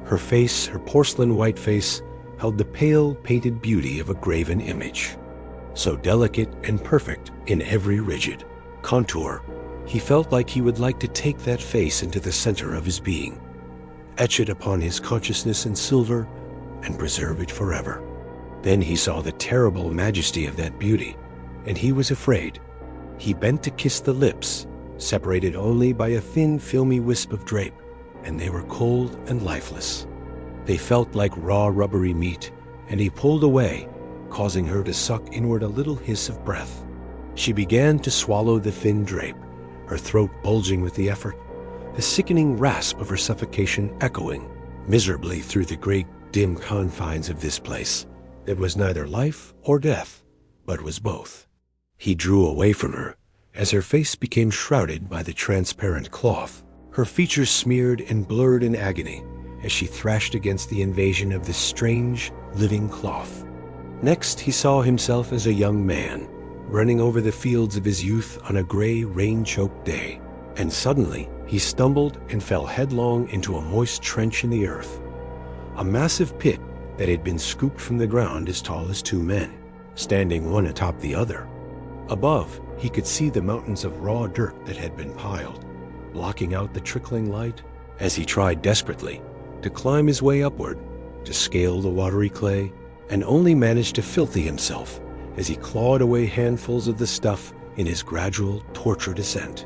Her face, her porcelain white face, held the pale, painted beauty of a graven image. So delicate and perfect in every rigid contour, he felt like he would like to take that face into the center of his being, etch it upon his consciousness in silver, and preserve it forever. Then he saw the terrible majesty of that beauty, and he was afraid. He bent to kiss the lips, separated only by a thin, filmy wisp of drape, and they were cold and lifeless. They felt like raw, rubbery meat, and he pulled away, causing her to suck inward a little hiss of breath. She began to swallow the thin drape, her throat bulging with the effort, the sickening rasp of her suffocation echoing miserably through the great, dim confines of this place that was neither life or death, but was both. He drew away from her as her face became shrouded by the transparent cloth, her features smeared and blurred in agony as she thrashed against the invasion of this strange, living cloth. Next, he saw himself as a young man, running over the fields of his youth on a gray, rain-choked day, and suddenly he stumbled and fell headlong into a moist trench in the earth, a massive pit that had been scooped from the ground as tall as two men, standing one atop the other. Above, he could see the mountains of raw dirt that had been piled, blocking out the trickling light as he tried desperately to climb his way upward, to scale the watery clay, and only managed to filthy himself as he clawed away handfuls of the stuff in his gradual, tortured ascent.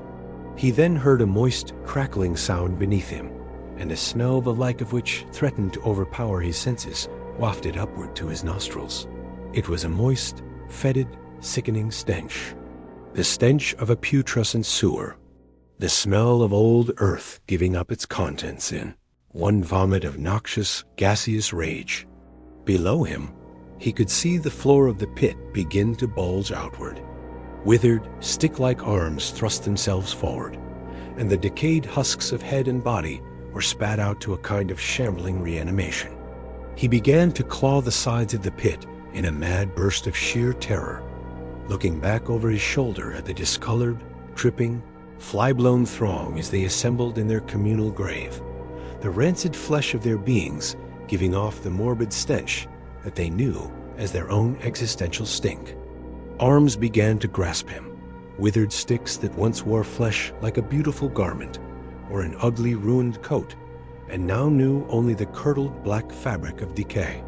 He then heard a moist, crackling sound beneath him, and a smell the like of which threatened to overpower his senses wafted upward to his nostrils. It was a moist, fetid, sickening stench. The stench of a putrescent sewer. The smell of old earth giving up its contents in one vomit of noxious, gaseous rage. Below him, he could see the floor of the pit begin to bulge outward. Withered, stick-like arms thrust themselves forward, and the decayed husks of head and body were spat out to a kind of shambling reanimation. He began to claw the sides of the pit in a mad burst of sheer terror, looking back over his shoulder at the discolored, dripping, fly-blown throng as they assembled in their communal grave, the rancid flesh of their beings giving off the morbid stench that they knew as their own existential stink. Arms began to grasp him, withered sticks that once wore flesh like a beautiful garment, or an ugly ruined coat, and now knew only the curdled black fabric of decay.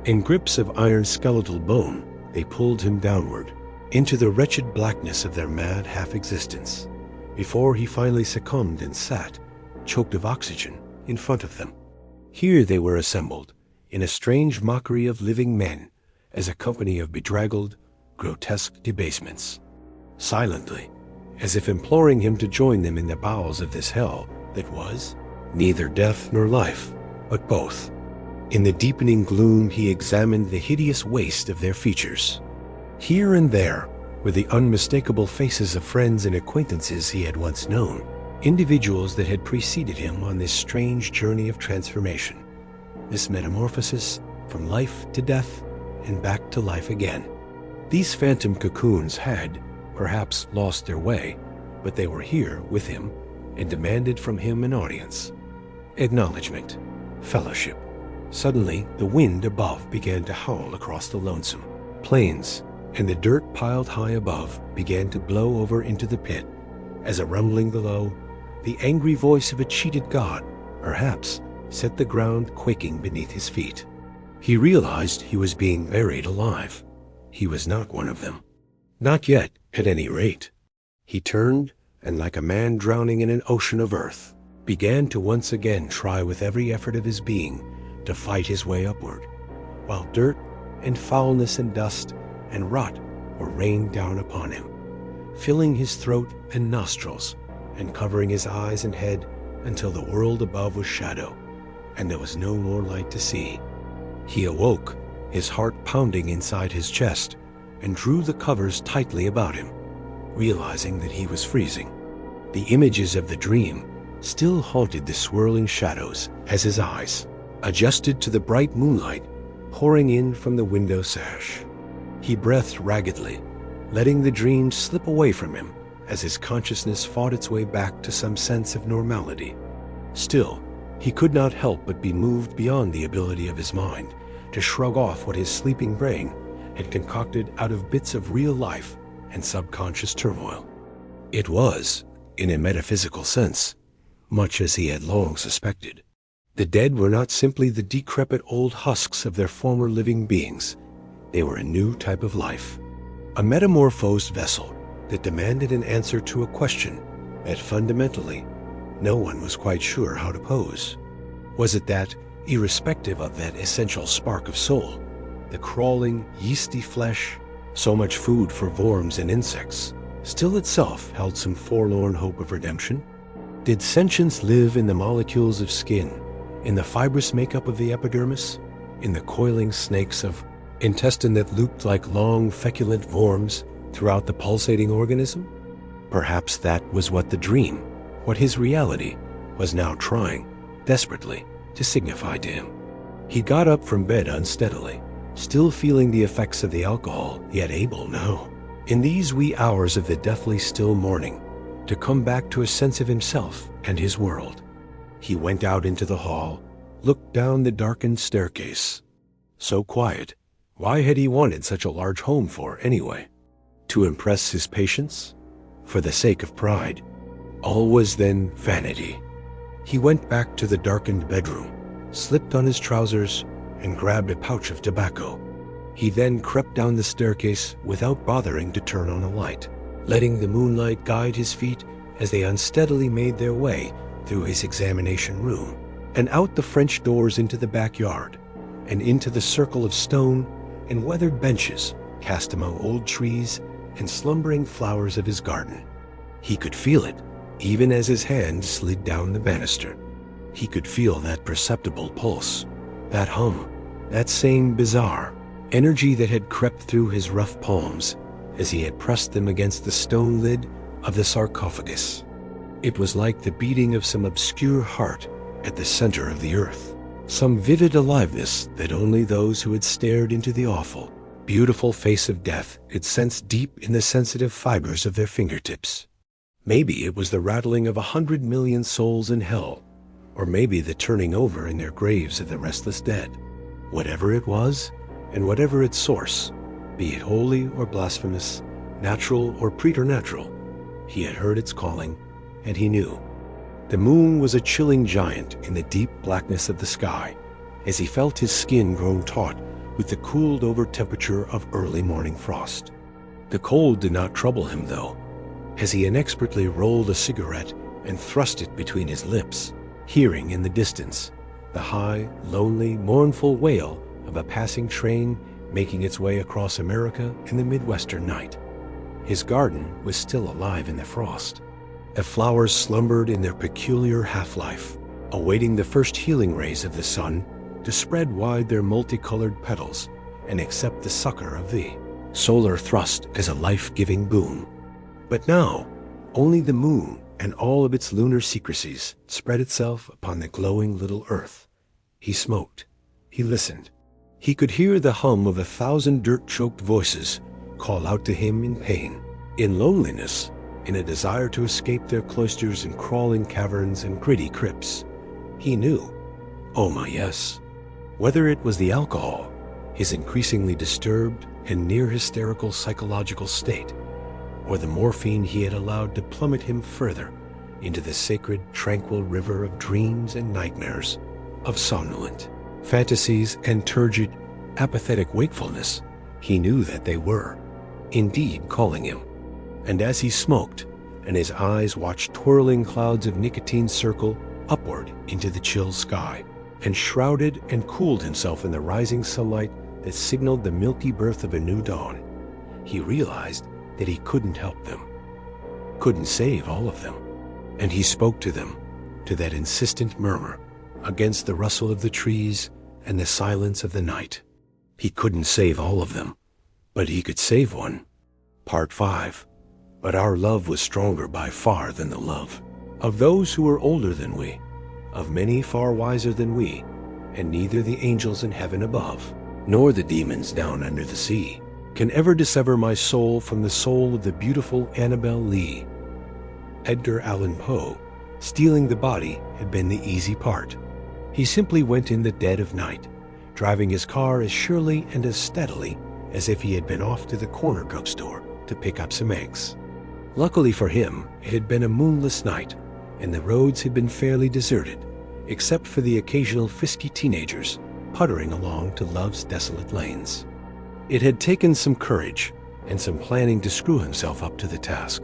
In grips of iron skeletal bone, they pulled him downward, into the wretched blackness of their mad half-existence, before he finally succumbed and sat, choked of oxygen, in front of them. Here they were assembled, in a strange mockery of living men, as a company of bedraggled, grotesque debasements. Silently, as if imploring him to join them in the bowels of this hell that was neither death nor life, but both. In the deepening gloom he examined the hideous waste of their features. Here and there were the unmistakable faces of friends and acquaintances he had once known, individuals that had preceded him on this strange journey of transformation, this metamorphosis from life to death and back to life again. These phantom cocoons had, perhaps, lost their way, but they were here with him and demanded from him an audience, acknowledgement, fellowship. Suddenly, the wind above began to howl across the lonesome plains, and the dirt piled high above began to blow over into the pit, as a rumbling below, the angry voice of a cheated god, perhaps, set the ground quaking beneath his feet. He realized he was being buried alive. He was not one of them. Not yet, at any rate. He turned, and like a man drowning in an ocean of earth, began to once again try with every effort of his being to fight his way upward, while dirt and foulness and dust and rot were rained down upon him, filling his throat and nostrils and covering his eyes and head until the world above was shadow, and there was no more light to see. He awoke, his heart pounding inside his chest, and drew the covers tightly about him, realizing that he was freezing. The images of the dream still haunted the swirling shadows as his eyes adjusted to the bright moonlight pouring in from the window sash. He breathed raggedly, letting the dream slip away from him as his consciousness fought its way back to some sense of normality. Still, he could not help but be moved beyond the ability of his mind to shrug off what his sleeping brain had concocted out of bits of real life and subconscious turmoil. It was, in a metaphysical sense, much as he had long suspected. The dead were not simply the decrepit old husks of their former living beings. They were a new type of life, a metamorphosed vessel that demanded an answer to a question that fundamentally no one was quite sure how to pose. Was it that, irrespective of that essential spark of soul, the crawling, yeasty flesh, so much food for worms and insects, still itself held some forlorn hope of redemption? Did sentience live in the molecules of skin, in the fibrous makeup of the epidermis, in the coiling snakes of intestine that looped like long, feculent worms throughout the pulsating organism? Perhaps that was what the dream, what his reality, was now trying, desperately, to signify to him. He got up from bed unsteadily, still feeling the effects of the alcohol, yet able now, in these wee hours of the deathly still morning, to come back to a sense of himself and his world. He went out into the hall, looked down the darkened staircase. So quiet. Why had he wanted such a large home for, anyway? To impress his patients? For the sake of pride? All was then vanity. He went back to the darkened bedroom, slipped on his trousers, and grabbed a pouch of tobacco. He then crept down the staircase without bothering to turn on a light, letting the moonlight guide his feet as they unsteadily made their way through his examination room, and out the French doors into the backyard, and into the circle of stone and weathered benches cast among old trees and slumbering flowers of his garden. He could feel it, even as his hand slid down the banister. He could feel that perceptible pulse, that hum, that same bizarre energy that had crept through his rough palms as he had pressed them against the stone lid of the sarcophagus. It was like the beating of some obscure heart at the center of the earth, some vivid aliveness that only those who had stared into the awful, beautiful face of death could sense deep in the sensitive fibers of their fingertips. Maybe it was the rattling of 100 million souls in hell, or maybe the turning over in their graves of the restless dead. Whatever it was, and whatever its source, be it holy or blasphemous, natural or preternatural, he had heard its calling, and he knew. The moon was a chilling giant in the deep blackness of the sky, as he felt his skin grown taut with the cooled-over temperature of early morning frost. The cold did not trouble him, though, as he inexpertly rolled a cigarette and thrust it between his lips, hearing in the distance the high, lonely, mournful wail of a passing train making its way across America in the Midwestern night. His garden was still alive in the frost. The flowers slumbered in their peculiar half-life, awaiting the first healing rays of the sun to spread wide their multicolored petals and accept the succor of the solar thrust as a life-giving boon. But now, only the moon and all of its lunar secrecies spread itself upon the glowing little earth. He smoked. He listened. He could hear the hum of 1,000 dirt-choked voices call out to him in pain, in loneliness, in a desire to escape their cloisters and crawling caverns and gritty crypts. He knew. Oh my yes. Whether it was the alcohol, his increasingly disturbed and near-hysterical psychological state, or the morphine he had allowed to plummet him further into the sacred, tranquil river of dreams and nightmares, of somnolent fantasies and turgid, apathetic wakefulness, he knew that they were, indeed, calling him. And as he smoked, and his eyes watched twirling clouds of nicotine circle upward into the chill sky, and shrouded and cooled himself in the rising sunlight that signaled the milky birth of a new dawn, he realized that he couldn't help them, couldn't save all of them. And he spoke to them, to that insistent murmur, against the rustle of the trees and the silence of the night. He couldn't save all of them, but he could save one. Part 5. But our love was stronger by far than the love of those who were older than we, of many far wiser than we, and neither the angels in heaven above, nor the demons down under the sea, can ever dissever my soul from the soul of the beautiful Annabel Lee. Edgar Allan Poe, stealing the body had been the easy part. He simply went in the dead of night, driving his car as surely and as steadily as if he had been off to the corner drugstore to pick up some eggs. Luckily for him, it had been a moonless night, and the roads had been fairly deserted, except for the occasional frisky teenagers puttering along to love's desolate lanes. It had taken some courage and some planning to screw himself up to the task,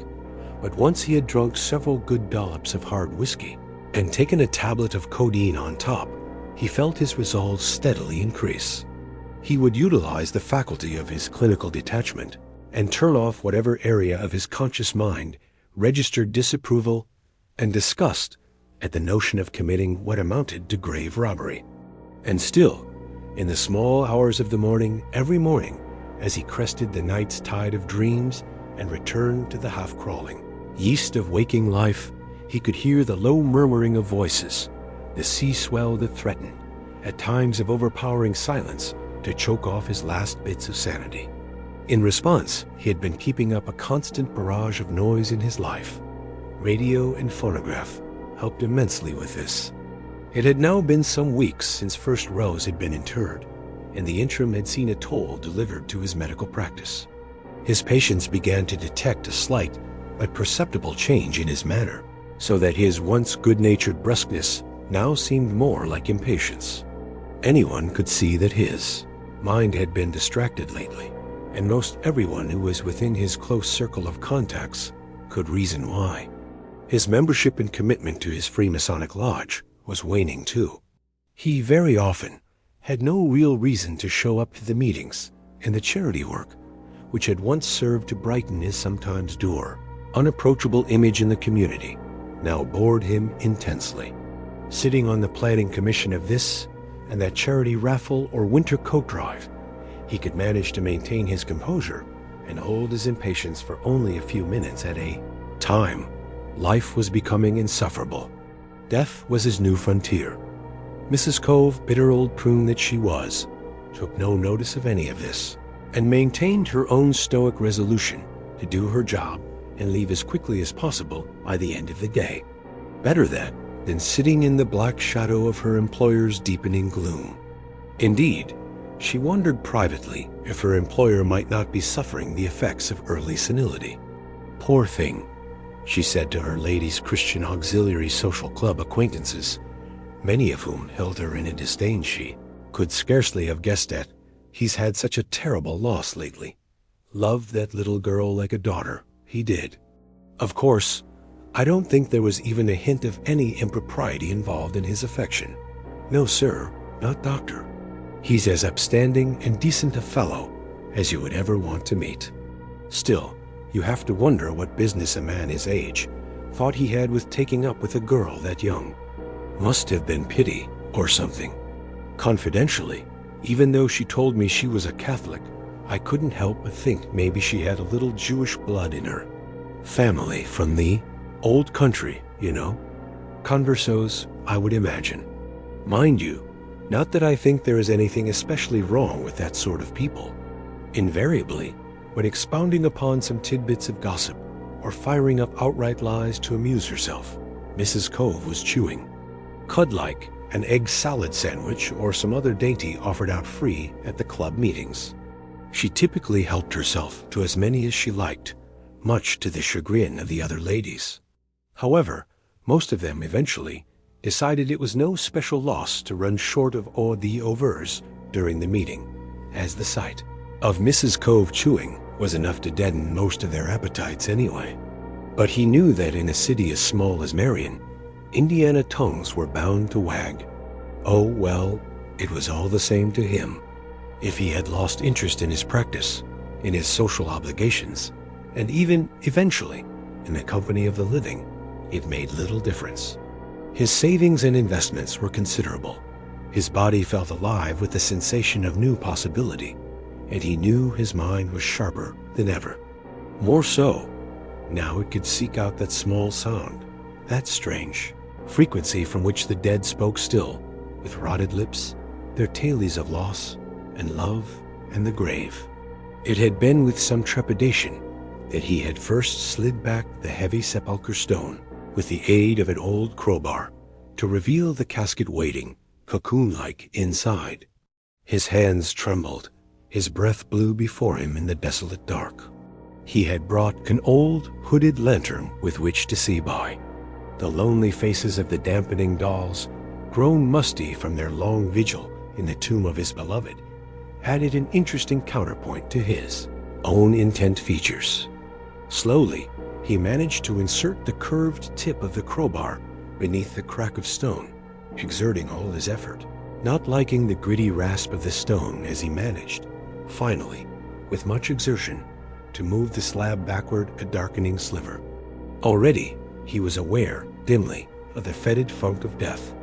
but once he had drunk several good dollops of hard whiskey and taken a tablet of codeine on top, he felt his resolve steadily increase. He would utilize the faculty of his clinical detachment and turn off whatever area of his conscious mind registered disapproval and disgust at the notion of committing what amounted to grave robbery. And still, in the small hours of the morning, every morning, as he crested the night's tide of dreams and returned to the half-crawling yeast of waking life, he could hear the low murmuring of voices, the sea swell that threatened, at times of overpowering silence, to choke off his last bits of sanity. In response, he had been keeping up a constant barrage of noise in his life. Radio and phonograph helped immensely with this. It had now been some weeks since first Rose had been interred, and the interim had seen a toll delivered to his medical practice. His patients began to detect a slight but perceptible change in his manner, so that his once good-natured brusqueness now seemed more like impatience. Anyone could see that his mind had been distracted lately, and most everyone who was within his close circle of contacts could reason why. His membership and commitment to his Freemasonic lodge was waning too. He very often had no real reason to show up to the meetings and the charity work, which had once served to brighten his sometimes dour, unapproachable image in the community, now bored him intensely. Sitting on the planning commission of this and that charity raffle or winter coat drive, he could manage to maintain his composure and hold his impatience for only a few minutes at a time. Life was becoming insufferable. Death was his new frontier. Mrs. Cove, bitter old prune that she was, took no notice of any of this, and maintained her own stoic resolution to do her job and leave as quickly as possible by the end of the day. Better that, than sitting in the black shadow of her employer's deepening gloom. Indeed, she wondered privately if her employer might not be suffering the effects of early senility. "Poor thing," she said to her Ladies' Christian Auxiliary Social Club acquaintances, many of whom held her in a disdain she could scarcely have guessed at. "He's had such a terrible loss lately. Loved that little girl like a daughter, he did. Of course, I don't think there was even a hint of any impropriety involved in his affection. No, sir, not doctor. He's as upstanding and decent a fellow as you would ever want to meet. Still, you have to wonder what business a man his age thought he had with taking up with a girl that young. Must have been pity or something. Confidentially, even though she told me she was a Catholic, I couldn't help but think maybe she had a little Jewish blood in her. Family from the old country, you know. Conversos, I would imagine. Mind you, not that I think there is anything especially wrong with that sort of people. Invariably, when expounding upon some tidbits of gossip or firing up outright lies to amuse herself, Mrs. Cove was chewing cud-like an egg salad sandwich or some other dainty offered out free at the club meetings. She typically helped herself to as many as she liked, much to the chagrin of the other ladies. However, most of them eventually decided it was no special loss to run short of eau d'oeuvres during the meeting, as the sight of Mrs. Cove chewing was enough to deaden most of their appetites anyway. But he knew that in a city as small as Marion, Indiana tongues were bound to wag. Oh, well, it was all the same to him. If he had lost interest in his practice, in his social obligations, and even, eventually, in the company of the living, it made little difference. His savings and investments were considerable. His body felt alive with the sensation of new possibility, and he knew his mind was sharper than ever. More so, now it could seek out that small sound, that strange frequency from which the dead spoke still, with rotted lips, their tales of loss and love and the grave. It had been with some trepidation that he had first slid back the heavy sepulchre stone with the aid of an old crowbar to reveal the casket waiting, cocoon-like, inside. His hands trembled, his breath blew before him in the desolate dark. He had brought an old hooded lantern with which to see by. The lonely faces of the dampening dolls, grown musty from their long vigil in the tomb of his beloved, added an interesting counterpoint to his own intent features. Slowly, he managed to insert the curved tip of the crowbar beneath the crack of stone, exerting all his effort, not liking the gritty rasp of the stone as he managed, finally, with much exertion, to move the slab backward a darkening sliver. Already, he was aware, dimly, of the fetid funk of death.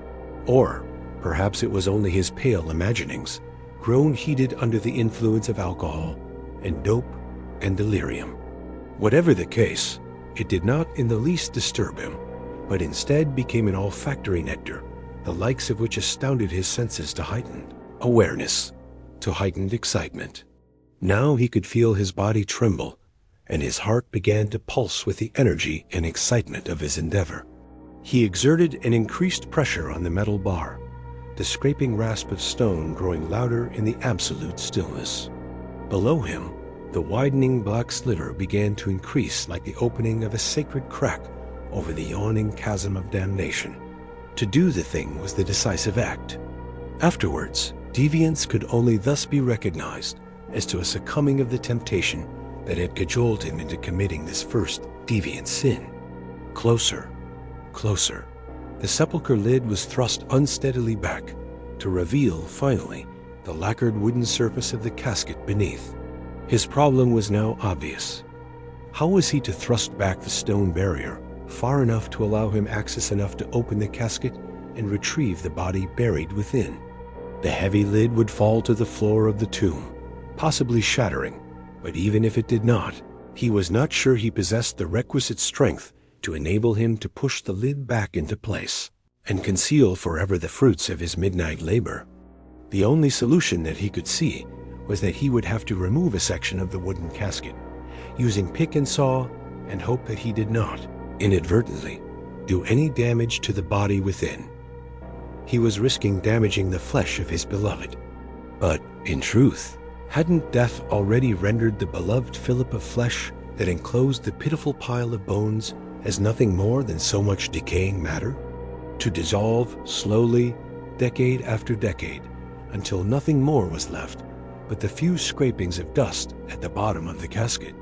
Or perhaps it was only his pale imaginings, grown heated under the influence of alcohol and dope and delirium. Whatever the case, it did not in the least disturb him, but instead became an olfactory nectar, the likes of which astounded his senses to heightened awareness, to heightened excitement. Now he could feel his body tremble, and his heart began to pulse with the energy and excitement of his endeavor. He exerted an increased pressure on the metal bar, the scraping rasp of stone growing louder in the absolute stillness. Below him, the widening black sliver began to increase like the opening of a sacred crack over the yawning chasm of damnation. To do the thing was the decisive act. Afterwards, deviance could only thus be recognized as to a succumbing of the temptation that had cajoled him into committing this first deviant sin. Closer, closer. The sepulchre lid was thrust unsteadily back to reveal, finally, the lacquered wooden surface of the casket beneath. His problem was now obvious. How was he to thrust back the stone barrier far enough to allow him access enough to open the casket and retrieve the body buried within? The heavy lid would fall to the floor of the tomb, possibly shattering, but even if it did not, he was not sure he possessed the requisite strength to enable him to push the lid back into place and conceal forever the fruits of his midnight labor. The only solution that he could see was that he would have to remove a section of the wooden casket, using pick and saw, and hope that he did not, inadvertently, do any damage to the body within. He was risking damaging the flesh of his beloved. But, in truth, hadn't death already rendered the beloved fillip of flesh that enclosed the pitiful pile of bones as nothing more than so much decaying matter, to dissolve slowly, decade after decade, until nothing more was left but the few scrapings of dust at the bottom of the casket?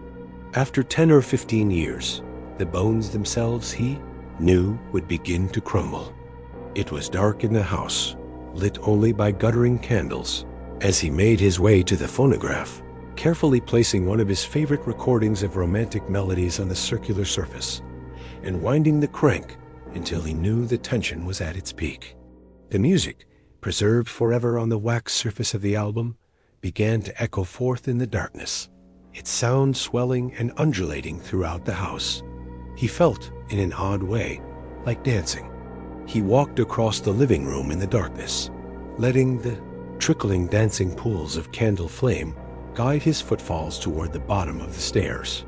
After 10 or 15 years, the bones themselves, he knew, would begin to crumble. It was dark in the house, lit only by guttering candles. As he made his way to the phonograph, carefully placing one of his favorite recordings of romantic melodies on the circular surface, and winding the crank until he knew the tension was at its peak. The music, preserved forever on the wax surface of the album, began to echo forth in the darkness, its sound swelling and undulating throughout the house. He felt, in an odd way, like dancing. He walked across the living room in the darkness, letting the trickling dancing pools of candle flame guide his footfalls toward the bottom of the stairs.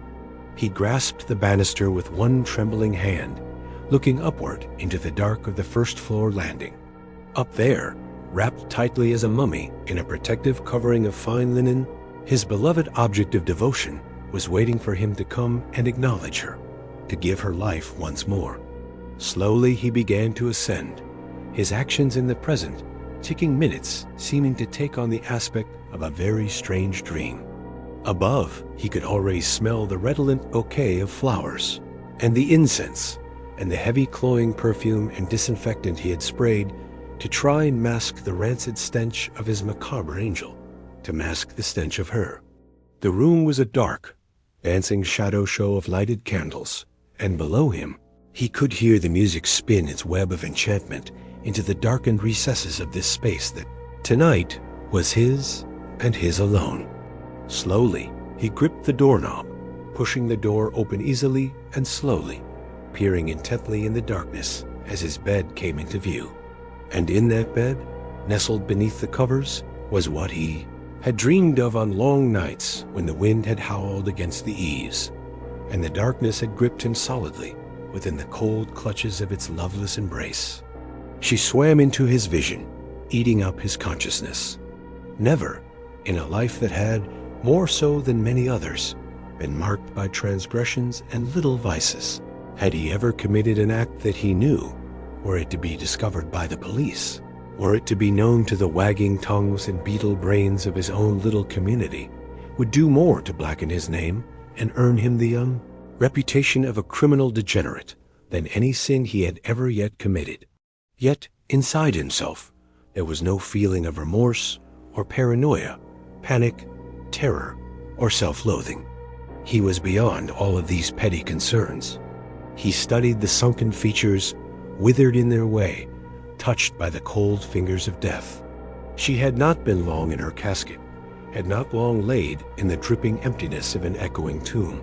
He grasped the banister with one trembling hand, looking upward into the dark of the first-floor landing. Up there, wrapped tightly as a mummy in a protective covering of fine linen, his beloved object of devotion was waiting for him to come and acknowledge her, to give her life once more. Slowly he began to ascend, his actions in the present ticking minutes seeming to take on the aspect of a very strange dream. Above, he could already smell the redolent bouquet of flowers, and the incense, and the heavy cloying perfume and disinfectant he had sprayed to try and mask the rancid stench of his macabre angel, to mask the stench of her. The room was a dark, dancing shadow show of lighted candles, and below him, he could hear the music spin its web of enchantment into the darkened recesses of this space that, tonight, was his and his alone. Slowly, he gripped the doorknob, pushing the door open easily and slowly, peering intently in the darkness as his bed came into view. And in that bed, nestled beneath the covers, was what he had dreamed of on long nights when the wind had howled against the eaves, and the darkness had gripped him solidly within the cold clutches of its loveless embrace. She swam into his vision, eating up his consciousness. Never, in a life that had, more so than many others, been marked by transgressions and little vices, had he ever committed an act that he knew, were it to be discovered by the police, were it to be known to the wagging tongues and beetle brains of his own little community, would do more to blacken his name and earn him the reputation of a criminal degenerate than any sin he had ever yet committed. Yet, inside himself, there was no feeling of remorse or paranoia, panic, terror, or self-loathing. He was beyond all of these petty concerns. He studied the sunken features, withered in their way, touched by the cold fingers of death. She had not been long in her casket, had not long laid in the dripping emptiness of an echoing tomb.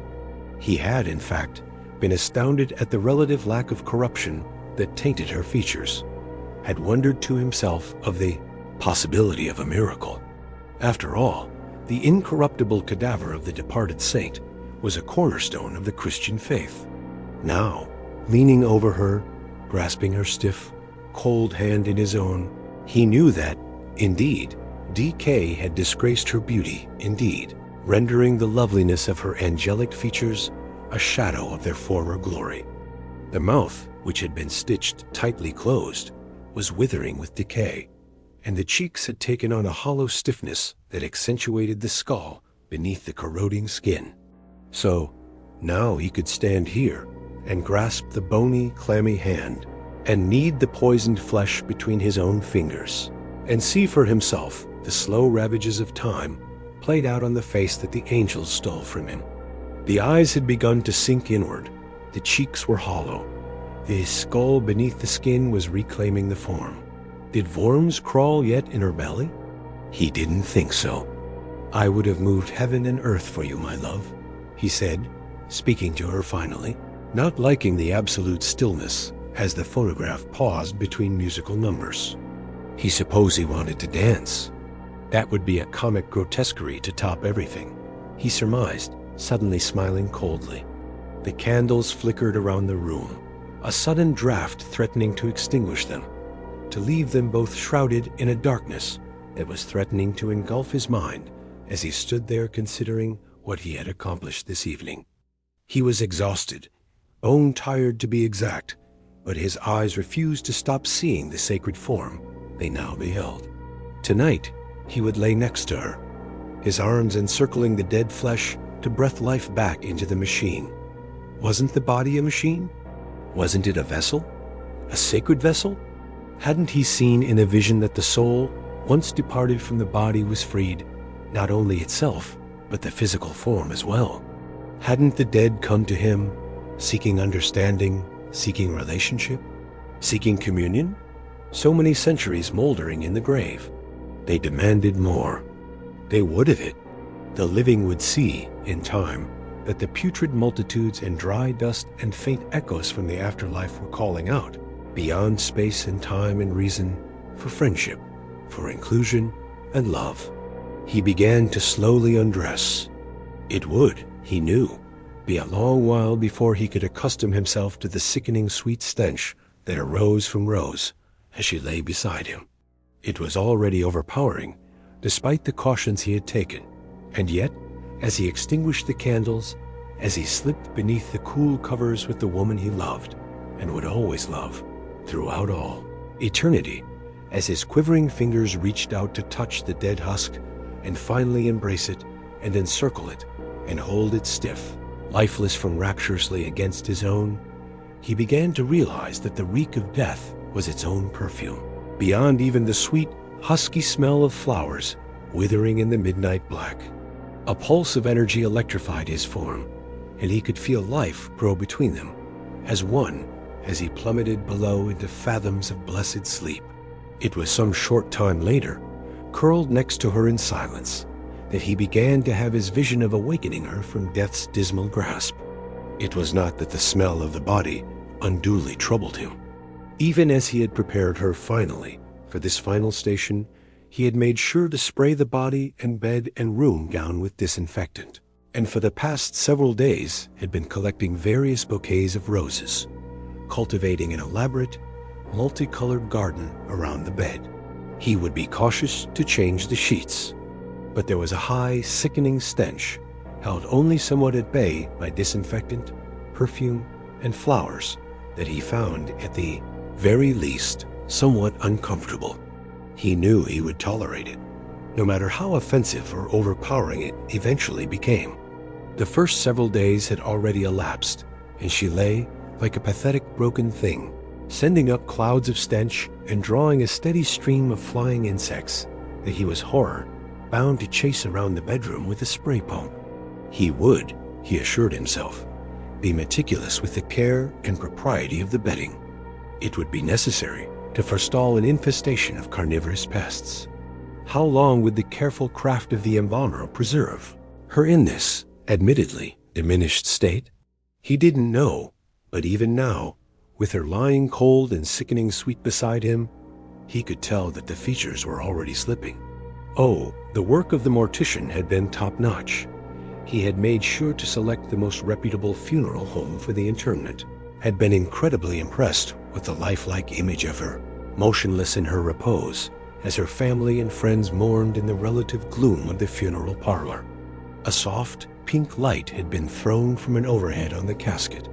He had, in fact, been astounded at the relative lack of corruption that tainted her features, had wondered to himself of the possibility of a miracle. After all, the incorruptible cadaver of the departed saint was a cornerstone of the Christian faith. Now, leaning over her, grasping her stiff, cold hand in his own, he knew that, indeed, decay had disgraced her beauty, indeed, rendering the loveliness of her angelic features a shadow of their former glory. The mouth, which had been stitched tightly closed, was withering with decay, and the cheeks had taken on a hollow stiffness that accentuated the skull beneath the corroding skin. So, now he could stand here and grasp the bony, clammy hand, and knead the poisoned flesh between his own fingers, and see for himself the slow ravages of time played out on the face that the angels stole from him. The eyes had begun to sink inward, the cheeks were hollow, the skull beneath the skin was reclaiming the form. Did worms crawl yet in her belly? He didn't think so. "I would have moved heaven and earth for you, my love," he said, speaking to her finally, not liking the absolute stillness as the phonograph paused between musical numbers. He supposed he wanted to dance. That would be a comic grotesquerie to top everything, he surmised, suddenly smiling coldly. The candles flickered around the room, a sudden draft threatening to extinguish them, to leave them both shrouded in a darkness that was threatening to engulf his mind as he stood there considering what he had accomplished this evening. He was exhausted, bone-tired to be exact, but his eyes refused to stop seeing the sacred form they now beheld. Tonight, he would lay next to her, his arms encircling the dead flesh to breathe life back into the machine. Wasn't the body a machine? Wasn't it a vessel? A sacred vessel? Hadn't he seen in a vision that the soul, once departed from the body, was freed, not only itself, but the physical form as well? Hadn't the dead come to him, seeking understanding, seeking relationship, seeking communion? So many centuries moldering in the grave. They demanded more. They would of it. The living would see, in time, that the putrid multitudes and dry dust and faint echoes from the afterlife were calling out, beyond space and time and reason, for friendship, for inclusion and love. He began to slowly undress. It would, he knew, be a long while before he could accustom himself to the sickening sweet stench that arose from Rose as she lay beside him. It was already overpowering, despite the cautions he had taken, and yet, as he extinguished the candles, as he slipped beneath the cool covers with the woman he loved and would always love, throughout all eternity, as his quivering fingers reached out to touch the dead husk and finally embrace it and encircle it and hold it stiff, lifeless from rapturously against his own, he began to realize that the reek of death was its own perfume, beyond even the sweet, husky smell of flowers withering in the midnight black. A pulse of energy electrified his form, and he could feel life grow between them, as one, as he plummeted below into fathoms of blessed sleep. It was some short time later, curled next to her in silence, that he began to have his vision of awakening her from death's dismal grasp. It was not that the smell of the body unduly troubled him. Even as he had prepared her finally for this final station, he had made sure to spray the body and bed and room down with disinfectant, and for the past several days had been collecting various bouquets of roses, cultivating an elaborate, multicolored garden around the bed. He would be cautious to change the sheets, but there was a high, sickening stench, held only somewhat at bay by disinfectant, perfume, and flowers, that he found, at the very least, somewhat uncomfortable. He knew he would tolerate it, no matter how offensive or overpowering it eventually became. The first several days had already elapsed, and she lay like a pathetic broken thing, sending up clouds of stench and drawing a steady stream of flying insects that he was bound to chase around the bedroom with a spray pump. He would, he assured himself, be meticulous with the care and propriety of the bedding. It would be necessary to forestall an infestation of carnivorous pests. How long would the careful craft of the embalmer preserve her in this, admittedly, diminished state? He didn't know, but even now, with her lying cold and sickening sweet beside him, he could tell that the features were already slipping. Oh, the work of the mortician had been top-notch. He had made sure to select the most reputable funeral home for the interment, had been incredibly impressed with the lifelike image of her, motionless in her repose, as her family and friends mourned in the relative gloom of the funeral parlor. A soft, pink light had been thrown from an overhead on the casket,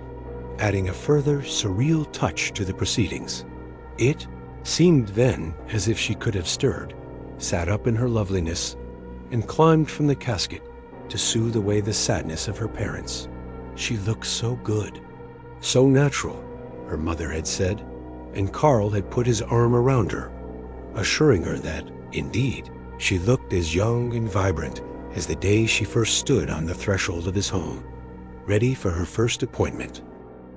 adding a further surreal touch to the proceedings. It seemed then as if she could have stirred, sat up in her loveliness, and climbed from the casket to soothe away the sadness of her parents. She looked so good, so natural, her mother had said, and Carl had put his arm around her, assuring her that, indeed, she looked as young and vibrant as the day she first stood on the threshold of his home, ready for her first appointment.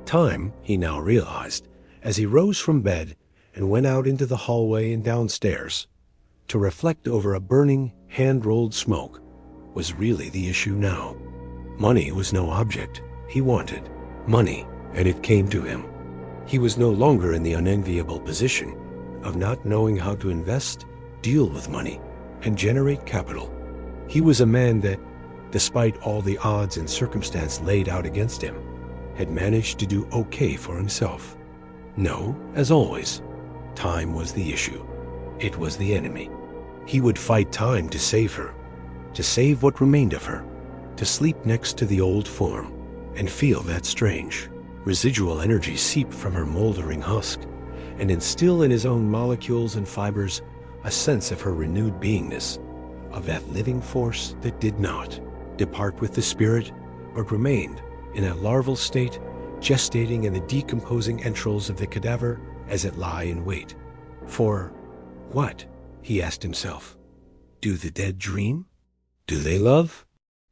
Time, he now realized, as he rose from bed and went out into the hallway and downstairs, to reflect over a burning, hand-rolled smoke, was really the issue now. Money was no object. He wanted money, and it came to him. He was no longer in the unenviable position of not knowing how to invest, deal with money, and generate capital. He was a man that, despite all the odds and circumstance laid out against him, had managed to do okay for himself. No, as always, time was the issue. It was the enemy. He would fight time to save her, to save what remained of her, to sleep next to the old form and feel that strange, residual energy seep from her moldering husk and instill in his own molecules and fibers a sense of her renewed beingness, of that living force that did not depart with the spirit, but remained in a larval state, gestating in the decomposing entrails of the cadaver as it lie in wait. For what, he asked himself, do the dead dream? Do they love?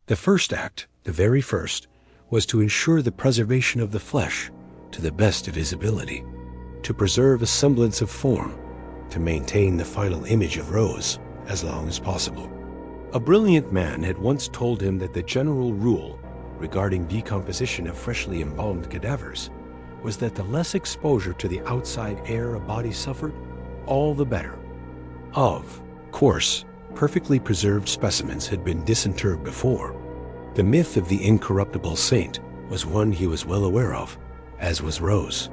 The first act, the very first, was to ensure the preservation of the flesh to the best of his ability, to preserve a semblance of form, to maintain the final image of Rose as long as possible. A brilliant man had once told him that the general rule regarding decomposition of freshly embalmed cadavers was that the less exposure to the outside air a body suffered, all the better. Of course, perfectly preserved specimens had been disinterred before. The myth of the incorruptible saint was one he was well aware of, as was Rose.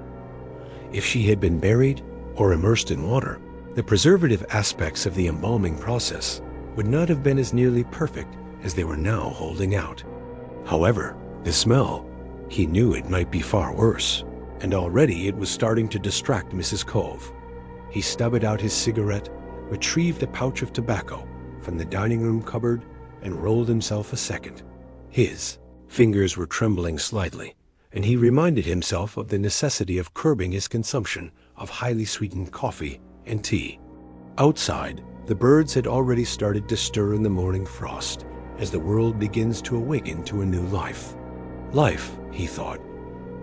If she had been buried or immersed in water, the preservative aspects of the embalming process would not have been as nearly perfect as they were now holding out. However, the smell, he knew it might be far worse, and already it was starting to distract Mrs. Cove. He stubbed out his cigarette, retrieved a pouch of tobacco from the dining room cupboard, and rolled himself a second. His fingers were trembling slightly, and he reminded himself of the necessity of curbing his consumption of highly sweetened coffee and tea. Outside, the birds had already started to stir in the morning frost as the world begins to awaken to a new life. Life, he thought,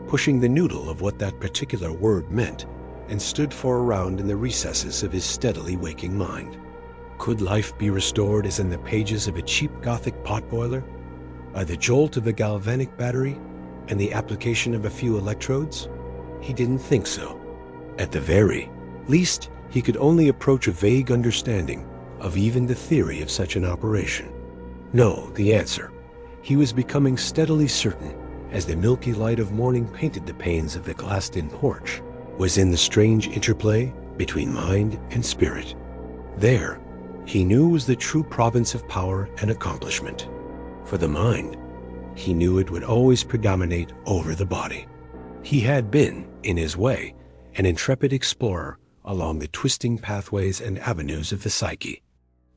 pushing the noodle of what that particular word meant and stood for around in the recesses of his steadily waking mind. Could life be restored as in the pages of a cheap Gothic potboiler, by the jolt of a galvanic battery and the application of a few electrodes? He didn't think so. At the very least, he could only approach a vague understanding of even the theory of such an operation. No, the answer, he was becoming steadily certain as the milky light of morning painted the panes of the glassed-in porch, was in the strange interplay between mind and spirit. There, he knew, was the true province of power and accomplishment. For the mind, he knew it would always predominate over the body. He had been, in his way, an intrepid explorer along the twisting pathways and avenues of the psyche.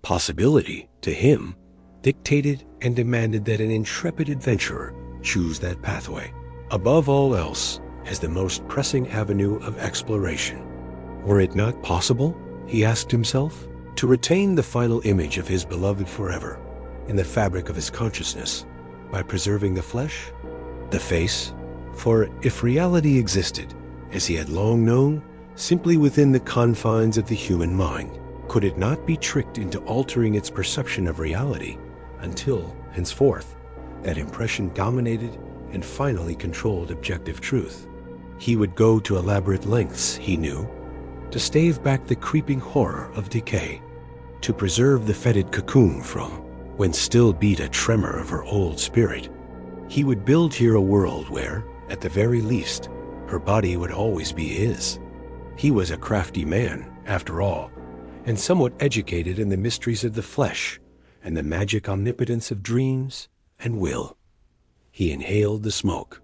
Possibility, to him, dictated and demanded that an intrepid adventurer choose that pathway, above all else, as the most pressing avenue of exploration. Were it not possible, he asked himself, to retain the final image of his beloved forever in the fabric of his consciousness by preserving the flesh, the face? For if reality existed, as he had long known, simply within the confines of the human mind, could it not be tricked into altering its perception of reality until, henceforth, that impression dominated and finally controlled objective truth? He would go to elaborate lengths, he knew, to stave back the creeping horror of decay, to preserve the fetid cocoon from whence still beat a tremor of her old spirit. He would build here a world where, at the very least, her body would always be his. He was a crafty man, after all, and somewhat educated in the mysteries of the flesh and the magic omnipotence of dreams and will. He inhaled the smoke.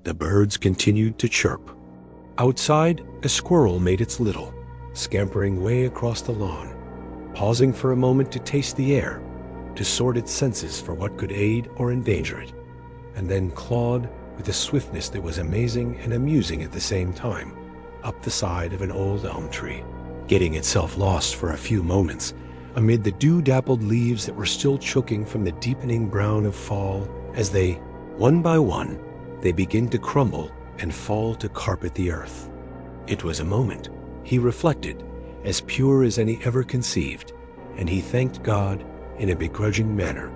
The birds continued to chirp. Outside, a squirrel made its little, scampering way across the lawn, pausing for a moment to taste the air, to sort its senses for what could aid or endanger it, and then clawed with a swiftness that was amazing and amusing at the same time, up the side of an old elm tree, getting itself lost for a few moments amid the dew-dappled leaves that were still choking from the deepening brown of fall as they, one by one, they begin to crumble and fall to carpet the earth. It was a moment, he reflected, as pure as any ever conceived, and he thanked God in a begrudging manner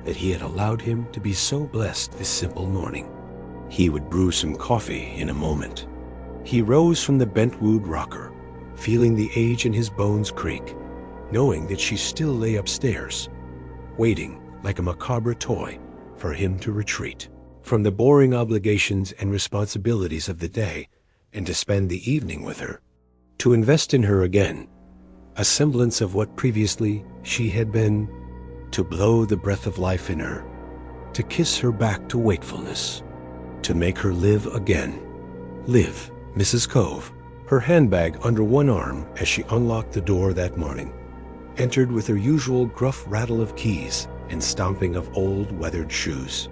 that he had allowed him to be so blessed this simple morning. He would brew some coffee in a moment. He rose from the bentwood rocker, feeling the age in his bones creak, knowing that she still lay upstairs, waiting like a macabre toy for him to retreat from the boring obligations and responsibilities of the day and to spend the evening with her, to invest in her again, a semblance of what previously she had been, to blow the breath of life in her, to kiss her back to wakefulness, to make her live again. Live, Mrs. Cove, her handbag under one arm as she unlocked the door that morning, entered with her usual gruff rattle of keys and stomping of old weathered shoes.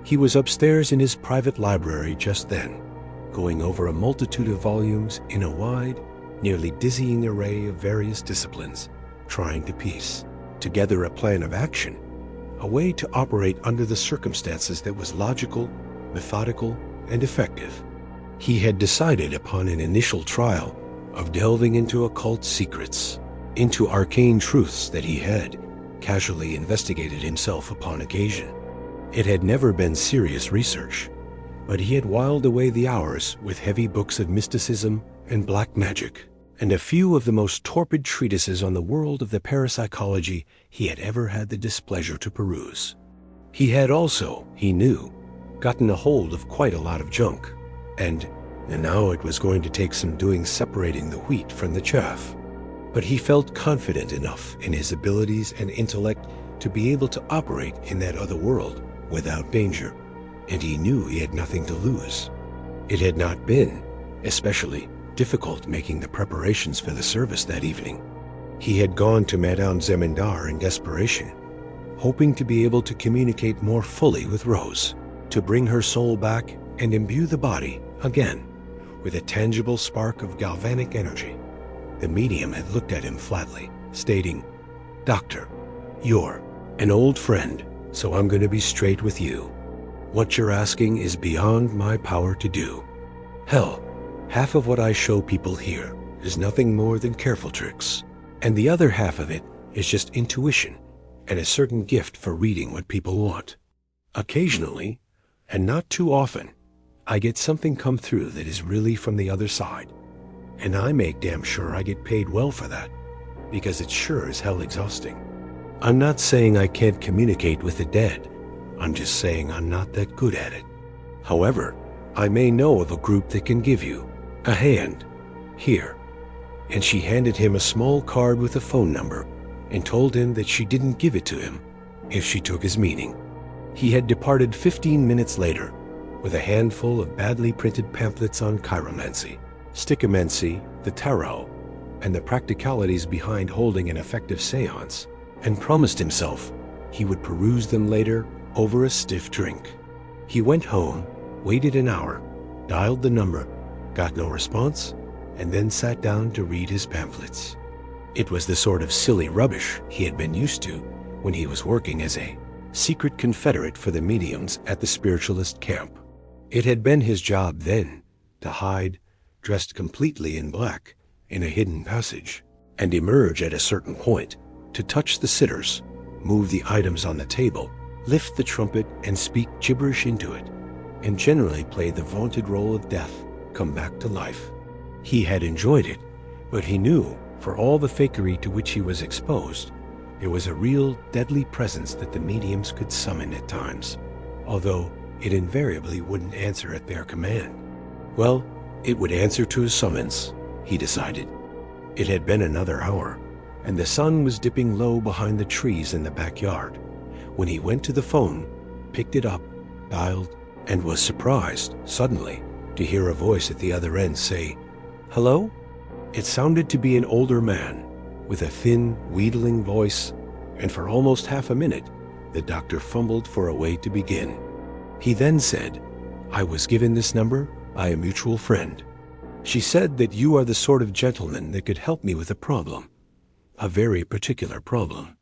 He was upstairs in his private library just then, going over a multitude of volumes in a wide, nearly dizzying array of various disciplines, trying to piece together a plan of action, a way to operate under the circumstances that was logical, methodical, and effective. He had decided upon an initial trial of delving into occult secrets, into arcane truths that he had casually investigated himself upon occasion. It had never been serious research, but he had whiled away the hours with heavy books of mysticism and black magic, and a few of the most torpid treatises on the world of the parapsychology he had ever had the displeasure to peruse. He had also, he knew, gotten a hold of quite a lot of junk, and now it was going to take some doing separating the wheat from the chaff. But he felt confident enough in his abilities and intellect to be able to operate in that other world without danger, and he knew he had nothing to lose. It had not been, especially, difficult making the preparations for the service that evening. He had gone to Madame Zemindar in desperation, hoping to be able to communicate more fully with Rose, to bring her soul back and imbue the body, again, with a tangible spark of galvanic energy. The medium had looked at him flatly, stating, "Doctor, you're an old friend, so I'm going to be straight with you. What you're asking is beyond my power to do. Hell, half of what I show people here is nothing more than careful tricks, and the other half of it is just intuition and a certain gift for reading what people want. Occasionally, and not too often, I get something come through that is really from the other side, and I make damn sure I get paid well for that, because it's sure as hell exhausting. I'm not saying I can't communicate with the dead, I'm just saying I'm not that good at it. However, I may know of a group that can give you a hand. Here." And she handed him a small card with a phone number and told him that she didn't give it to him if she took his meaning. He had departed 15 minutes later with a handful of badly printed pamphlets on chiromancy, stichomancy, the tarot, and the practicalities behind holding an effective seance, and promised himself he would peruse them later over a stiff drink. He went home, waited an hour, dialed the number, got no response, and then sat down to read his pamphlets. It was the sort of silly rubbish he had been used to when he was working as a secret confederate for the mediums at the spiritualist camp. It had been his job then to hide, dressed completely in black, in a hidden passage, and emerge at a certain point to touch the sitters, move the items on the table, lift the trumpet and speak gibberish into it, and generally play the vaunted role of death come back to life. He had enjoyed it, but he knew, for all the fakery to which he was exposed, there was a real deadly presence that the mediums could summon at times, although it invariably wouldn't answer at their command. Well, it would answer to his summons, he decided. It had been another hour, and the sun was dipping low behind the trees in the backyard, when he went to the phone, picked it up, dialed, and was surprised, suddenly, to hear a voice at the other end say, "Hello?" It sounded to be an older man, with a thin, wheedling voice, and for almost half a minute, the doctor fumbled for a way to begin. He then said, "I was given this number by a mutual friend. She said that you are the sort of gentleman that could help me with a problem, a very particular problem.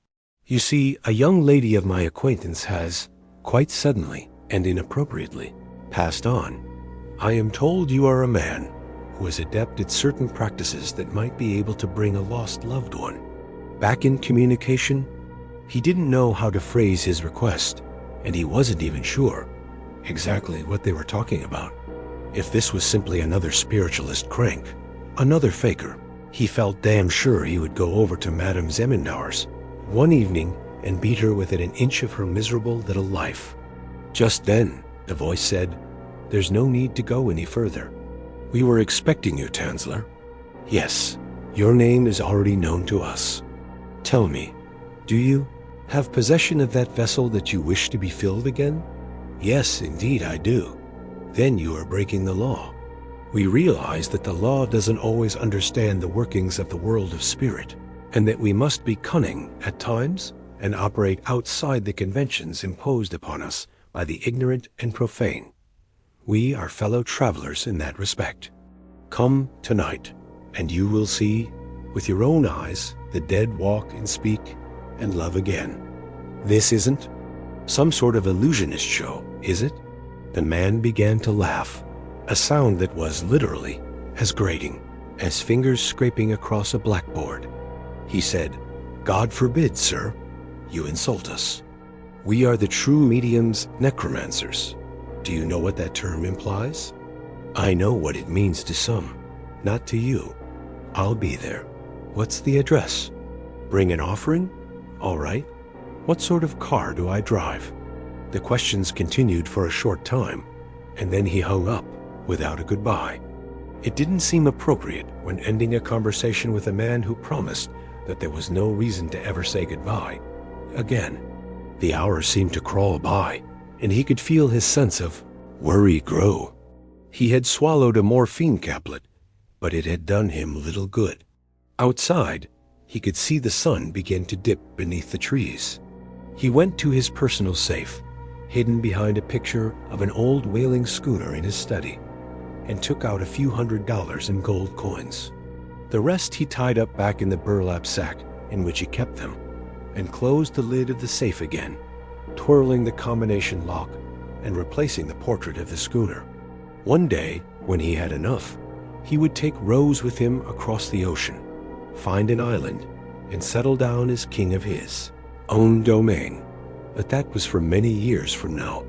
You see, a young lady of my acquaintance has, quite suddenly and inappropriately, passed on. I am told you are a man who is adept at certain practices that might be able to bring a lost loved one back in communication." He didn't know how to phrase his request, and he wasn't even sure exactly what they were talking about. If this was simply another spiritualist crank, another faker, he felt damn sure he would go over to Madame Zemindar's one evening and beat her within an inch of her miserable little life. Just then, the voice said, "There's no need to go any further. We were expecting you, Tanzler. Yes, your name is already known to us. Tell me, do you have possession of that vessel that you wish to be filled again? Yes, indeed I do. Then you are breaking the law. We realize that the law doesn't always understand the workings of the world of spirit, and that we must be cunning at times and operate outside the conventions imposed upon us by the ignorant and profane. We are fellow travelers in that respect. Come tonight, and you will see, with your own eyes, the dead walk and speak and love again. This isn't some sort of illusionist show, is it? The man began to laugh, a sound that was literally as grating as fingers scraping across a blackboard. He said, "God forbid, sir, you insult us. We are the true mediums, necromancers. Do you know what that term implies? I know what it means to some, not to you. I'll be there. What's the address? Bring an offering? All right. What sort of car do I drive?" The questions continued for a short time, and then he hung up without a goodbye. It didn't seem appropriate when ending a conversation with a man who promised that there was no reason to ever say goodbye again. The hours seemed to crawl by, and he could feel his sense of worry grow. He had swallowed a morphine caplet, but it had done him little good. Outside, he could see the sun begin to dip beneath the trees. He went to his personal safe, hidden behind a picture of an old whaling schooner in his study, and took out a few $100s in gold coins. The rest he tied up back in the burlap sack in which he kept them, and closed the lid of the safe again, twirling the combination lock and replacing the portrait of the schooner. One day, when he had enough, he would take Rose with him across the ocean, find an island, and settle down as king of his own domain. But that was for many years from now.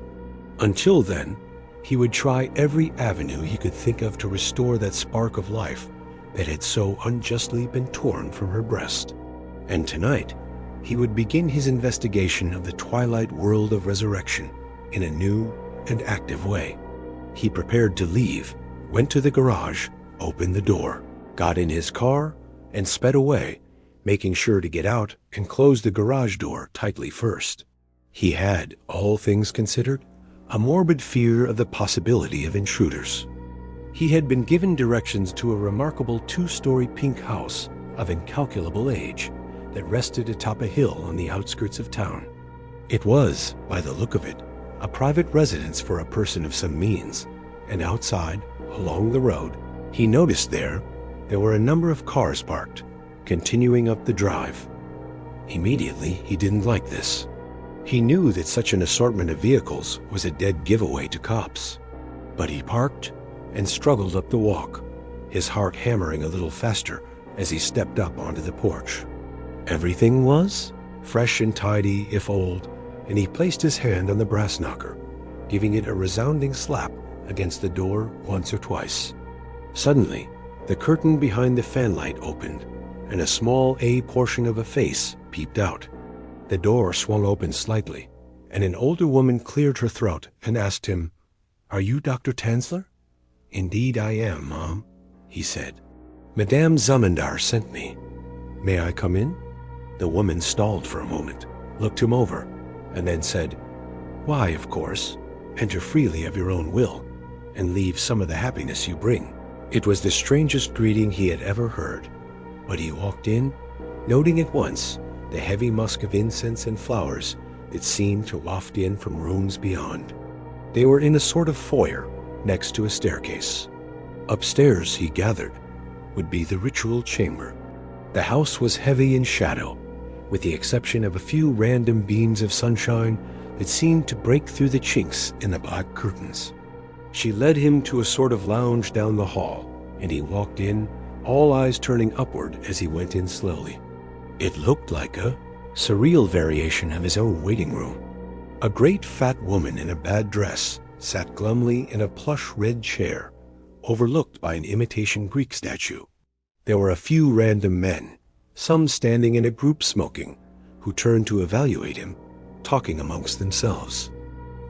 Until then, he would try every avenue he could think of to restore that spark of life that had so unjustly been torn from her breast. And tonight, he would begin his investigation of the twilight world of resurrection in a new and active way. He prepared to leave, went to the garage, opened the door, got in his car, and sped away, making sure to get out and close the garage door tightly first. He had, all things considered, a morbid fear of the possibility of intruders. He had been given directions to a remarkable 2-story pink house of incalculable age that rested atop a hill on the outskirts of town. It was, by the look of it, a private residence for a person of some means, and outside, along the road, he noticed there were a number of cars parked, continuing up the drive. Immediately, he didn't like this. He knew that such an assortment of vehicles was a dead giveaway to cops. But he parked and struggled up the walk, his heart hammering a little faster as he stepped up onto the porch. Everything was fresh and tidy, if old, and he placed his hand on the brass knocker, giving it a resounding slap against the door once or twice. Suddenly, the curtain behind the fanlight opened, and a small A portion of a face peeped out. The door swung open slightly, and an older woman cleared her throat and asked him, "Are you Dr. Tanzler?" "Indeed I am, Mom," he said. "Madame Zamindar sent me. May I come in?" The woman stalled for a moment, looked him over, and then said, "Why, of course. Enter freely of your own will, and leave some of the happiness you bring." It was the strangest greeting he had ever heard, but he walked in, noting at once the heavy musk of incense and flowers that seemed to waft in from rooms beyond. They were in a sort of foyer next to a staircase. Upstairs, he gathered, would be the ritual chamber. The house was heavy in shadow, with the exception of a few random beams of sunshine that seemed to break through the chinks in the black curtains. She led him to a sort of lounge down the hall, and he walked in, all eyes turning upward as he went in slowly. It looked like a surreal variation of his own waiting room. A great fat woman in a bad dress sat glumly in a plush red chair, overlooked by an imitation Greek statue. There were a few random men, some standing in a group smoking, who turned to evaluate him, talking amongst themselves.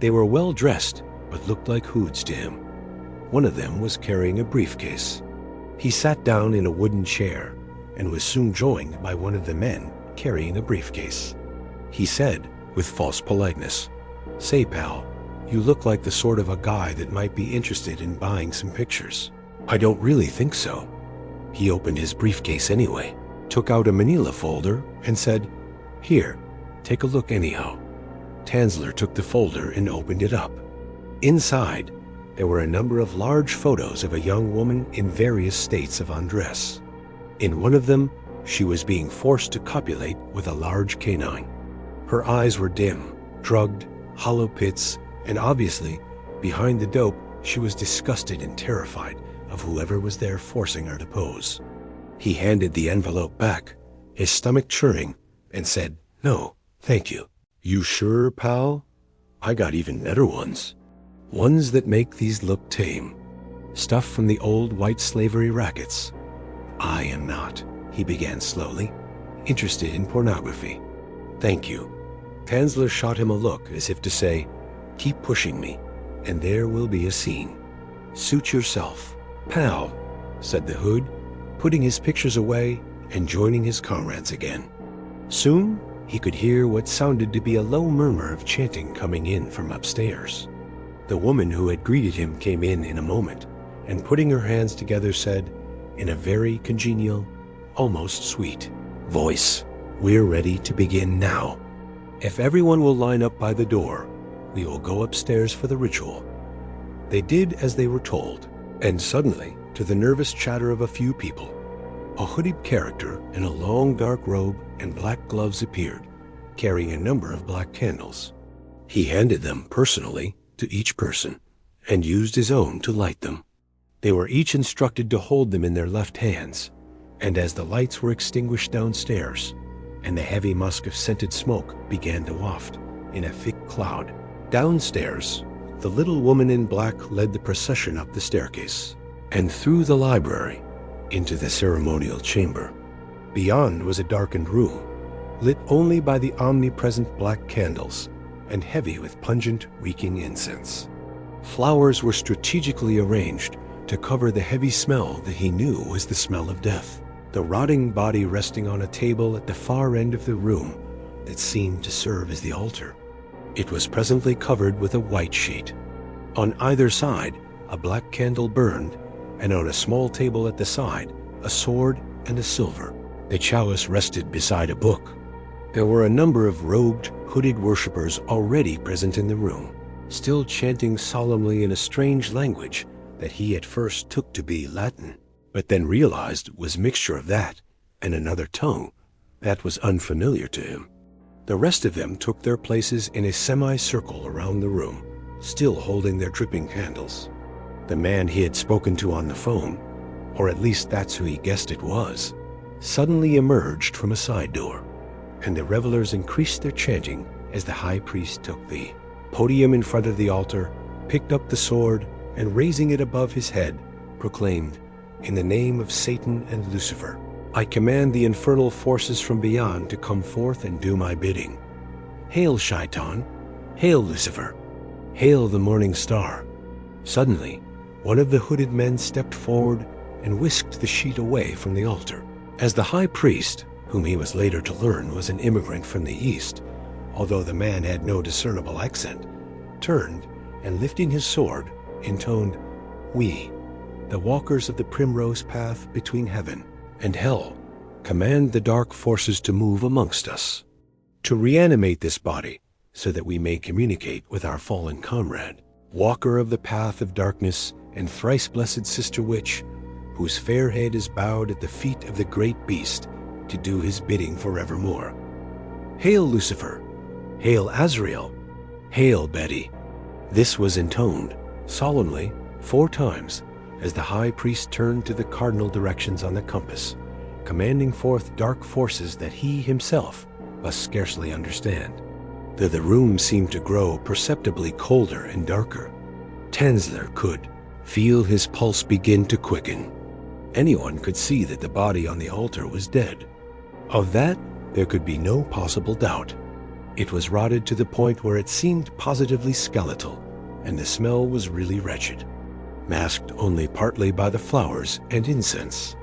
They were well dressed, but looked like hoods to him. One of them was carrying a briefcase. He sat down in a wooden chair and was soon joined by one of the men carrying a briefcase. He said, with false politeness, "Say, pal, you look like the sort of a guy that might be interested in buying some pictures." "I don't really think so." He opened his briefcase anyway, took out a manila folder, and said, "Here, take a look anyhow." Tanzler took the folder and opened it up. Inside, there were a number of large photos of a young woman in various states of undress. In one of them, she was being forced to copulate with a large canine. Her eyes were dim, drugged, hollow pits, and obviously, behind the dope, she was disgusted and terrified of whoever was there forcing her to pose. He handed the envelope back, his stomach churning, and said, "No, thank you." "You sure, pal? I got even better ones. Ones that make these look tame. Stuff from the old white slavery rackets." "I am not," he began slowly, "interested in pornography." "Thank you." Tanzler shot him a look as if to say, "Keep pushing me, and there will be a scene. Suit yourself." "Pal," said the hood, putting his pictures away and joining his comrades again. Soon, he could hear what sounded to be a low murmur of chanting coming in from upstairs. The woman who had greeted him came in a moment, and putting her hands together said, in a very congenial, almost sweet voice, "We're ready to begin now. If everyone will line up by the door, we will go upstairs for the ritual." They did as they were told, and suddenly, to the nervous chatter of a few people, a hooded character in a long dark robe and black gloves appeared, carrying a number of black candles. He handed them personally to each person and used his own to light them. They were each instructed to hold them in their left hands, and as the lights were extinguished downstairs, and the heavy musk of scented smoke began to waft in a thick cloud, downstairs, the little woman in black led the procession up the staircase and through the library into the ceremonial chamber. Beyond was a darkened room, lit only by the omnipresent black candles and heavy with pungent, reeking incense. Flowers were strategically arranged to cover the heavy smell that he knew was the smell of death, the rotting body resting on a table at the far end of the room that seemed to serve as the altar. It was presently covered with a white sheet. On either side, a black candle burned, and on a small table at the side, a sword and a silver. The chalice rested beside a book. There were a number of robed, hooded worshippers already present in the room, still chanting solemnly in a strange language that he at first took to be Latin, but then realized was mixture of that and another tongue that was unfamiliar to him. The rest of them took their places in a semicircle around the room, still holding their dripping candles. The man he had spoken to on the phone, or at least that's who he guessed it was, suddenly emerged from a side door, and the revelers increased their chanting as the high priest took the podium in front of the altar, picked up the sword, and raising it above his head, proclaimed, "In the name of Satan and Lucifer, I command the infernal forces from beyond to come forth and do my bidding. Hail, Shaitan! Hail, Lucifer! Hail the morning star!" Suddenly, one of the hooded men stepped forward and whisked the sheet away from the altar. As the high priest, whom he was later to learn was an immigrant from the East, although the man had no discernible accent, turned and lifting his sword, intoned, "We, the walkers of the primrose path between heaven and hell, command the dark forces to move amongst us, to reanimate this body so that we may communicate with our fallen comrade, walker of the path of darkness and thrice blessed sister witch, whose fair head is bowed at the feet of the great beast to do his bidding forevermore. Hail, Lucifer! Hail, Azrael! Hail, Betty!" This was intoned solemnly 4 times as the high priest turned to the cardinal directions on the compass, commanding forth dark forces that he himself must scarcely understand. Though the room seemed to grow perceptibly colder and darker, Tanzler could feel his pulse begin to quicken. Anyone could see that the body on the altar was dead. Of that, there could be no possible doubt. It was rotted to the point where it seemed positively skeletal, and the smell was really wretched. masked only partly by the flowers and incense.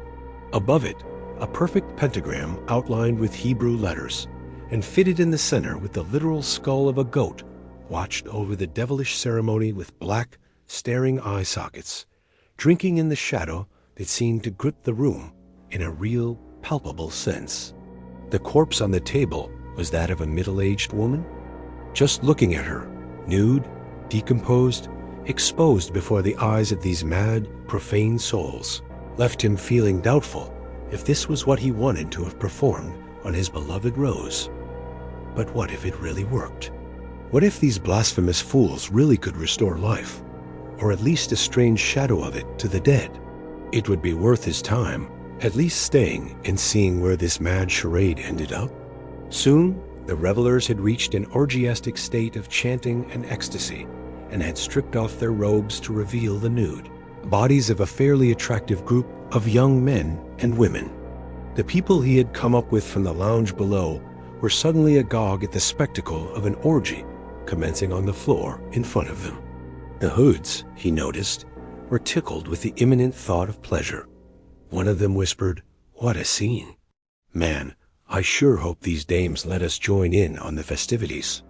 Above it, a perfect pentagram outlined with Hebrew letters, and fitted in the center with the literal skull of a goat, watched over the devilish ceremony with black, staring eye sockets, drinking in the shadow that seemed to grip the room in a real, palpable sense. The corpse on the table was that of a middle-aged woman. Just looking at her, nude, decomposed, exposed before the eyes of these mad, profane souls, left him feeling doubtful if this was what he wanted to have performed on his beloved Rose. But what if it really worked? What if these blasphemous fools really could restore life, or at least a strange shadow of it, to the dead? It would be worth his time, at least staying and seeing where this mad charade ended up. Soon, the revelers had reached an orgiastic state of chanting and ecstasy, and had stripped off their robes to reveal the nude bodies of a fairly attractive group of young men and women. The people he had come up with from the lounge below were suddenly agog at the spectacle of an orgy commencing on the floor in front of them. The hoods, he noticed, were tickled with the imminent thought of pleasure. One of them whispered, "What a scene! Man, I sure hope these dames let us join in on the festivities."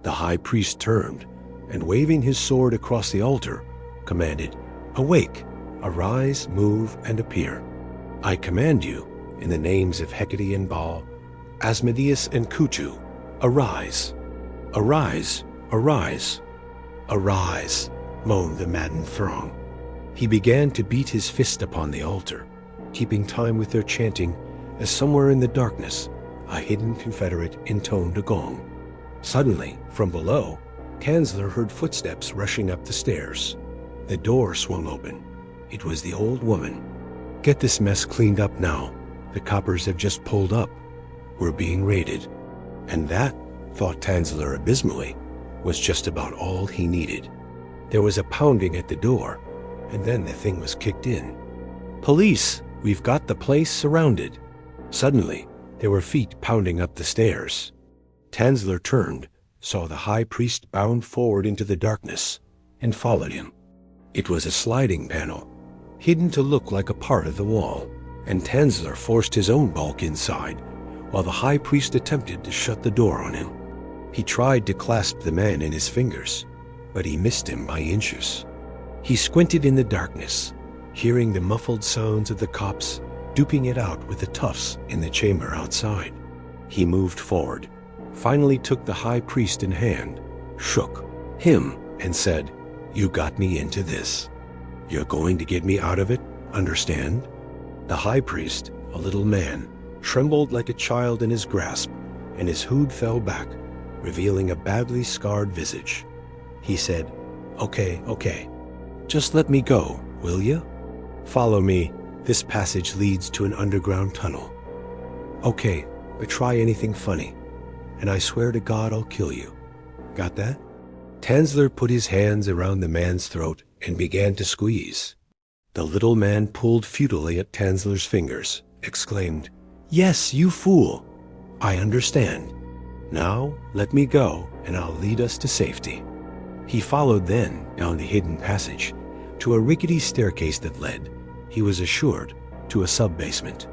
The high priest turned, and waving his sword across the altar, commanded, "Awake, arise, move, and appear. I command you, in the names of Hecate and Baal, Asmodeus and Kutu, arise. Arise, arise, arise," moaned the maddened throng. He began to beat his fist upon the altar, keeping time with their chanting as somewhere in the darkness a hidden confederate intoned a gong. Suddenly, from below, Tanzler heard footsteps rushing up the stairs. The door swung open. It was the old woman. "Get this mess cleaned up now. The coppers have just pulled up. We're being raided." And that, thought Tanzler abysmally, was just about all he needed. There was a pounding at the door, and then the thing was kicked in. "Police! We've got the place surrounded." Suddenly, there were feet pounding up the stairs. Tanzler turned, saw the high priest bound forward into the darkness, and followed him. It was a sliding panel, hidden to look like a part of the wall, and Tanzler forced his own bulk inside, while the high priest attempted to shut the door on him. He tried to clasp the man in his fingers, but he missed him by inches. He squinted in the darkness, hearing the muffled sounds of the cops duping it out with the toughs in the chamber outside. He moved forward, finally took the high priest in hand, shook him, and said, "You got me into this. You're going to get me out of it, understand?" The high priest, a little man, trembled like a child in his grasp, and his hood fell back, revealing a badly scarred visage. He said, Okay. Just let me go, will you? Follow me. This passage leads to an underground tunnel." "Okay, but try anything funny, and I swear to God I'll kill you. Got that?" Tanzler put his hands around the man's throat and began to squeeze. The little man pulled futilely at Tanzler's fingers, exclaimed, "Yes, you fool! I understand. Now let me go, and I'll lead us to safety." He followed then down the hidden passage to a rickety staircase that led, he was assured, to a sub-basement.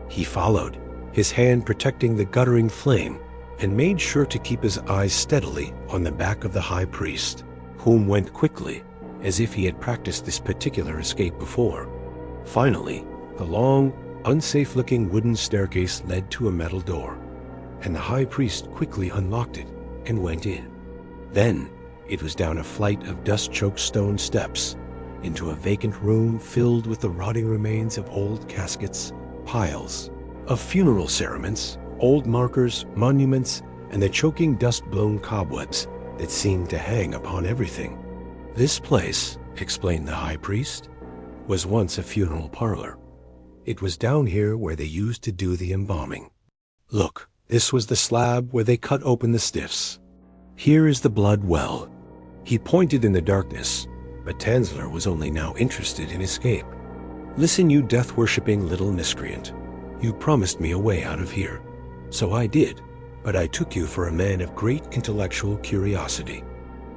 He followed, his hand protecting the guttering flame, and made sure to keep his eyes steadily on the back of the high priest, whom went quickly, as if he had practiced this particular escape before. Finally, the long, unsafe-looking wooden staircase led to a metal door, and the high priest quickly unlocked it and went in. Then it was down a flight of dust-choked stone steps into a vacant room filled with the rotting remains of old caskets, piles of funeral cerements, old markers, monuments, and the choking dust-blown cobwebs that seemed to hang upon everything. "This place," explained the high priest, "was once a funeral parlor. It was down here where they used to do the embalming. Look, this was the slab where they cut open the stiffs. Here is the blood well." He pointed in the darkness, but Tanzler was only now interested in escape. "Listen, you death-worshipping little miscreant. You promised me a way out of here. So I did, but I took you for a man of great intellectual curiosity.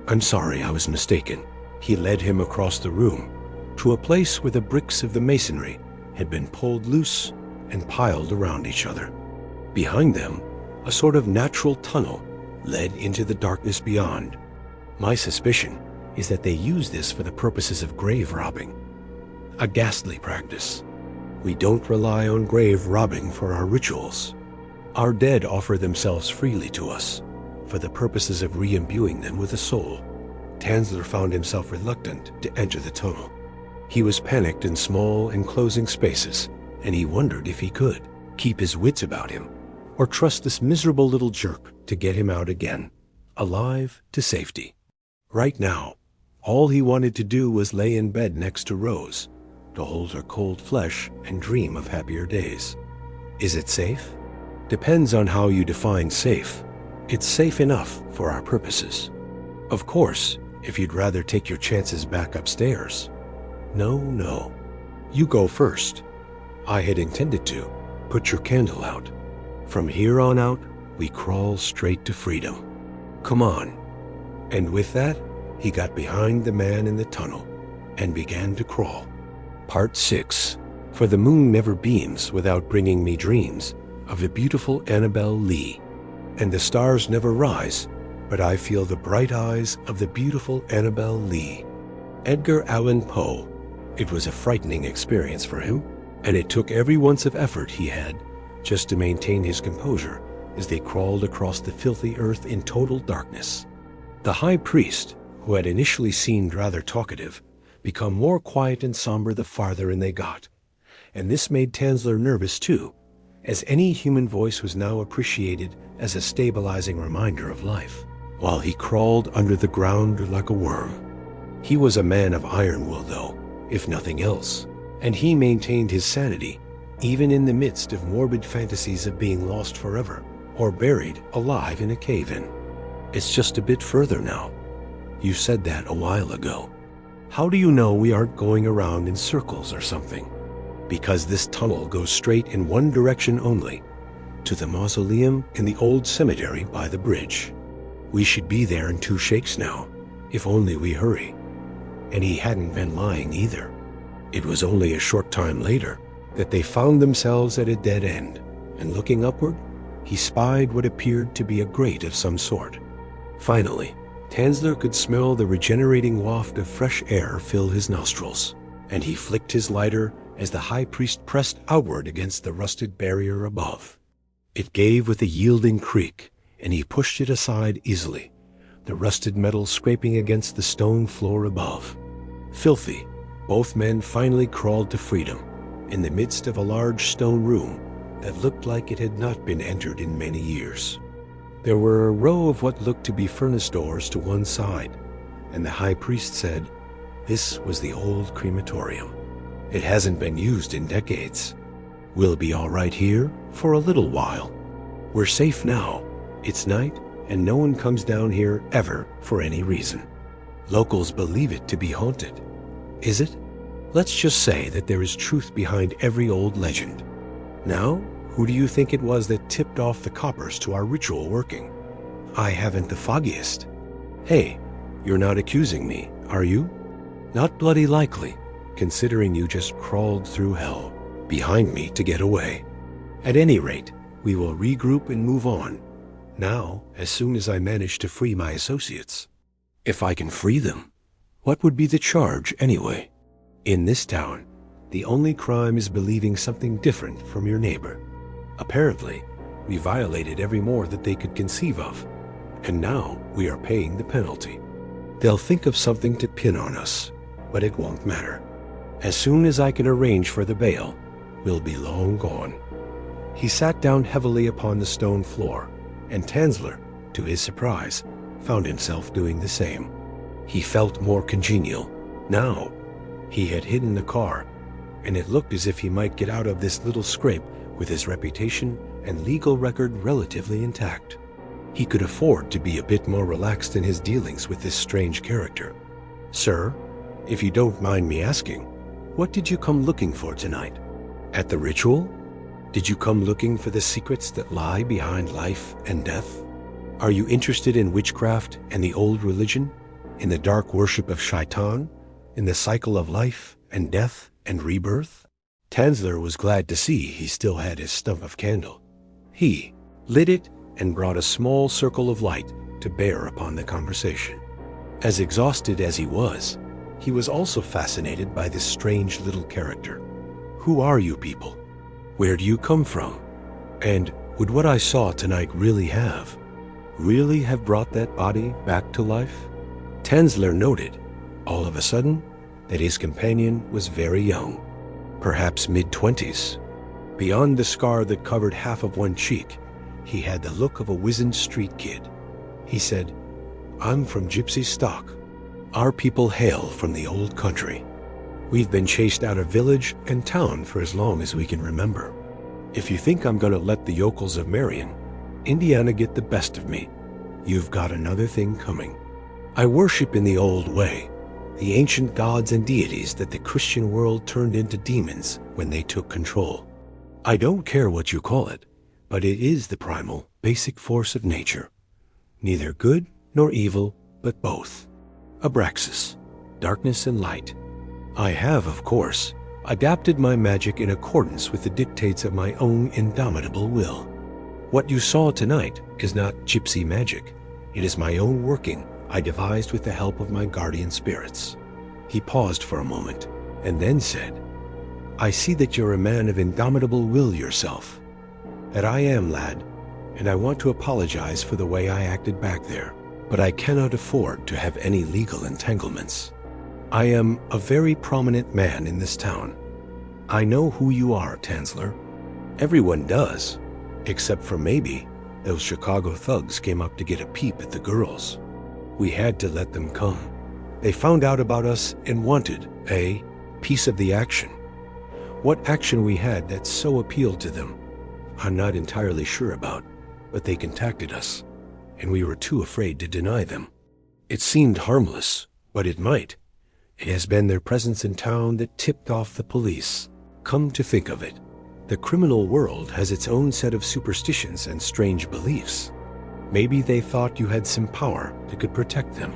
I'm sorry I was mistaken." He led him across the room, to a place where the bricks of the masonry had been pulled loose and piled around each other. Behind them, a sort of natural tunnel led into the darkness beyond. My suspicion is that they use this for the purposes of grave robbing. A ghastly practice. We don't rely on grave robbing for our rituals. Our dead offer themselves freely to us for the purposes of re-imbuing them with a soul. Tanzler found himself reluctant to enter the tunnel. He was panicked in small, enclosing spaces, and he wondered if he could keep his wits about him or trust this miserable little jerk to get him out again, alive to safety. Right now, all he wanted to do was lay in bed next to Rose, to hold her cold flesh and dream of happier days. Is it safe? Depends on how you define safe. It's safe enough for our purposes. Of course, if you'd rather take your chances back upstairs. No. You go first. I had intended to. Put your candle out. From here on out, we crawl straight to freedom. Come on. And with that, he got behind the man in the tunnel and began to crawl. Part 6. For the moon never beams without bringing me dreams of the beautiful Annabel Lee. And the stars never rise, but I feel the bright eyes of the beautiful Annabel Lee. Edgar Allan Poe. It was a frightening experience for him, and it took every ounce of effort he had just to maintain his composure as they crawled across the filthy earth in total darkness. The high priest, who had initially seemed rather talkative, became more quiet and somber the farther in they got, and this made Tanzler nervous too, as any human voice was now appreciated as a stabilizing reminder of life, while he crawled under the ground like a worm. He was a man of iron will, though, if nothing else, and he maintained his sanity even in the midst of morbid fantasies of being lost forever or buried alive in a cave-in. It's just a bit further now. You said that a while ago. How do you know we aren't going around in circles or something? Because this tunnel goes straight in one direction only, to the mausoleum in the old cemetery by the bridge. We should be there in 2 shakes now, if only we hurry. And he hadn't been lying either. It was only a short time later that they found themselves at a dead end, and looking upward, he spied what appeared to be a grate of some sort. Finally, Tanzler could smell the regenerating waft of fresh air fill his nostrils, and he flicked his lighter as the high priest pressed outward against the rusted barrier above. It gave with a yielding creak, and he pushed it aside easily, the rusted metal scraping against the stone floor above. Filthy, both men finally crawled to freedom, in the midst of a large stone room that looked like it had not been entered in many years. There were a row of what looked to be furnace doors to one side, and the high priest said, this was the old crematorium. It hasn't been used in decades. We'll be all right here for a little while. We're safe now. It's night, and no one comes down here ever for any reason. Locals believe it to be haunted. Is it? Let's just say that there is truth behind every old legend. Now, who do you think it was that tipped off the coppers to our ritual working? I haven't the foggiest. Hey, you're not accusing me, are you? Not bloody likely, considering you just crawled through hell behind me to get away. At any rate, we will regroup and move on. Now, as soon as I manage to free my associates. If I can free them, what would be the charge anyway? In this town, the only crime is believing something different from your neighbor. Apparently, we violated every more that they could conceive of, and now we are paying the penalty. They'll think of something to pin on us, but it won't matter. As soon as I can arrange for the bail, we'll be long gone. He sat down heavily upon the stone floor, and Tanzler, to his surprise, found himself doing the same. He felt more congenial. Now, he had hidden the car, and it looked as if he might get out of this little scrape with his reputation and legal record relatively intact. He could afford to be a bit more relaxed in his dealings with this strange character. Sir, if you don't mind me asking, what did you come looking for tonight? At the ritual? Did you come looking for the secrets that lie behind life and death? Are you interested in witchcraft and the old religion, in the dark worship of Shaitan, in the cycle of life and death and rebirth? Tanzler was glad to see he still had his stump of candle. He lit it and brought a small circle of light to bear upon the conversation. As exhausted as he was also fascinated by this strange little character. Who are you people? Where do you come from? And would what I saw tonight really have brought that body back to life? Tanzler noted, all of a sudden, that his companion was very young, perhaps mid-20s. Beyond the scar that covered half of one cheek, he had the look of a wizened street kid. He said, "I'm from gypsy stock. Our people hail from the old country. We've been chased out of village and town for as long as we can remember. If you think I'm going to let the yokels of Marion, Indiana, get the best of me, you've got another thing coming. I worship in the old way, the ancient gods and deities that the Christian world turned into demons when they took control. I don't care what you call it, but it is the primal, basic force of nature. Neither good nor evil, but both. Abraxas, darkness and light. I have, of course, adapted my magic in accordance with the dictates of my own indomitable will. What you saw tonight is not gypsy magic. It is my own working I devised with the help of my guardian spirits." He paused for a moment and then said, "I see that you're a man of indomitable will yourself." "That I am, lad, and I want to apologize for the way I acted back there, but I cannot afford to have any legal entanglements. I am a very prominent man in this town. I know who you are, Tanzler. Everyone does, except for maybe those Chicago thugs came up to get a peep at the girls. We had to let them come. They found out about us and wanted a piece of the action. What action we had that so appealed to them, I'm not entirely sure about, but they contacted us, and we were too afraid to deny them. It seemed harmless, but it might. It has been their presence in town that tipped off the police. Come to think of it, the criminal world has its own set of superstitions and strange beliefs. Maybe they thought you had some power that could protect them.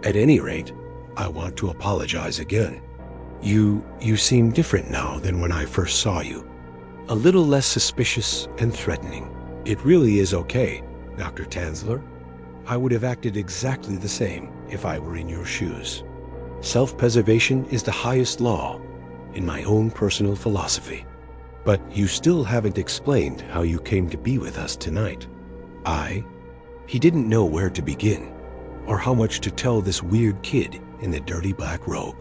At any rate, I want to apologize again. You seem different now than when I first saw you. A little less suspicious and threatening. It really is okay, Dr. Tanzler. I would have acted exactly the same if I were in your shoes. Self-preservation is the highest law in my own personal philosophy. But you still haven't explained how you came to be with us tonight." He didn't know where to begin, or how much to tell this weird kid in the dirty black robe.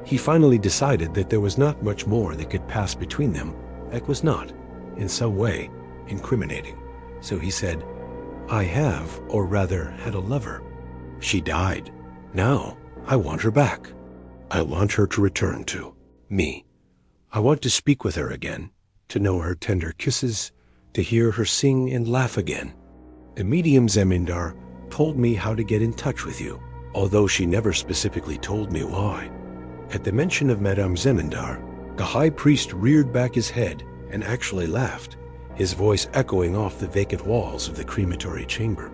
He finally decided that there was not much more that could pass between them that was not, in some way, incriminating. So he said, "I have, or rather had a lover. She died. Now I want her back. I want her to return to me. I want to speak with her again, to know her tender kisses, to hear her sing and laugh again. The medium Zemindar told me how to get in touch with you, although she never specifically told me why." At the mention of Madame Zemindar, the high priest reared back his head and actually laughed, his voice echoing off the vacant walls of the crematory chamber.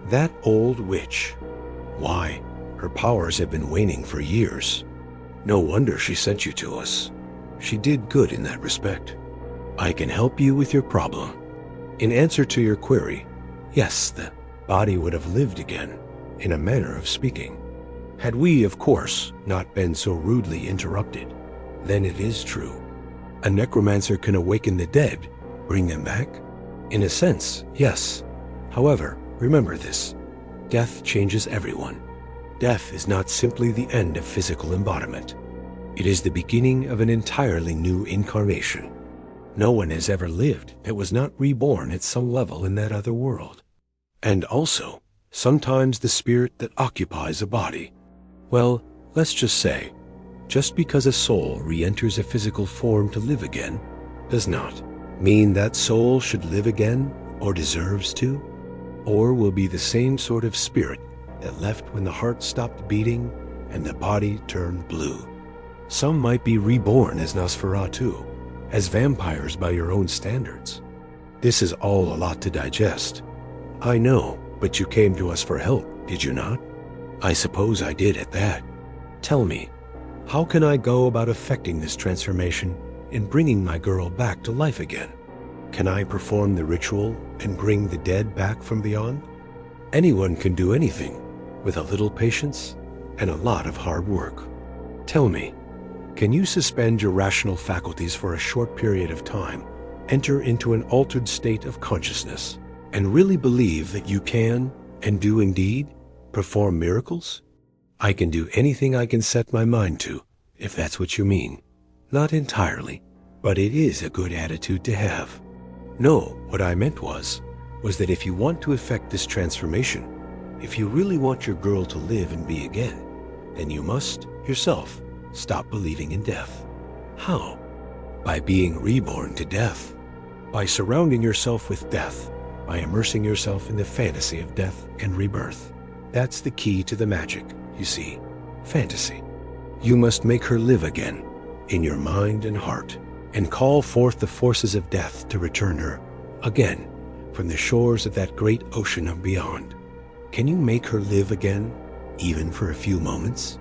"That old witch. Why, her powers have been waning for years. No wonder she sent you to us. She did good in that respect. I can help you with your problem. In answer to your query, yes, the body would have lived again, in a manner of speaking. Had we, of course, not been so rudely interrupted, then it is true. A necromancer can awaken the dead, bring them back? In a sense, yes. However, remember this, death changes everyone. Death is not simply the end of physical embodiment. It is the beginning of an entirely new incarnation. No one has ever lived that was not reborn at some level in that other world. And also, sometimes the spirit that occupies a body, well, let's just say, just because a soul re-enters a physical form to live again, does not mean that soul should live again or deserves to, or will be the same sort of spirit that left when the heart stopped beating and the body turned blue. Some might be reborn as Nosferatu, as vampires by your own standards. This is all a lot to digest. I know, but you came to us for help, did you not? I suppose I did at that. Tell me, How can I go about effecting this transformation and bringing my girl back to life again? Can I perform the ritual and bring the dead back from beyond? Anyone can do anything with a little patience and a lot of hard work. Tell me, can you suspend your rational faculties for a short period of time, enter into an altered state of consciousness, and really believe that you can, and do indeed, perform miracles? I can do anything I can set my mind to, if that's what you mean. Not entirely, but it is a good attitude to have. No, what I meant was that if you want to effect this transformation, if you really want your girl to live and be again, then you must, yourself, stop believing in death. How? By being reborn to death. By surrounding yourself with death. By immersing yourself in the fantasy of death and rebirth. That's the key to the magic, you see. Fantasy. You must make her live again, in your mind and heart, and call forth the forces of death to return her, again, from the shores of that great ocean of beyond. Can you make her live again, even for a few moments?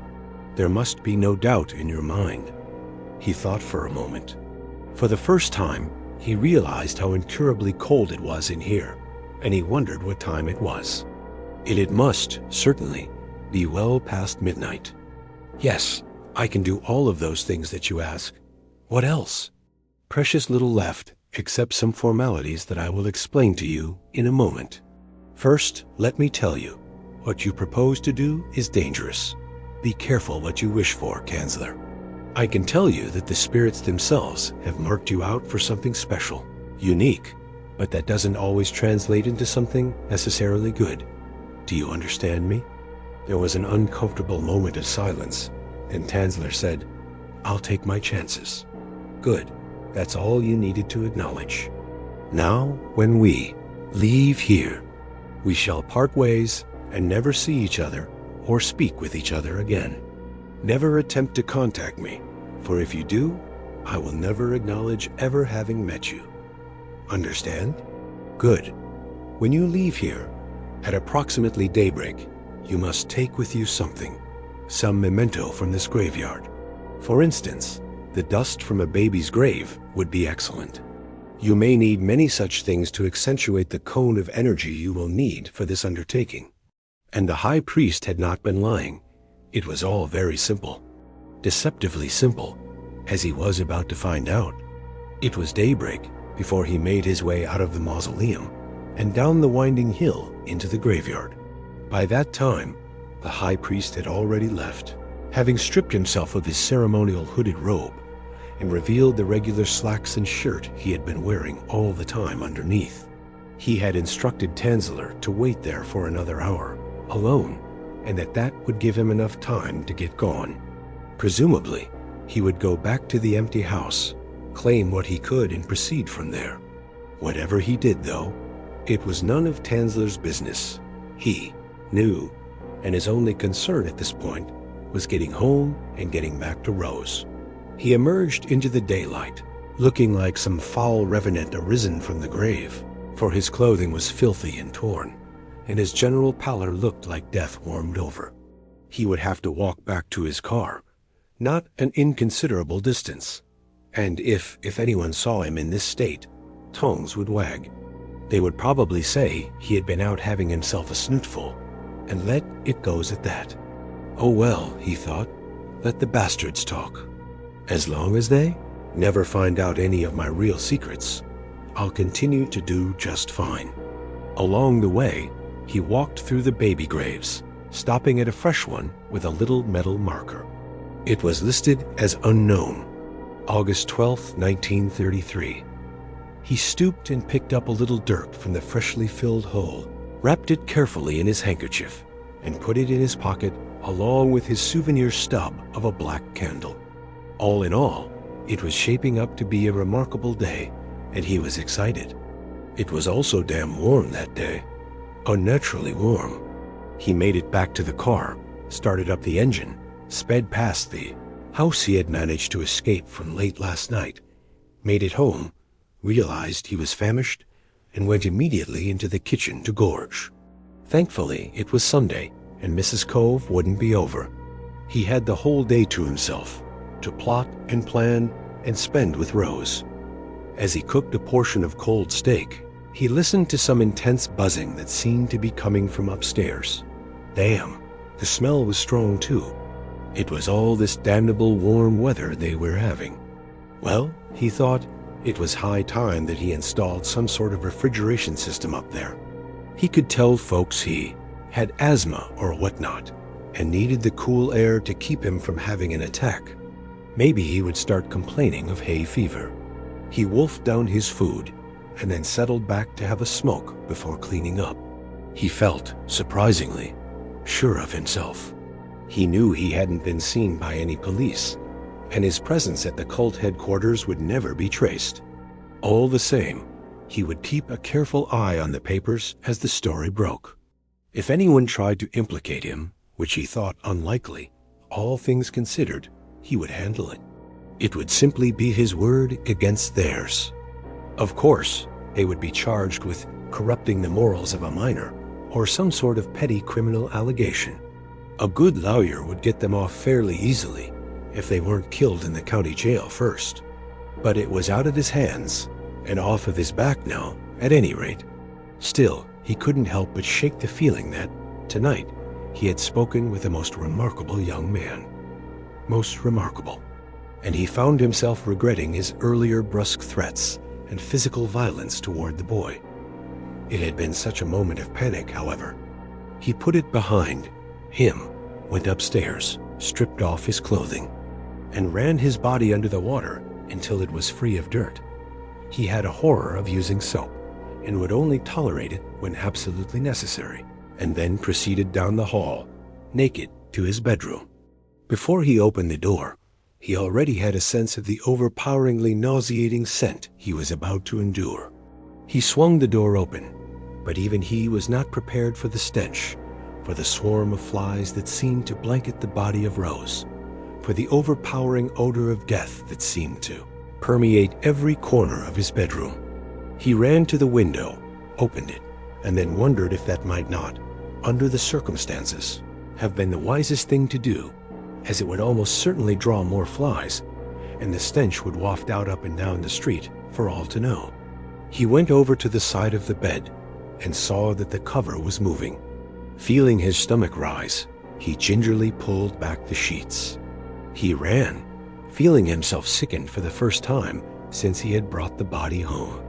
There must be no doubt in your mind. He thought for a moment. For the first time, he realized how incurably cold it was in here, and he wondered what time it was. It must, certainly, be well past midnight. Yes, I can do all of those things that you ask. What else? Precious little left, except some formalities that I will explain to you in a moment. First, let me tell you, what you propose to do is dangerous. Be careful what you wish for, Kanzler. I can tell you that the spirits themselves have marked you out for something special, unique, but that doesn't always translate into something necessarily good. Do you understand me? There was an uncomfortable moment of silence, and Tanzler said, "I'll take my chances." Good. That's all you needed to acknowledge. Now, when we leave here, we shall part ways and never see each other or speak with each other again. Never attempt to contact me, for if you do, I will never acknowledge ever having met you. Understand? Good. When you leave here, at approximately daybreak, you must take with you something, some memento from this graveyard. For instance, the dust from a baby's grave would be excellent. You may need many such things to accentuate the cone of energy you will need for this undertaking. And the high priest had not been lying. It was all very simple. Deceptively simple, as he was about to find out. It was daybreak before he made his way out of the mausoleum and down the winding hill into the graveyard. By that time, the high priest had already left, having stripped himself of his ceremonial hooded robe and revealed the regular slacks and shirt he had been wearing all the time underneath. He had instructed Tanzler to wait there for another hour, alone, and that would give him enough time to get gone. Presumably, he would go back to the empty house, claim what he could and proceed from there. Whatever he did, though, it was none of Tanzler's business. He knew, and his only concern at this point was getting home and getting back to Rose. He emerged into the daylight, looking like some foul revenant arisen from the grave, for his clothing was filthy and torn, and his general pallor looked like death warmed over. He would have to walk back to his car, not an inconsiderable distance, and if anyone saw him in this state, tongues would wag. They would probably say he had been out having himself a snootful, and let it go at that. Oh well, he thought, let the bastards talk. As long as they never find out any of my real secrets, I'll continue to do just fine. Along the way, he walked through the baby graves, stopping at a fresh one with a little metal marker. It was listed as unknown, August 12th, 1933. He stooped and picked up a little dirt from the freshly filled hole, wrapped it carefully in his handkerchief, and put it in his pocket along with his souvenir stub of a black candle. All in all, it was shaping up to be a remarkable day, and he was excited. It was also damn warm that day, unnaturally warm. He made it back to the car, started up the engine, sped past the house he had managed to escape from late last night, made it home, realized he was famished, and went immediately into the kitchen to gorge. Thankfully, it was Sunday, and Mrs. Cove wouldn't be over. He had the whole day to himself, to plot and plan and spend with Rose. As he cooked a portion of cold steak, he listened to some intense buzzing that seemed to be coming from upstairs. Damn, the smell was strong too. It was all this damnable warm weather they were having. Well, he thought, it was high time that he installed some sort of refrigeration system up there. He could tell folks he had asthma or whatnot, and needed the cool air to keep him from having an attack. Maybe he would start complaining of hay fever. He wolfed down his food and then settled back to have a smoke before cleaning up. He felt, surprisingly, sure of himself. He knew he hadn't been seen by any police, and his presence at the cult headquarters would never be traced. All the same, he would keep a careful eye on the papers as the story broke. If anyone tried to implicate him, which he thought unlikely, all things considered, he would handle it. It would simply be his word against theirs. Of course, they would be charged with corrupting the morals of a minor or some sort of petty criminal allegation. A good lawyer would get them off fairly easily if they weren't killed in the county jail first. But it was out of his hands and off of his back now, at any rate. Still, he couldn't help but shake the feeling that, tonight, he had spoken with a most remarkable young man. Most remarkable. And he found himself regretting his earlier brusque threats and physical violence toward the boy. It had been such a moment of panic, however. He put it behind him, went upstairs, stripped off his clothing, and ran his body under the water until it was free of dirt. He had a horror of using soap and would only tolerate it when absolutely necessary, and then proceeded down the hall, naked, to his bedroom. Before he opened the door, he already had a sense of the overpoweringly nauseating scent he was about to endure. He swung the door open, but even he was not prepared for the stench, for the swarm of flies that seemed to blanket the body of Rose, for the overpowering odor of death that seemed to permeate every corner of his bedroom. He ran to the window, opened it, and then wondered if that might not, under the circumstances, have been the wisest thing to do, as it would almost certainly draw more flies, and the stench would waft out up and down the street for all to know. He went over to the side of the bed and saw that the cover was moving. Feeling his stomach rise, he gingerly pulled back the sheets. He ran, feeling himself sickened for the first time since he had brought the body home.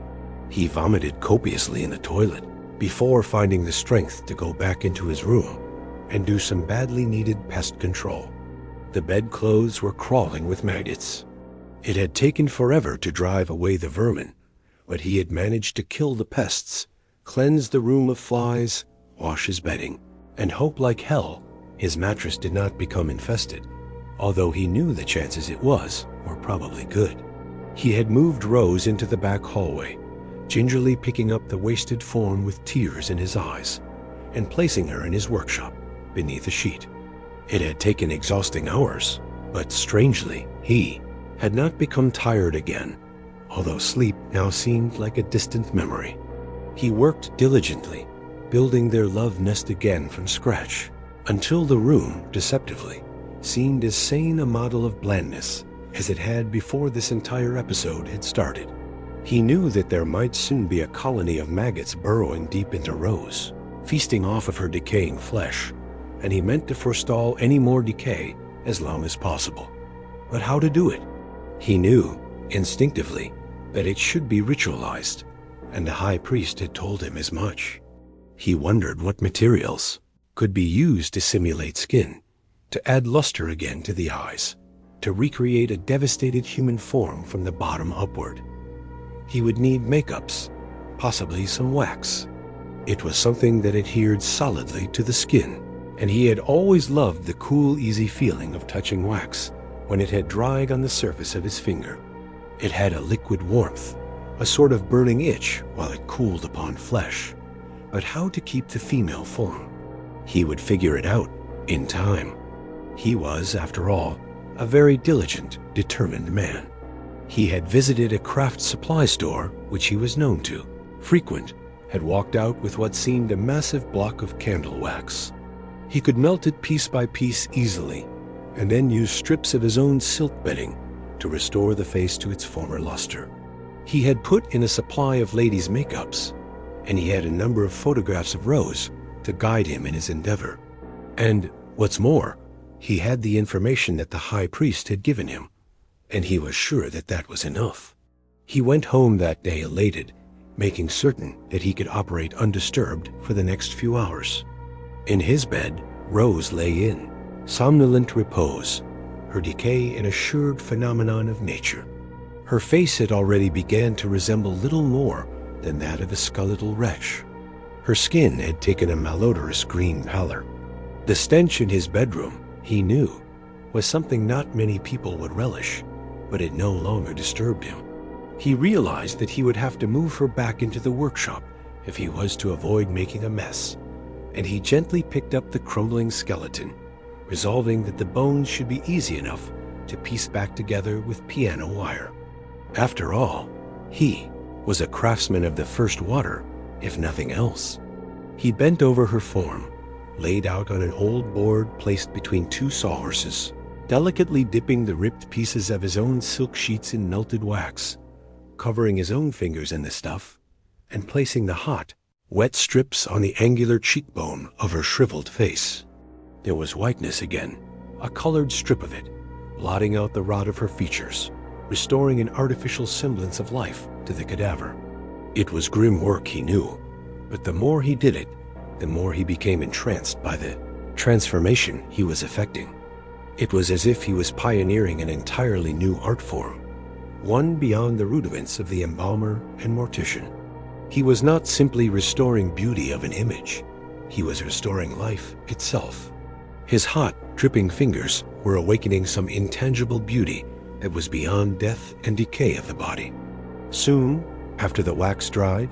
He vomited copiously in the toilet before finding the strength to go back into his room and do some badly needed pest control. The bedclothes were crawling with maggots. It had taken forever to drive away the vermin, but he had managed to kill the pests, cleanse the room of flies, wash his bedding, and hope like hell his mattress did not become infested, although he knew the chances it was were probably good. He had moved Rose into the back hallway, gingerly picking up the wasted form with tears in his eyes, and placing her in his workshop, beneath a sheet. It had taken exhausting hours, but strangely, he had not become tired again, although sleep now seemed like a distant memory. He worked diligently, building their love nest again from scratch, until the room, deceptively, seemed as sane a model of blandness as it had before this entire episode had started. He knew that there might soon be a colony of maggots burrowing deep into Rose, feasting off of her decaying flesh, and he meant to forestall any more decay as long as possible. But how to do it? He knew, instinctively, that it should be ritualized, and the high priest had told him as much. He wondered what materials could be used to simulate skin, to add luster again to the eyes, to recreate a devastated human form from the bottom upward. He would need makeups, possibly some wax. It was something that adhered solidly to the skin, and he had always loved the cool, easy feeling of touching wax when it had dried on the surface of his finger. It had a liquid warmth, a sort of burning itch while it cooled upon flesh. But how to keep the female form? He would figure it out in time. He was, after all, a very diligent, determined man. He had visited a craft supply store, which he was known to, frequent, had walked out with what seemed a massive block of candle wax. He could melt it piece by piece easily, and then used strips of his own silk bedding to restore the face to its former luster. He had put in a supply of ladies' makeups, and he had a number of photographs of Rose to guide him in his endeavor. And, what's more, he had the information that the high priest had given him, and he was sure that that was enough. He went home that day elated, making certain that he could operate undisturbed for the next few hours. In his bed, Rose lay in somnolent repose, her decay an assured phenomenon of nature. Her face had already began to resemble little more than that of a skeletal wretch. Her skin had taken a malodorous green pallor. The stench in his bedroom, he knew, was something not many people would relish, but it no longer disturbed him. He realized that he would have to move her back into the workshop if he was to avoid making a mess, and he gently picked up the crumbling skeleton, resolving that the bones should be easy enough to piece back together with piano wire. After all, he was a craftsman of the first water, if nothing else. He bent over her form, laid out on an old board placed between two sawhorses, delicately dipping the ripped pieces of his own silk sheets in melted wax, covering his own fingers in the stuff, and placing the hot, wet strips on the angular cheekbone of her shriveled face. There was whiteness again, a colored strip of it, blotting out the rot of her features, restoring an artificial semblance of life to the cadaver. It was grim work, he knew, but the more he did it, the more he became entranced by the transformation he was effecting. It was as if he was pioneering an entirely new art form, one beyond the rudiments of the embalmer and mortician. He was not simply restoring beauty of an image, he was restoring life itself. His hot, dripping fingers were awakening some intangible beauty that was beyond death and decay of the body. Soon, after the wax dried,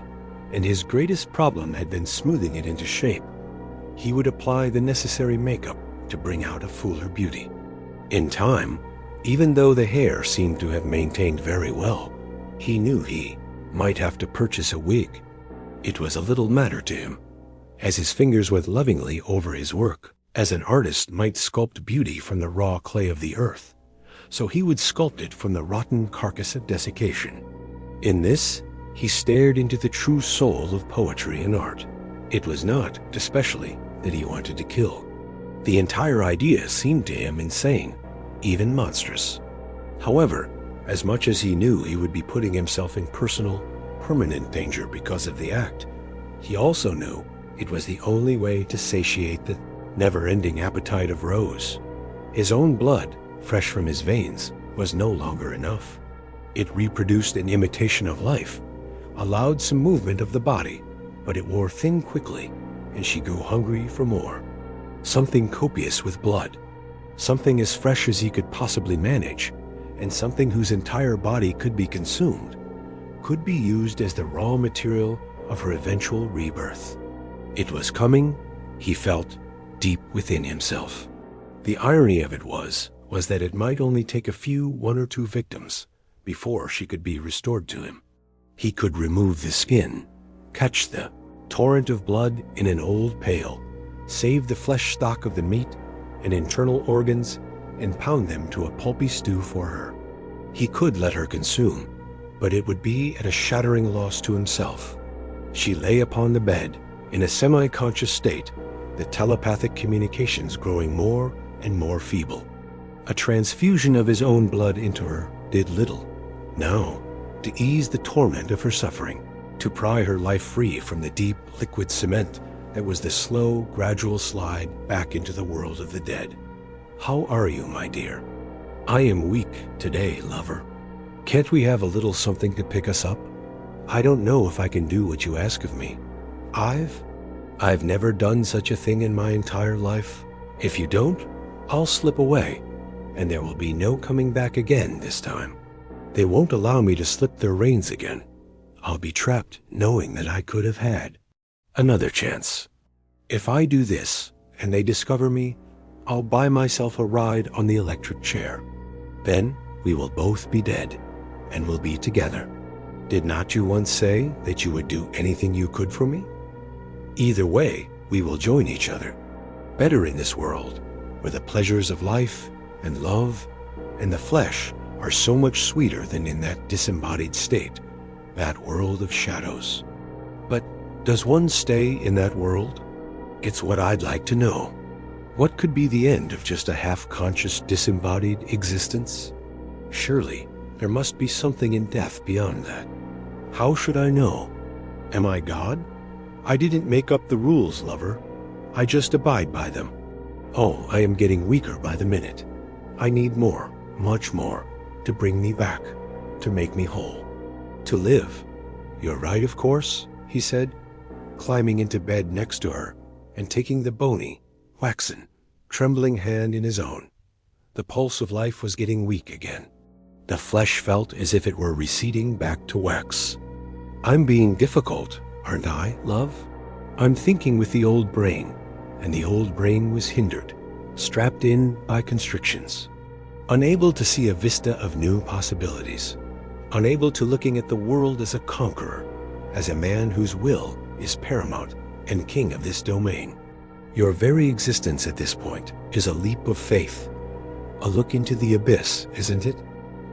and his greatest problem had been smoothing it into shape, he would apply the necessary makeup to bring out a fuller beauty. In time, even though the hair seemed to have maintained very well, he knew he might have to purchase a wig. It was a little matter to him, as his fingers went lovingly over his work, as an artist might sculpt beauty from the raw clay of the earth, so he would sculpt it from the rotten carcass of desiccation. In this, he stared into the true soul of poetry and art. It was not, especially, that he wanted to kill. The entire idea seemed to him insane, even monstrous. However, as much as he knew he would be putting himself in personal, permanent danger because of the act, he also knew it was the only way to satiate the never-ending appetite of Rose. His own blood, fresh from his veins, was no longer enough. It reproduced an imitation of life, allowed some movement of the body, but it wore thin quickly, and she grew hungry for more. Something copious with blood, something as fresh as he could possibly manage, and something whose entire body could be consumed, could be used as the raw material of her eventual rebirth. It was coming, he felt, deep within himself. The irony of it was that it might only take a few, one or two victims, before she could be restored to him. He could remove the skin, catch the torrent of blood in an old pail, save the flesh stock of the meat and internal organs, and pound them to a pulpy stew for her. He could let her consume, but it would be at a shattering loss to himself. She lay upon the bed, in a semi-conscious state, the telepathic communications growing more and more feeble. A transfusion of his own blood into her did little. Now, to ease the torment of her suffering, to pry her life free from the deep, liquid cement that was the slow, gradual slide back into the world of the dead. How are you, my dear? I am weak today, lover. Can't we have a little something to pick us up? I don't know if I can do what you ask of me. I've never done such a thing in my entire life. If you don't, I'll slip away, and there will be no coming back again this time. They won't allow me to slip their reins again. I'll be trapped knowing that I could have had another chance. If I do this, and they discover me, I'll buy myself a ride on the electric chair. Then we will both be dead, and we'll be together. Did not you once say that you would do anything you could for me? Either way, we will join each other. Better in this world, where the pleasures of life and love and the flesh are so much sweeter than in that disembodied state, that world of shadows. But does one stay in that world? It's what I'd like to know. What could be the end of just a half-conscious, disembodied existence? Surely there must be something in death beyond that. How should I know? Am I God? I didn't make up the rules, lover. I just abide by them. Oh, I am getting weaker by the minute. I need more, much more, to bring me back, to make me whole, to live. You're right, of course, he said, climbing into bed next to her and taking the bony, waxen, trembling hand in his own. The pulse of life was getting weak again. The flesh felt as if it were receding back to wax. I'm being difficult, aren't I, love? I'm thinking with the old brain, and the old brain was hindered, strapped in by constrictions. Unable to see a vista of new possibilities. Unable to looking at the world as a conqueror, as a man whose will is paramount and king of this domain. Your very existence at this point is a leap of faith, a look into the abyss, isn't it?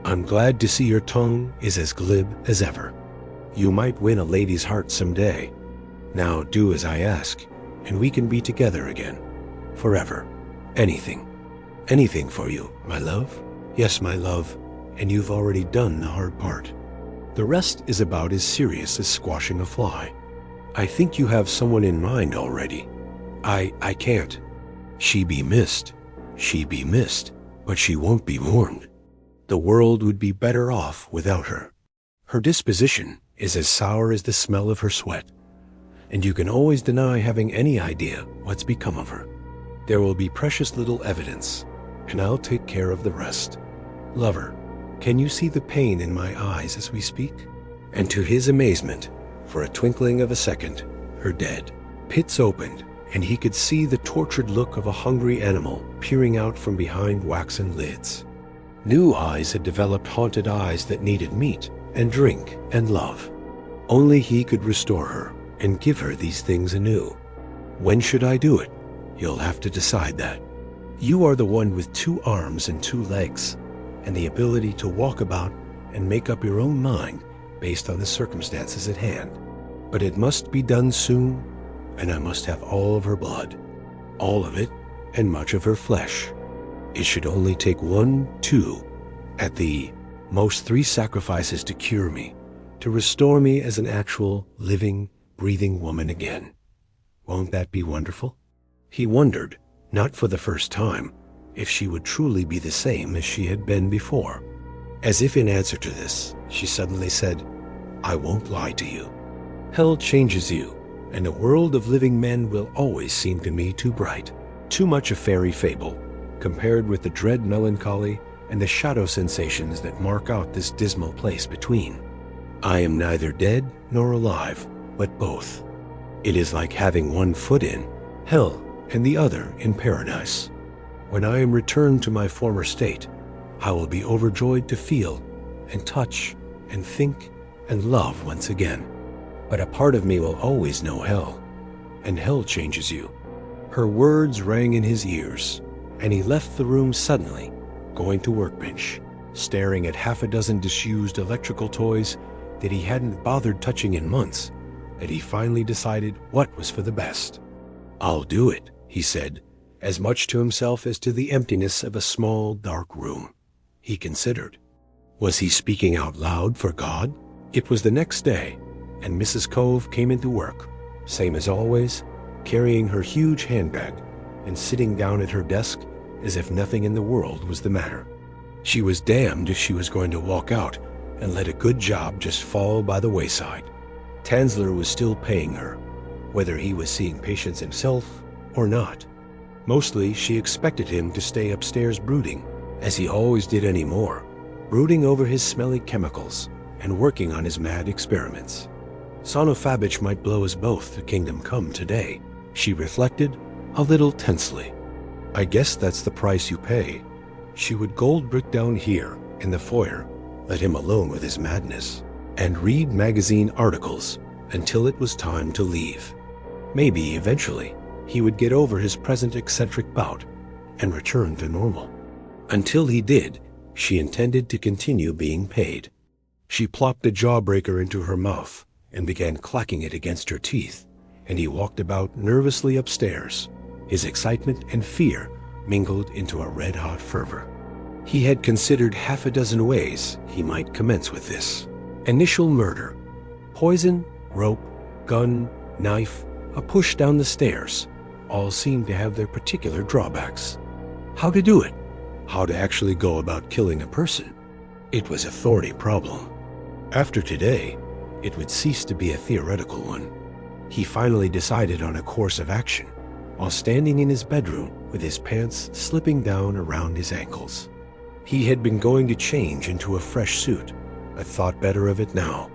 I'm glad to see your tongue is as glib as ever. You might win a lady's heart someday. Now do as I ask, and we can be together again, forever. Anything. Anything for you, my love. Yes, my love, and you've already done the hard part. The rest is about as serious as squashing a fly. I think you have someone in mind already. I can't. She be missed, but she won't be mourned. The world would be better off without her. Her disposition is as sour as the smell of her sweat, and you can always deny having any idea what's become of her. There will be precious little evidence, and I'll take care of the rest. Lover, can you see the pain in my eyes as we speak? And to his amazement, for a twinkling of a second, her dead. Pits opened, and he could see the tortured look of a hungry animal peering out from behind waxen lids. New eyes had developed haunted eyes that needed meat and drink and love. Only he could restore her and give her these things anew. When should I do it? You'll have to decide that. You are the one with 2 arms and 2 legs, and the ability to walk about and make up your own mind based on the circumstances at hand. But it must be done soon, and I must have all of her blood, all of it, and much of her flesh. It should only take 1, 2, at the most 3 sacrifices to cure me, to restore me as an actual, living, breathing woman again. Won't that be wonderful? He wondered, not for the first time, if she would truly be the same as she had been before. As if in answer to this, she suddenly said, I won't lie to you. Hell changes you, and a world of living men will always seem to me too bright, too much a fairy fable, compared with the dread melancholy and the shadow sensations that mark out this dismal place between. I am neither dead nor alive, but both. It is like having one foot in hell and the other in paradise. When I am returned to my former state, I will be overjoyed to feel and touch and think and love once again. But a part of me will always know hell, and hell changes you. Her words rang in his ears, and he left the room suddenly, going to workbench, staring at half a dozen disused electrical toys that he hadn't bothered touching in months, that he finally decided what was for the best. I'll do it, he said, as much to himself as to the emptiness of a small, dark room. He considered. Was he speaking out loud for God? It was the next day, and Mrs. Cove came into work, same as always, carrying her huge handbag and sitting down at her desk as if nothing in the world was the matter. She was damned if she was going to walk out and let a good job just fall by the wayside. Tansler was still paying her, whether he was seeing patients himself or not. Mostly, she expected him to stay upstairs brooding, as he always did anymore, brooding over his smelly chemicals and working on his mad experiments. Sonofabich might blow us both to kingdom come today, she reflected, a little tensely. I guess that's the price you pay. She would gold brick down here, in the foyer, let him alone with his madness, and read magazine articles until it was time to leave. Maybe, eventually, he would get over his present eccentric bout and return to normal. Until he did, she intended to continue being paid. She plopped a jawbreaker into her mouth and began clacking it against her teeth, and he walked about nervously upstairs, his excitement and fear mingled into a red-hot fervor. He had considered half a dozen ways he might commence with this. Initial murder, poison, rope, gun, knife, a push down the stairs, all seemed to have their particular drawbacks. How to do it? How to actually go about killing a person? It was a thorny problem. After today, it would cease to be a theoretical one. He finally decided on a course of action while standing in his bedroom with his pants slipping down around his ankles. He had been going to change into a fresh suit, but thought better of it now.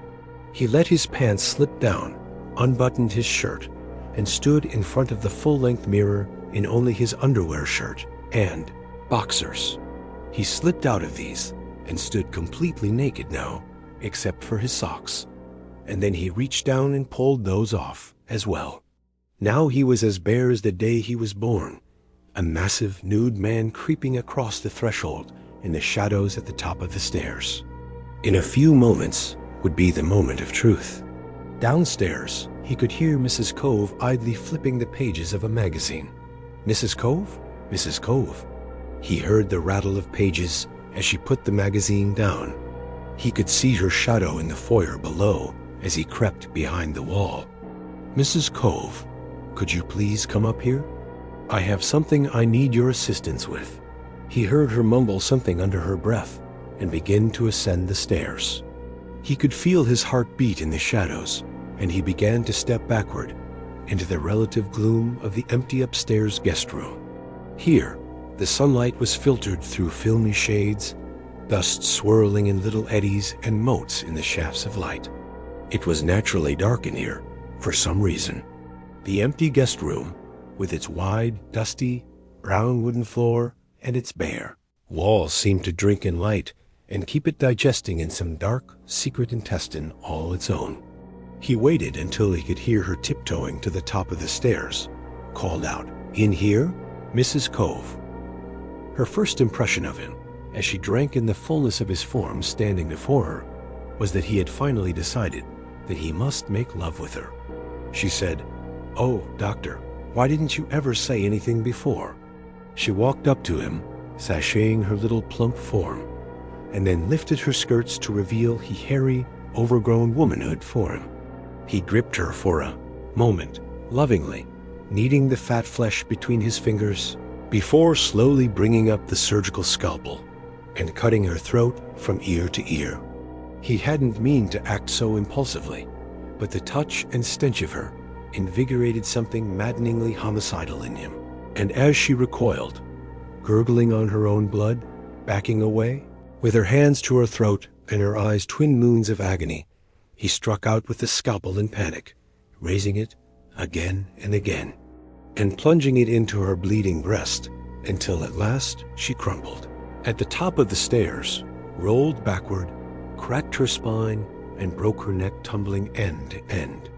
He let his pants slip down, unbuttoned his shirt, and stood in front of the full-length mirror in only his underwear shirt and boxers. He slipped out of these and stood completely naked now, except for his socks, and then he reached down and pulled those off as well. Now he was as bare as the day he was born, a massive nude man creeping across the threshold in the shadows at the top of the stairs. In a few moments would be the moment of truth. Downstairs, he could hear Mrs. Cove idly flipping the pages of a magazine. Mrs. Cove? Mrs. Cove. He heard the rattle of pages as she put the magazine down. He could see her shadow in the foyer below as he crept behind the wall. Mrs. Cove, could you please come up here? I have something I need your assistance with. He heard her mumble something under her breath and begin to ascend the stairs. He could feel his heart beat in the shadows, and he began to step backward into the relative gloom of the empty upstairs guest room. Here, the sunlight was filtered through filmy shades, dust swirling in little eddies and motes in the shafts of light. It was naturally dark in here, for some reason. The empty guest room, with its wide, dusty, brown wooden floor and its bare walls, seemed to drink in light and keep it digesting in some dark, secret intestine all its own. He waited until he could hear her tiptoeing to the top of the stairs, called out, "In here, Mrs. Cove." Her first impression of him, as she drank in the fullness of his form standing before her, was that he had finally decided that he must make love with her. She said, "Oh, doctor, why didn't you ever say anything before?" She walked up to him, sashaying her little plump form, and then lifted her skirts to reveal her hairy, overgrown womanhood for him. He gripped her for a moment, lovingly, kneading the fat flesh between his fingers before slowly bringing up the surgical scalpel and cutting her throat from ear to ear. He hadn't meant to act so impulsively, but the touch and stench of her invigorated something maddeningly homicidal in him, and as she recoiled, gurgling on her own blood, backing away, with her hands to her throat and her eyes twin moons of agony, he struck out with the scalpel in panic, raising it again and again, and plunging it into her bleeding breast until at last she crumpled. At the top of the stairs, rolled backward, cracked her spine, and broke her neck tumbling end to end.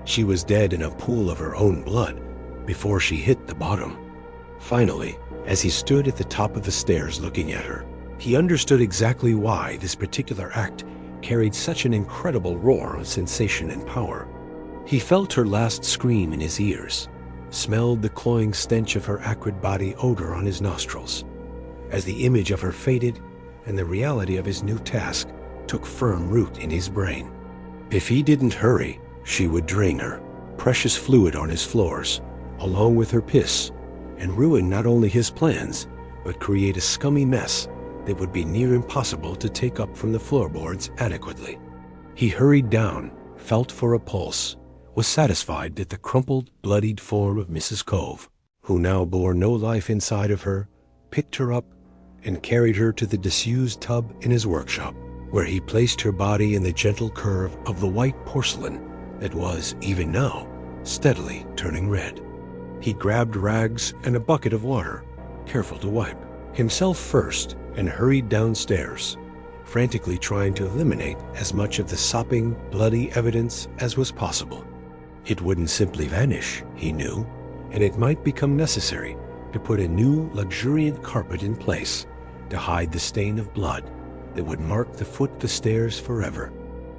She was dead in a pool of her own blood before she hit the bottom. Finally, as he stood at the top of the stairs looking at her, he understood exactly why this particular act carried such an incredible roar of sensation and power. He felt her last scream in his ears, smelled the cloying stench of her acrid body odor on his nostrils, as the image of her faded and the reality of his new task took firm root in his brain. If he didn't hurry, she would drain her precious fluid on his floors, along with her piss, and ruin not only his plans, but create a scummy mess that would be near impossible to take up from the floorboards adequately. He hurried down, felt for a pulse, was satisfied that the crumpled, bloodied form of Mrs. Cove, who now bore no life inside of her, picked her up and carried her to the disused tub in his workshop, where he placed her body in the gentle curve of the white porcelain that was, even now, steadily turning red. He grabbed rags and a bucket of water, careful to wipe himself first, and hurried downstairs, frantically trying to eliminate as much of the sopping, bloody evidence as was possible. It wouldn't simply vanish, he knew, and it might become necessary to put a new, luxuriant carpet in place to hide the stain of blood that would mark the foot of the stairs forever.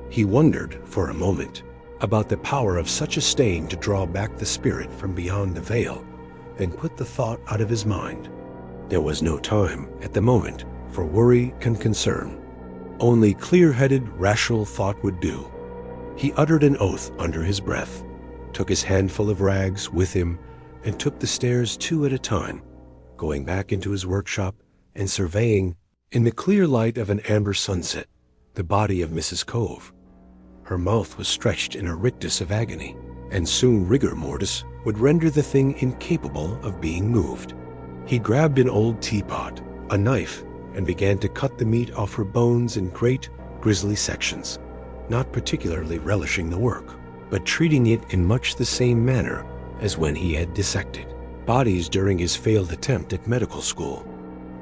He wondered for a moment about the power of such a stain to draw back the spirit from beyond the veil, then put the thought out of his mind. There was no time at the moment for worry and concern. Only clear-headed, rational thought would do. He uttered an oath under his breath, took his handful of rags with him, and took the stairs 2 at a time, going back into his workshop and surveying, in the clear light of an amber sunset, the body of Mrs. Cove. Her mouth was stretched in a rictus of agony, and soon rigor mortis would render the thing incapable of being moved. He grabbed an old teapot, a knife, and began to cut the meat off her bones in great, grisly sections, not particularly relishing the work, but treating it in much the same manner as when he had dissected bodies during his failed attempt at medical school.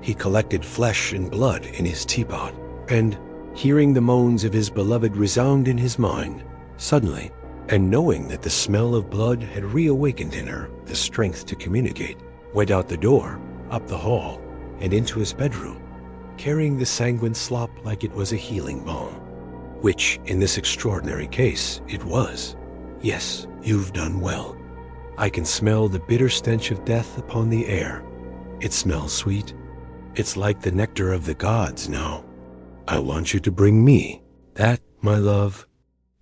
He collected flesh and blood in his teapot, and, hearing the moans of his beloved resound in his mind, suddenly, and knowing that the smell of blood had reawakened in her the strength to communicate, went out the door, up the hall, and into his bedroom, carrying the sanguine slop like it was a healing balm, which, in this extraordinary case, it was. Yes, you've done well. I can smell the bitter stench of death upon the air. It smells sweet. It's like the nectar of the gods now. I want you to bring me that, my love.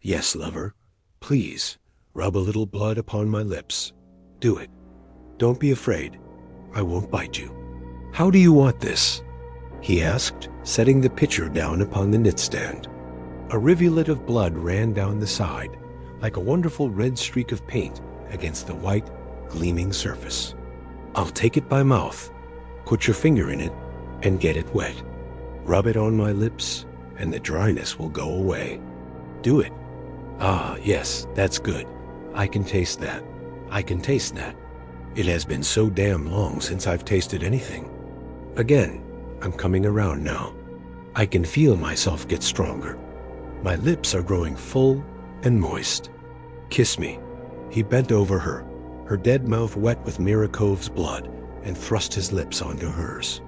Yes, lover. Please, rub a little blood upon my lips. Do it. Don't be afraid. I won't bite you. How do you want this? He asked, setting the pitcher down upon the knitstand. A rivulet of blood ran down the side, like a wonderful red streak of paint against the white, gleaming surface. I'll take it by mouth, put your finger in it, and get it wet. Rub it on my lips, and the dryness will go away. Do it. Ah, yes, that's good. I can taste that. I can taste that. It has been so damn long since I've tasted anything. Again, I'm coming around now. I can feel myself get stronger. My lips are growing full and moist. Kiss me. He bent over her, her dead mouth wet with Mira Cove's blood, and thrust his lips onto hers.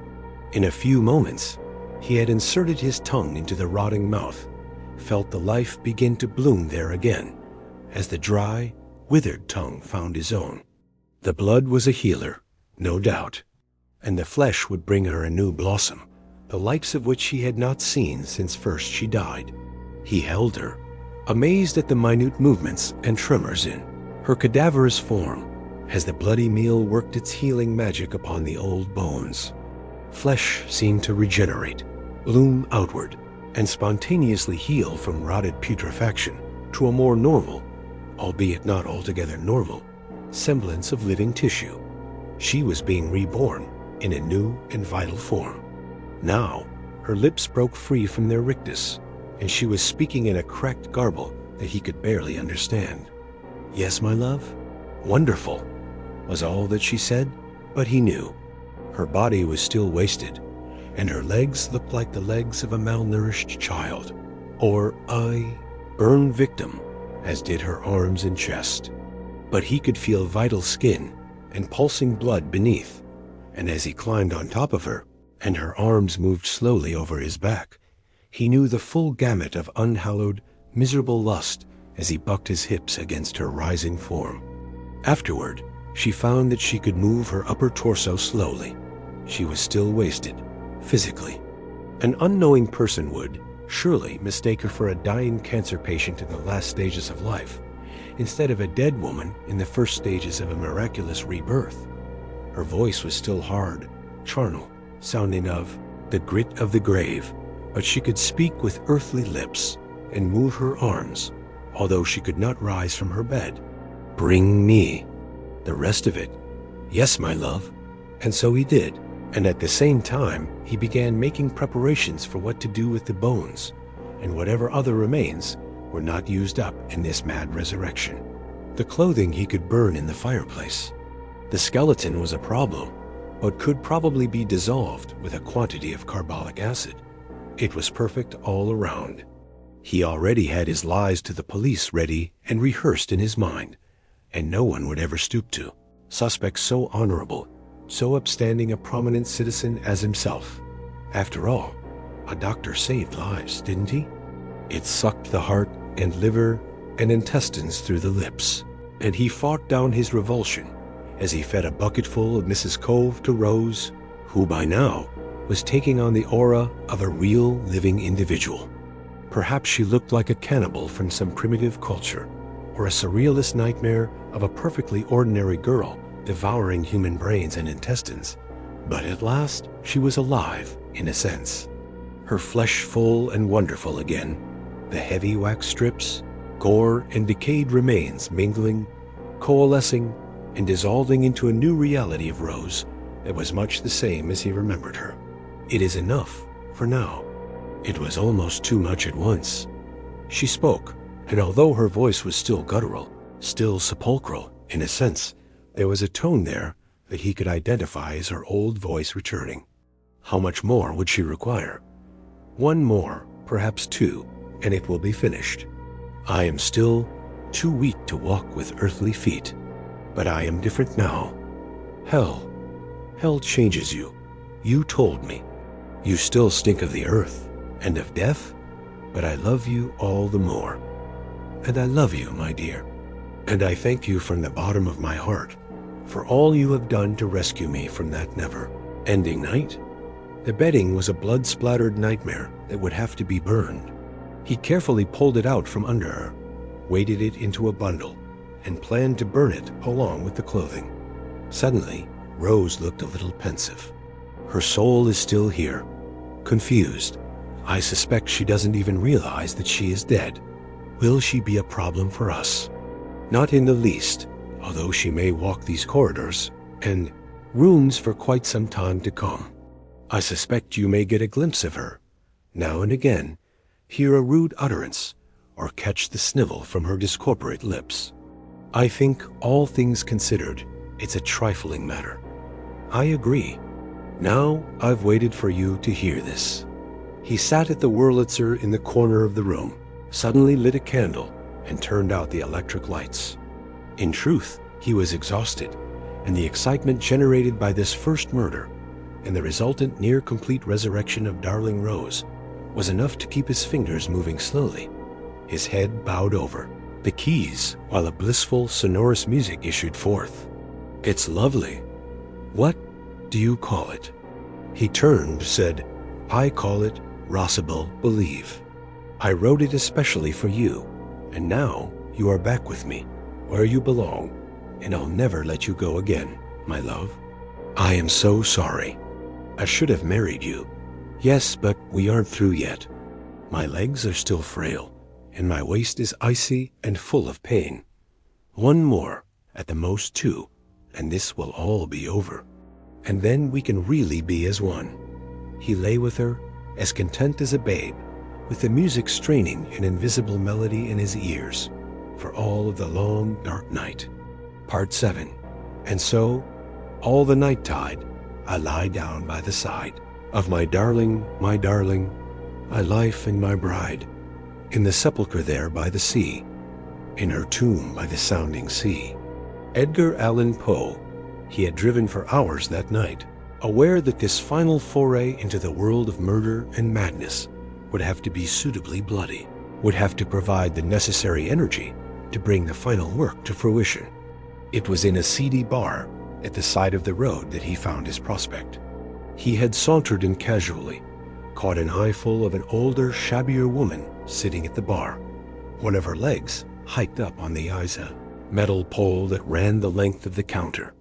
In a few moments, he had inserted his tongue into the rotting mouth, felt the life begin to bloom there again, as the dry, withered tongue found his own. The blood was a healer, no doubt, and the flesh would bring her a new blossom, the likes of which she had not seen since first she died. He held her, amazed at the minute movements and tremors in her cadaverous form, as the bloody meal worked its healing magic upon the old bones. Flesh seemed to regenerate, bloom outward, and spontaneously heal from rotted putrefaction to a more normal, albeit not altogether normal, semblance of living tissue. She was being reborn in a new and vital form. Now, her lips broke free from their rictus, and she was speaking in a cracked garble that he could barely understand. Yes, my love? Wonderful, was all that she said, but he knew. Her body was still wasted, and her legs looked like the legs of a malnourished child, or a burned victim, as did her arms and chest. But he could feel vital skin and pulsing blood beneath, and as he climbed on top of her, and her arms moved slowly over his back, he knew the full gamut of unhallowed, miserable lust as he bucked his hips against her rising form. Afterward, she found that she could move her upper torso slowly. She was still wasted, physically. An unknowing person would, surely, mistake her for a dying cancer patient in the last stages of life, instead of a dead woman in the first stages of a miraculous rebirth. Her voice was still hard, charnel, sounding of the grit of the grave, but she could speak with earthly lips and move her arms, although she could not rise from her bed. Bring me. The rest of it. Yes, my love. And so he did, and at the same time he began making preparations for what to do with the bones, and whatever other remains were not used up in this mad resurrection. The clothing he could burn in the fireplace. The skeleton was a problem, but could probably be dissolved with a quantity of carbolic acid. It was perfect all around. He already had his lies to the police ready and rehearsed in his mind, and no one would ever stoop to. Suspects so honorable, so upstanding a prominent citizen as himself. After all, a doctor saved lives, didn't he? It sucked the heart and liver and intestines through the lips, and he fought down his revulsion as he fed a bucketful of Mrs. Cove to Rose, who by now was taking on the aura of a real living individual. Perhaps she looked like a cannibal from some primitive culture, or a surrealist nightmare of a perfectly ordinary girl devouring human brains and intestines. But at last she was alive, in a sense. Her flesh full and wonderful again, the heavy wax strips, gore and decayed remains mingling, coalescing, and dissolving into a new reality of Rose that was much the same as he remembered her. It is enough for now. It was almost too much at once. She spoke, and although her voice was still guttural, still sepulchral, in a sense, there was a tone there that he could identify as her old voice returning. How much more would she require? One more, perhaps two, and it will be finished. I am still too weak to walk with earthly feet, but I am different now. Hell changes you. You told me. You still stink of the earth and of death, but I love you all the more. And I love you, my dear. And I thank you from the bottom of my heart for all you have done to rescue me from that never-ending night. The bedding was a blood-splattered nightmare that would have to be burned. He carefully pulled it out from under her, weighted it into a bundle, and planned to burn it along with the clothing. Suddenly, Rose looked a little pensive. Her soul is still here, confused. I suspect she doesn't even realize that she is dead. Will she be a problem for us? Not in the least, although she may walk these corridors and rooms for quite some time to come. I suspect you may get a glimpse of her, now and again, hear a rude utterance, or catch the snivel from her discorporate lips. I think, all things considered, it's a trifling matter. I agree. Now I've waited for you to hear this. He sat at the Wurlitzer in the corner of the room, suddenly lit a candle, and turned out the electric lights. In truth, he was exhausted, and the excitement generated by this first murder and the resultant near-complete resurrection of darling Rose was enough to keep his fingers moving slowly, his head bowed over, the keys, while a blissful, sonorous music issued forth. It's lovely. What do you call it? He turned, said, I call it Rossable Believe. I wrote it especially for you, and now you are back with me, where you belong, and I'll never let you go again, my love. I am so sorry. I should have married you. Yes, but we aren't through yet. My legs are still frail, and my waist is icy and full of pain. One more, at the most two, and this will all be over. And then we can really be as one. He lay with her, as content as a babe, with the music straining an invisible melody in his ears, for all of the long, dark night. Part 7. And so, all the night tide, I lie down by the side of my darling, my life and my bride, in the sepulchre there by the sea, in her tomb by the sounding sea. Edgar Allan Poe. He had driven for hours that night, aware that this final foray into the world of murder and madness would have to be suitably bloody, would have to provide the necessary energy to bring the final work to fruition. It was in a seedy bar at the side of the road that he found his prospect. He had sauntered in casually, caught an eyeful of an older, shabbier woman sitting at the bar, one of her legs hiked up on the Isa metal pole that ran the length of the counter.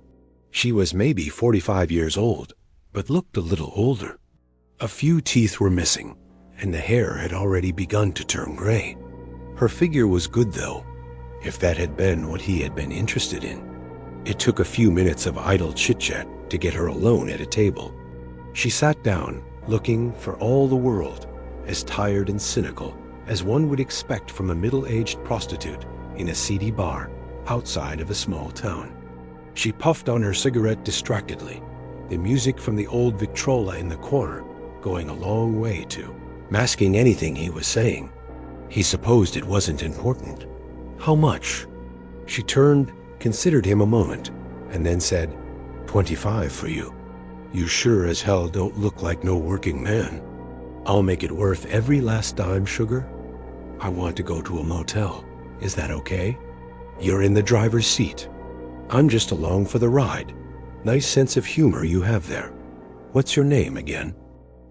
She was maybe 45 years old, but looked a little older. A few teeth were missing, and the hair had already begun to turn gray. Her figure was good, though, if that had been what he had been interested in. It took a few minutes of idle chit-chat to get her alone at a table. She sat down, looking, for all the world, as tired and cynical as one would expect from a middle-aged prostitute in a seedy bar outside of a small town. She puffed on her cigarette distractedly, the music from the old Victrola in the corner going a long way to masking anything he was saying. He supposed it wasn't important. How much? She turned, considered him a moment, and then said, 25 for you. You sure as hell don't look like no working man. I'll make it worth every last dime, sugar. I want to go to a motel. Is that okay? You're in the driver's seat. I'm just along for the ride. Nice sense of humor you have there. What's your name again?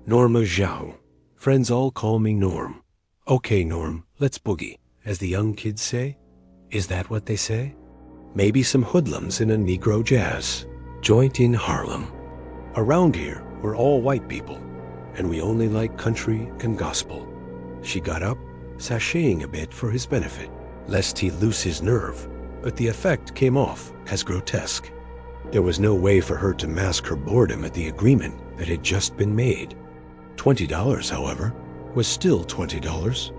Norma Zhao. Friends all call me Norm. Okay, Norm, let's boogie, as the young kids say. Is that what they say? Maybe some hoodlums in a Negro jazz. Joint in Harlem. Around here, we're all white people, and we only like country and gospel. She got up, sashaying a bit for his benefit, lest he lose his nerve, but the effect came off as grotesque. There was no way for her to mask her boredom at the agreement that had just been made. $20, however, was still $20.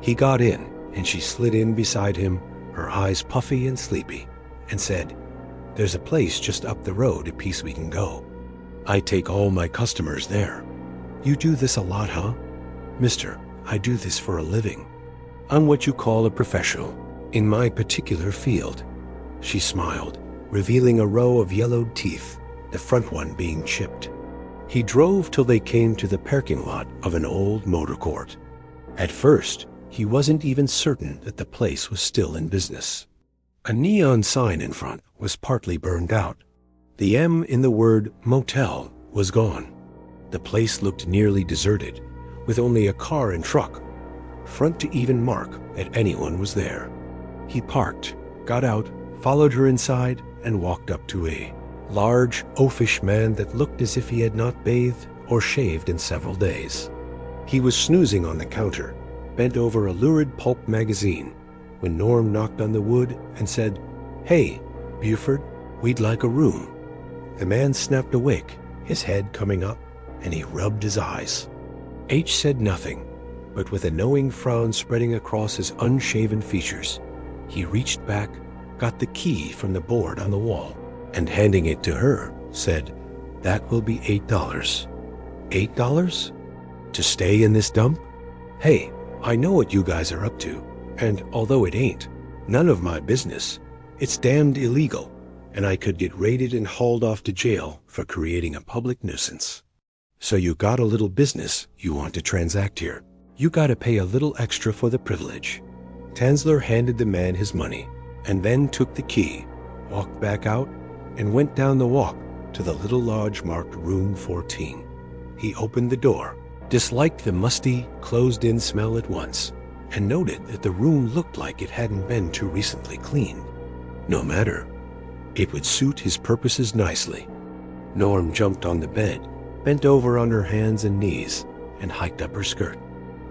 He got in, and she slid in beside him, her eyes puffy and sleepy, and said, "There's a place just up the road a piece we can go. I take all my customers there. You do this a lot, huh?" "Mister, I do this for a living. I'm what you call a professional, in my particular field." She smiled, revealing a row of yellowed teeth, the front one being chipped. He drove till they came to the parking lot of an old motor court. At first, he wasn't even certain that the place was still in business. A neon sign in front was partly burned out. The M in the word motel was gone. The place looked nearly deserted, with only a car and truck, front to even mark that anyone was there. He parked, got out, followed her inside, and walked up to a large, oafish man that looked as if he had not bathed or shaved in several days. He was snoozing on the counter, bent over a lurid pulp magazine, when Norm knocked on the wood and said, "Hey, Buford, we'd like a room." The man snapped awake, his head coming up, and he rubbed his eyes. H said nothing, but with a knowing frown spreading across his unshaven features, he reached back, got the key from the board on the wall, and handing it to her, said, "That will be $8. $8? To stay in this dump? Hey, I know what you guys are up to, and although it ain't none of my business, it's damned illegal, and I could get raided and hauled off to jail for creating a public nuisance. So you got a little business you want to transact here. You gotta pay a little extra for the privilege." Tansler handed the man his money, and then took the key, walked back out, and went down the walk to the little lodge marked Room 14. He opened the door, disliked the musty, closed-in smell at once, and noted that the room looked like it hadn't been too recently cleaned. No matter. It would suit his purposes nicely. Norm jumped on the bed, bent over on her hands and knees, and hiked up her skirt.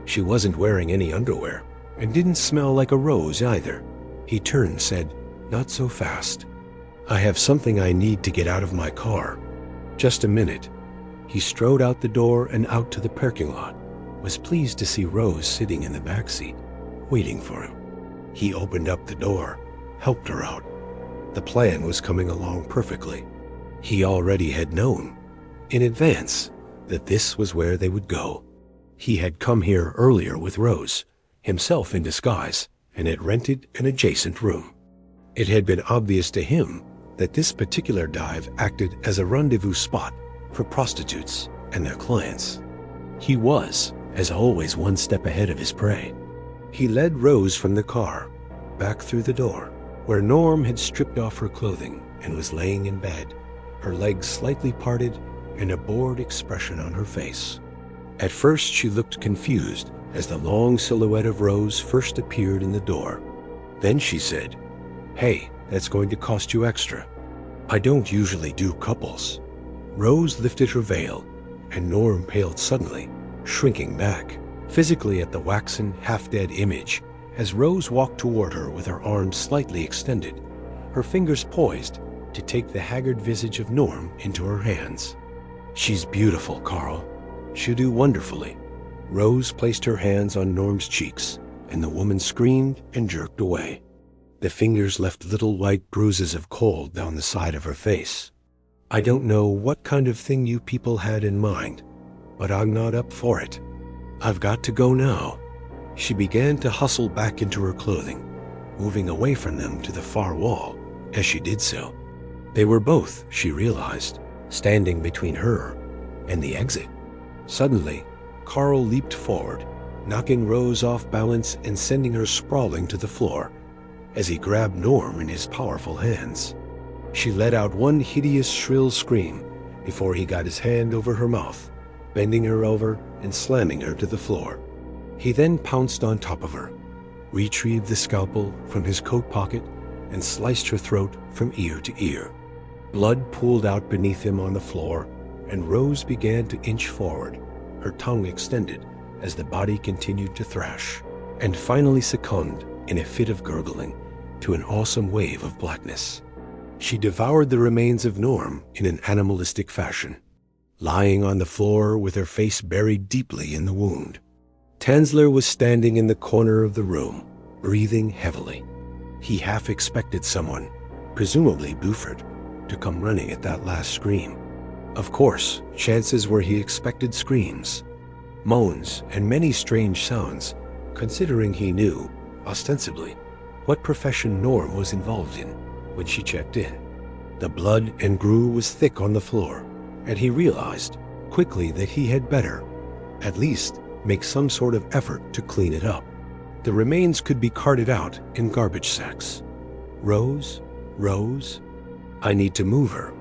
She wasn't wearing any underwear, and didn't smell like a rose either. He turned, said, "Not so fast. I have something I need to get out of my car. Just a minute." He strode out the door and out to the parking lot, was pleased to see Rose sitting in the back seat, waiting for him. He opened up the door, helped her out. The plan was coming along perfectly. He already had known, in advance, that this was where they would go. He had come here earlier with Rose, himself in disguise, and had rented an adjacent room. It had been obvious to him that this particular dive acted as a rendezvous spot for prostitutes and their clients. He was, as always, one step ahead of his prey. He led Rose from the car, back through the door, where Norm had stripped off her clothing and was laying in bed, her legs slightly parted and a bored expression on her face. At first she looked confused as the long silhouette of Rose first appeared in the door. Then she said, "Hey, that's going to cost you extra. I don't usually do couples." Rose lifted her veil, and Norm paled suddenly, shrinking back, physically at the waxen, half-dead image, as Rose walked toward her with her arms slightly extended, her fingers poised to take the haggard visage of Norm into her hands. "She's beautiful, Carl. She'll do wonderfully." Rose placed her hands on Norm's cheeks, and the woman screamed and jerked away. The fingers left little white bruises of cold down the side of her face. "I don't know what kind of thing you people had in mind, but I'm not up for it. I've got to go now." She began to hustle back into her clothing, moving away from them to the far wall as she did so. They were both, she realized, standing between her and the exit. Suddenly, Carl leaped forward, knocking Rose off balance and sending her sprawling to the floor as he grabbed Norm in his powerful hands. She let out one hideous shrill scream before he got his hand over her mouth, bending her over and slamming her to the floor. He then pounced on top of her, retrieved the scalpel from his coat pocket, and sliced her throat from ear to ear. Blood pooled out beneath him on the floor, and Rose began to inch forward, her tongue extended as the body continued to thrash, and finally succumbed in a fit of gurgling to an awesome wave of blackness. She devoured the remains of Norm in an animalistic fashion, lying on the floor with her face buried deeply in the wound. Tanzler was standing in the corner of the room, breathing heavily. He half expected someone, presumably Buford, to come running at that last scream. Of course, chances were he expected screams, moans, and many strange sounds, considering he knew, ostensibly, what profession Norm was involved in when she checked in. The blood and grue was thick on the floor, and he realized quickly that he had better, at least, make some sort of effort to clean it up. The remains could be carted out in garbage sacks. Rose, I need to move her.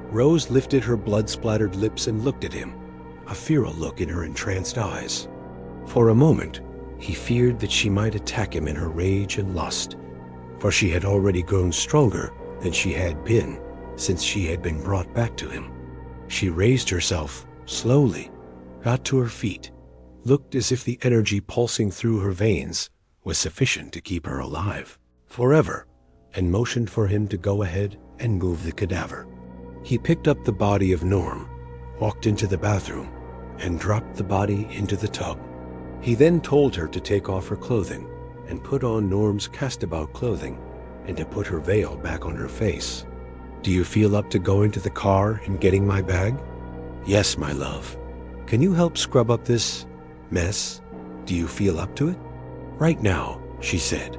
Rose lifted her blood-splattered lips and looked at him, a feral look in her entranced eyes. For a moment, he feared that she might attack him in her rage and lust, for she had already grown stronger than she had been since she had been brought back to him. She raised herself slowly, got to her feet, looked as if the energy pulsing through her veins was sufficient to keep her alive forever, and motioned for him to go ahead and move the cadaver. He picked up the body of Norm, walked into the bathroom, and dropped the body into the tub. He then told her to take off her clothing and put on Norm's castabout clothing and to put her veil back on her face. "Do you feel up to going to the car and getting my bag?" "Yes, my love. Can you help scrub up this mess? Do you feel up to it?" "Right now," she said,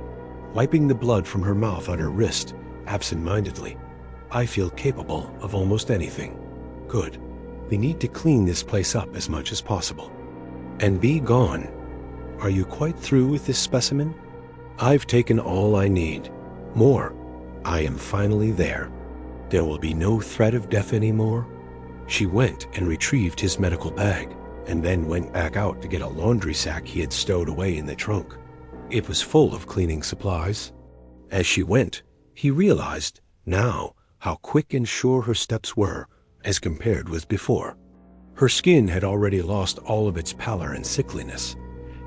wiping the blood from her mouth on her wrist absent-mindedly. "I feel capable of almost anything." "Good. We need to clean this place up as much as possible." "And be gone. Are you quite through with this specimen?" "I've taken all I need. More. I am finally there. There will be no threat of death anymore." She went and retrieved his medical bag, and then went back out to get a laundry sack he had stowed away in the trunk. It was full of cleaning supplies. As she went, he realized now how quick and sure her steps were as compared with before. Her skin had already lost all of its pallor and sickliness,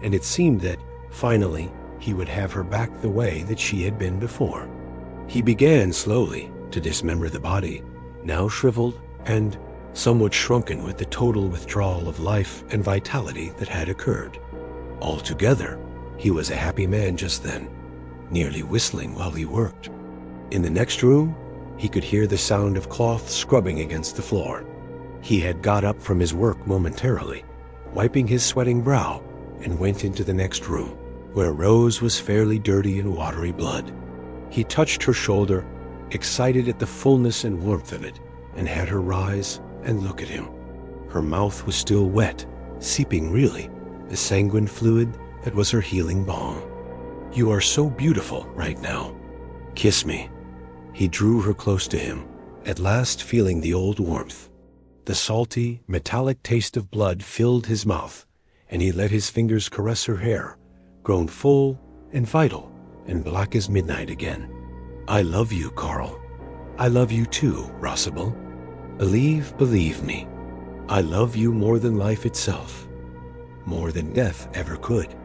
and it seemed that, finally, he would have her back the way that she had been before. He began slowly to dismember the body, now shriveled and somewhat shrunken with the total withdrawal of life and vitality that had occurred. Altogether, he was a happy man just then, nearly whistling while he worked. In the next room, he could hear the sound of cloth scrubbing against the floor. He had got up from his work momentarily, wiping his sweating brow, and went into the next room, where Rose was fairly dirty in watery blood. He touched her shoulder, excited at the fullness and warmth of it, and had her rise and look at him. Her mouth was still wet, seeping really, the sanguine fluid that was her healing balm. "You are so beautiful right now. Kiss me." He drew her close to him, at last feeling the old warmth. The salty, metallic taste of blood filled his mouth, and he let his fingers caress her hair, grown full and vital and black as midnight again. "I love you, Carl. I love you too, Rossable. Believe me. I love you more than life itself, more than death ever could.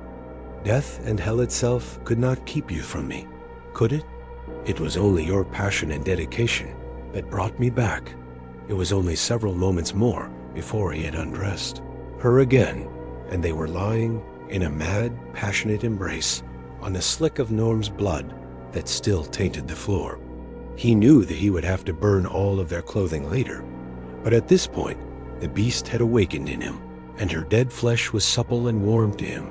Death and hell itself could not keep you from me, could it? It was only your passion and dedication that brought me back." It was only several moments more before he had undressed her again, and they were lying in a mad, passionate embrace on the slick of Norm's blood that still tainted the floor. He knew that he would have to burn all of their clothing later, but at this point, the beast had awakened in him, and her dead flesh was supple and warm to him,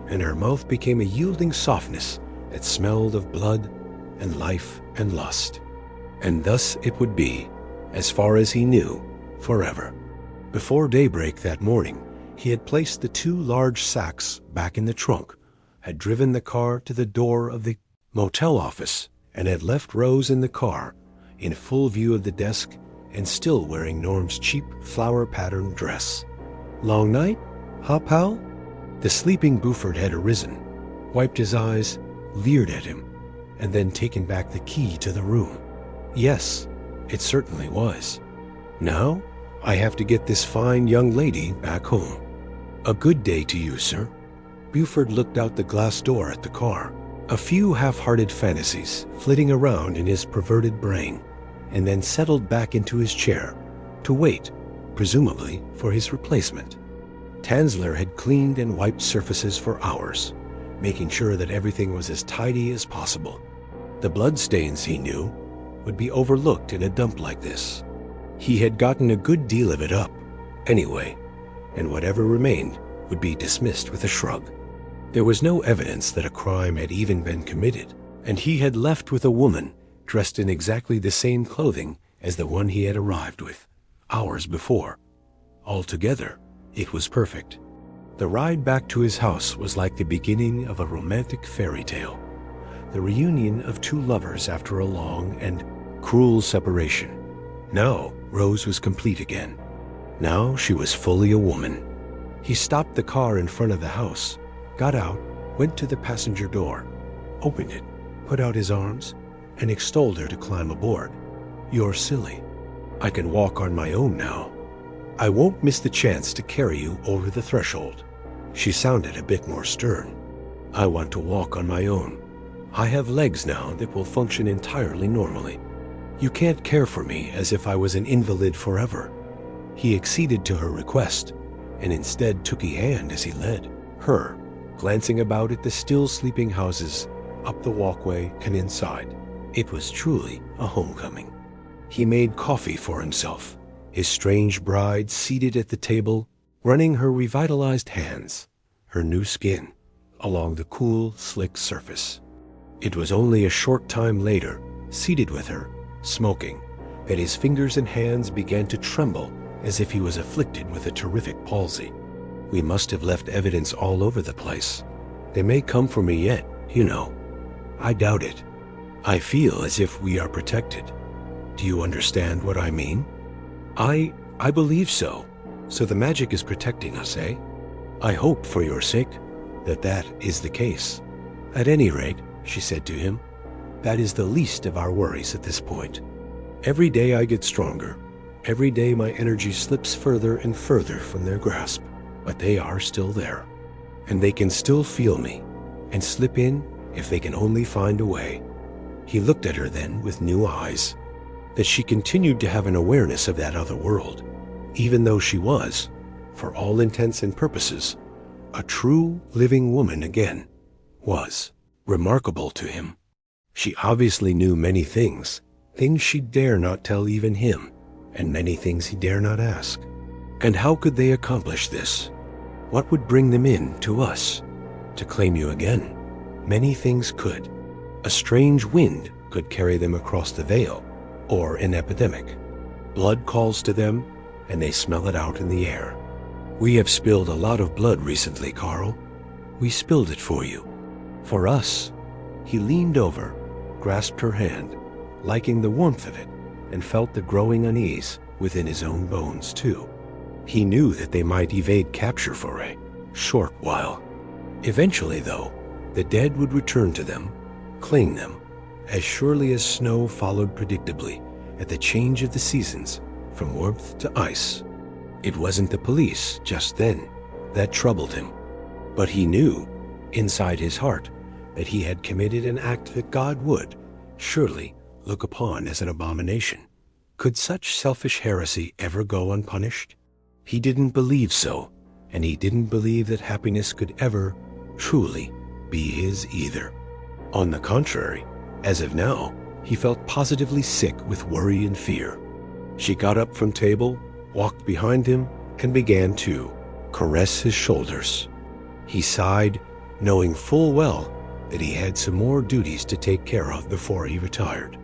and her mouth became a yielding softness that smelled of blood and life and lust. And thus it would be, as far as he knew, forever. Before daybreak that morning, he had placed the 2 large sacks back in the trunk, had driven the car to the door of the motel office, and had left Rose in the car, in full view of the desk and still wearing Norm's cheap flower-patterned dress. "Long night, huh, pal?" The sleeping Buford had arisen, wiped his eyes, leered at him, and then taken back the key to the room. Yes, it certainly was. Now, I have to get this fine young lady back home. "A good day to you, sir." Buford looked out the glass door at the car, a few half-hearted fantasies flitting around in his perverted brain, and then settled back into his chair to wait, presumably for his replacement. Tansler had cleaned and wiped surfaces for hours, making sure that everything was as tidy as possible. The bloodstains, he knew, would be overlooked in a dump like this. He had gotten a good deal of it up, anyway, and whatever remained would be dismissed with a shrug. There was no evidence that a crime had even been committed, and he had left with a woman dressed in exactly the same clothing as the one he had arrived with, hours before. Altogether, it was perfect. The ride back to his house was like the beginning of a romantic fairy tale, the reunion of 2 lovers after a long and cruel separation. Now, Rose was complete again. Now she was fully a woman. He stopped the car in front of the house, got out, went to the passenger door, opened it, put out his arms, and extolled her to climb aboard. "You're silly. I can walk on my own now. I won't miss the chance to carry you over the threshold." She sounded a bit more stern. "I want to walk on my own. I have legs now that will function entirely normally. You can't care for me as if I was an invalid forever." He acceded to her request, and instead took a hand as he led her, glancing about at the still sleeping houses, up the walkway and inside. It was truly a homecoming. He made coffee for himself, his strange bride seated at the table, running her revitalized hands, her new skin, along the cool, slick surface. It was only a short time later, seated with her, smoking, that his fingers and hands began to tremble as if he was afflicted with a terrific palsy. "We must have left evidence all over the place. They may come for me yet, you know." "I doubt it. I feel as if we are protected. Do you understand what I mean?" I believe so. So the magic is protecting us, eh?" "I hope, for your sake, that is the case. At any rate," she said to him, "that is the least of our worries at this point. Every day I get stronger. Every day my energy slips further and further from their grasp. But they are still there. And they can still feel me, and slip in if they can only find a way." He looked at her then with new eyes, that she continued to have an awareness of that other world, even though she was, for all intents and purposes, a true living woman again, was remarkable to him. She obviously knew many things she dare not tell even him, and many things he dare not ask. And how could they accomplish this? What would bring them in to us? To claim you again? Many things could. A strange wind could carry them across the veil, or an epidemic. Blood calls to them, and they smell it out in the air. "We have spilled a lot of blood recently, Carl. We spilled it for you. For us." He leaned over, grasped her hand, liking the warmth of it, and felt the growing unease within his own bones, too. He knew that they might evade capture for a short while. Eventually, though, the dead would return to them, cling them, as surely as snow followed predictably at the change of the seasons from warmth to ice. It wasn't the police, just then, that troubled him. But he knew, inside his heart, that he had committed an act that God would, surely, look upon as an abomination. Could such selfish heresy ever go unpunished? He didn't believe so, and he didn't believe that happiness could ever, truly, be his either. On the contrary, as of now, he felt positively sick with worry and fear. She got up from table, walked behind him, and began to caress his shoulders. He sighed, knowing full well that he had some more duties to take care of before he retired.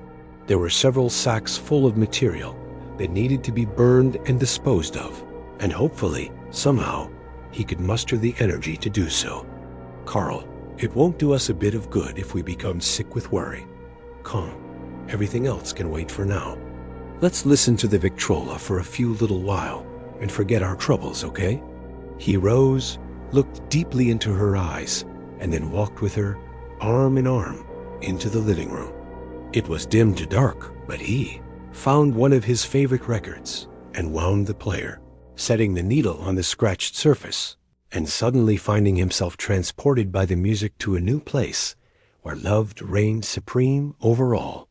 There were several sacks full of material, that needed to be burned and disposed of, and hopefully, somehow, he could muster the energy to do so. Carl, it won't do us a bit of good if we become sick with worry. Come, everything else can wait for now. Let's listen to the Victrola for a few little while and forget our troubles, okay? He rose, looked deeply into her eyes, and then walked with her, arm in arm, into the living room. It was dim to dark, but he found one of his favorite records and wound the player, setting the needle on the scratched surface, and suddenly finding himself transported by the music to a new place where love reigned supreme over all.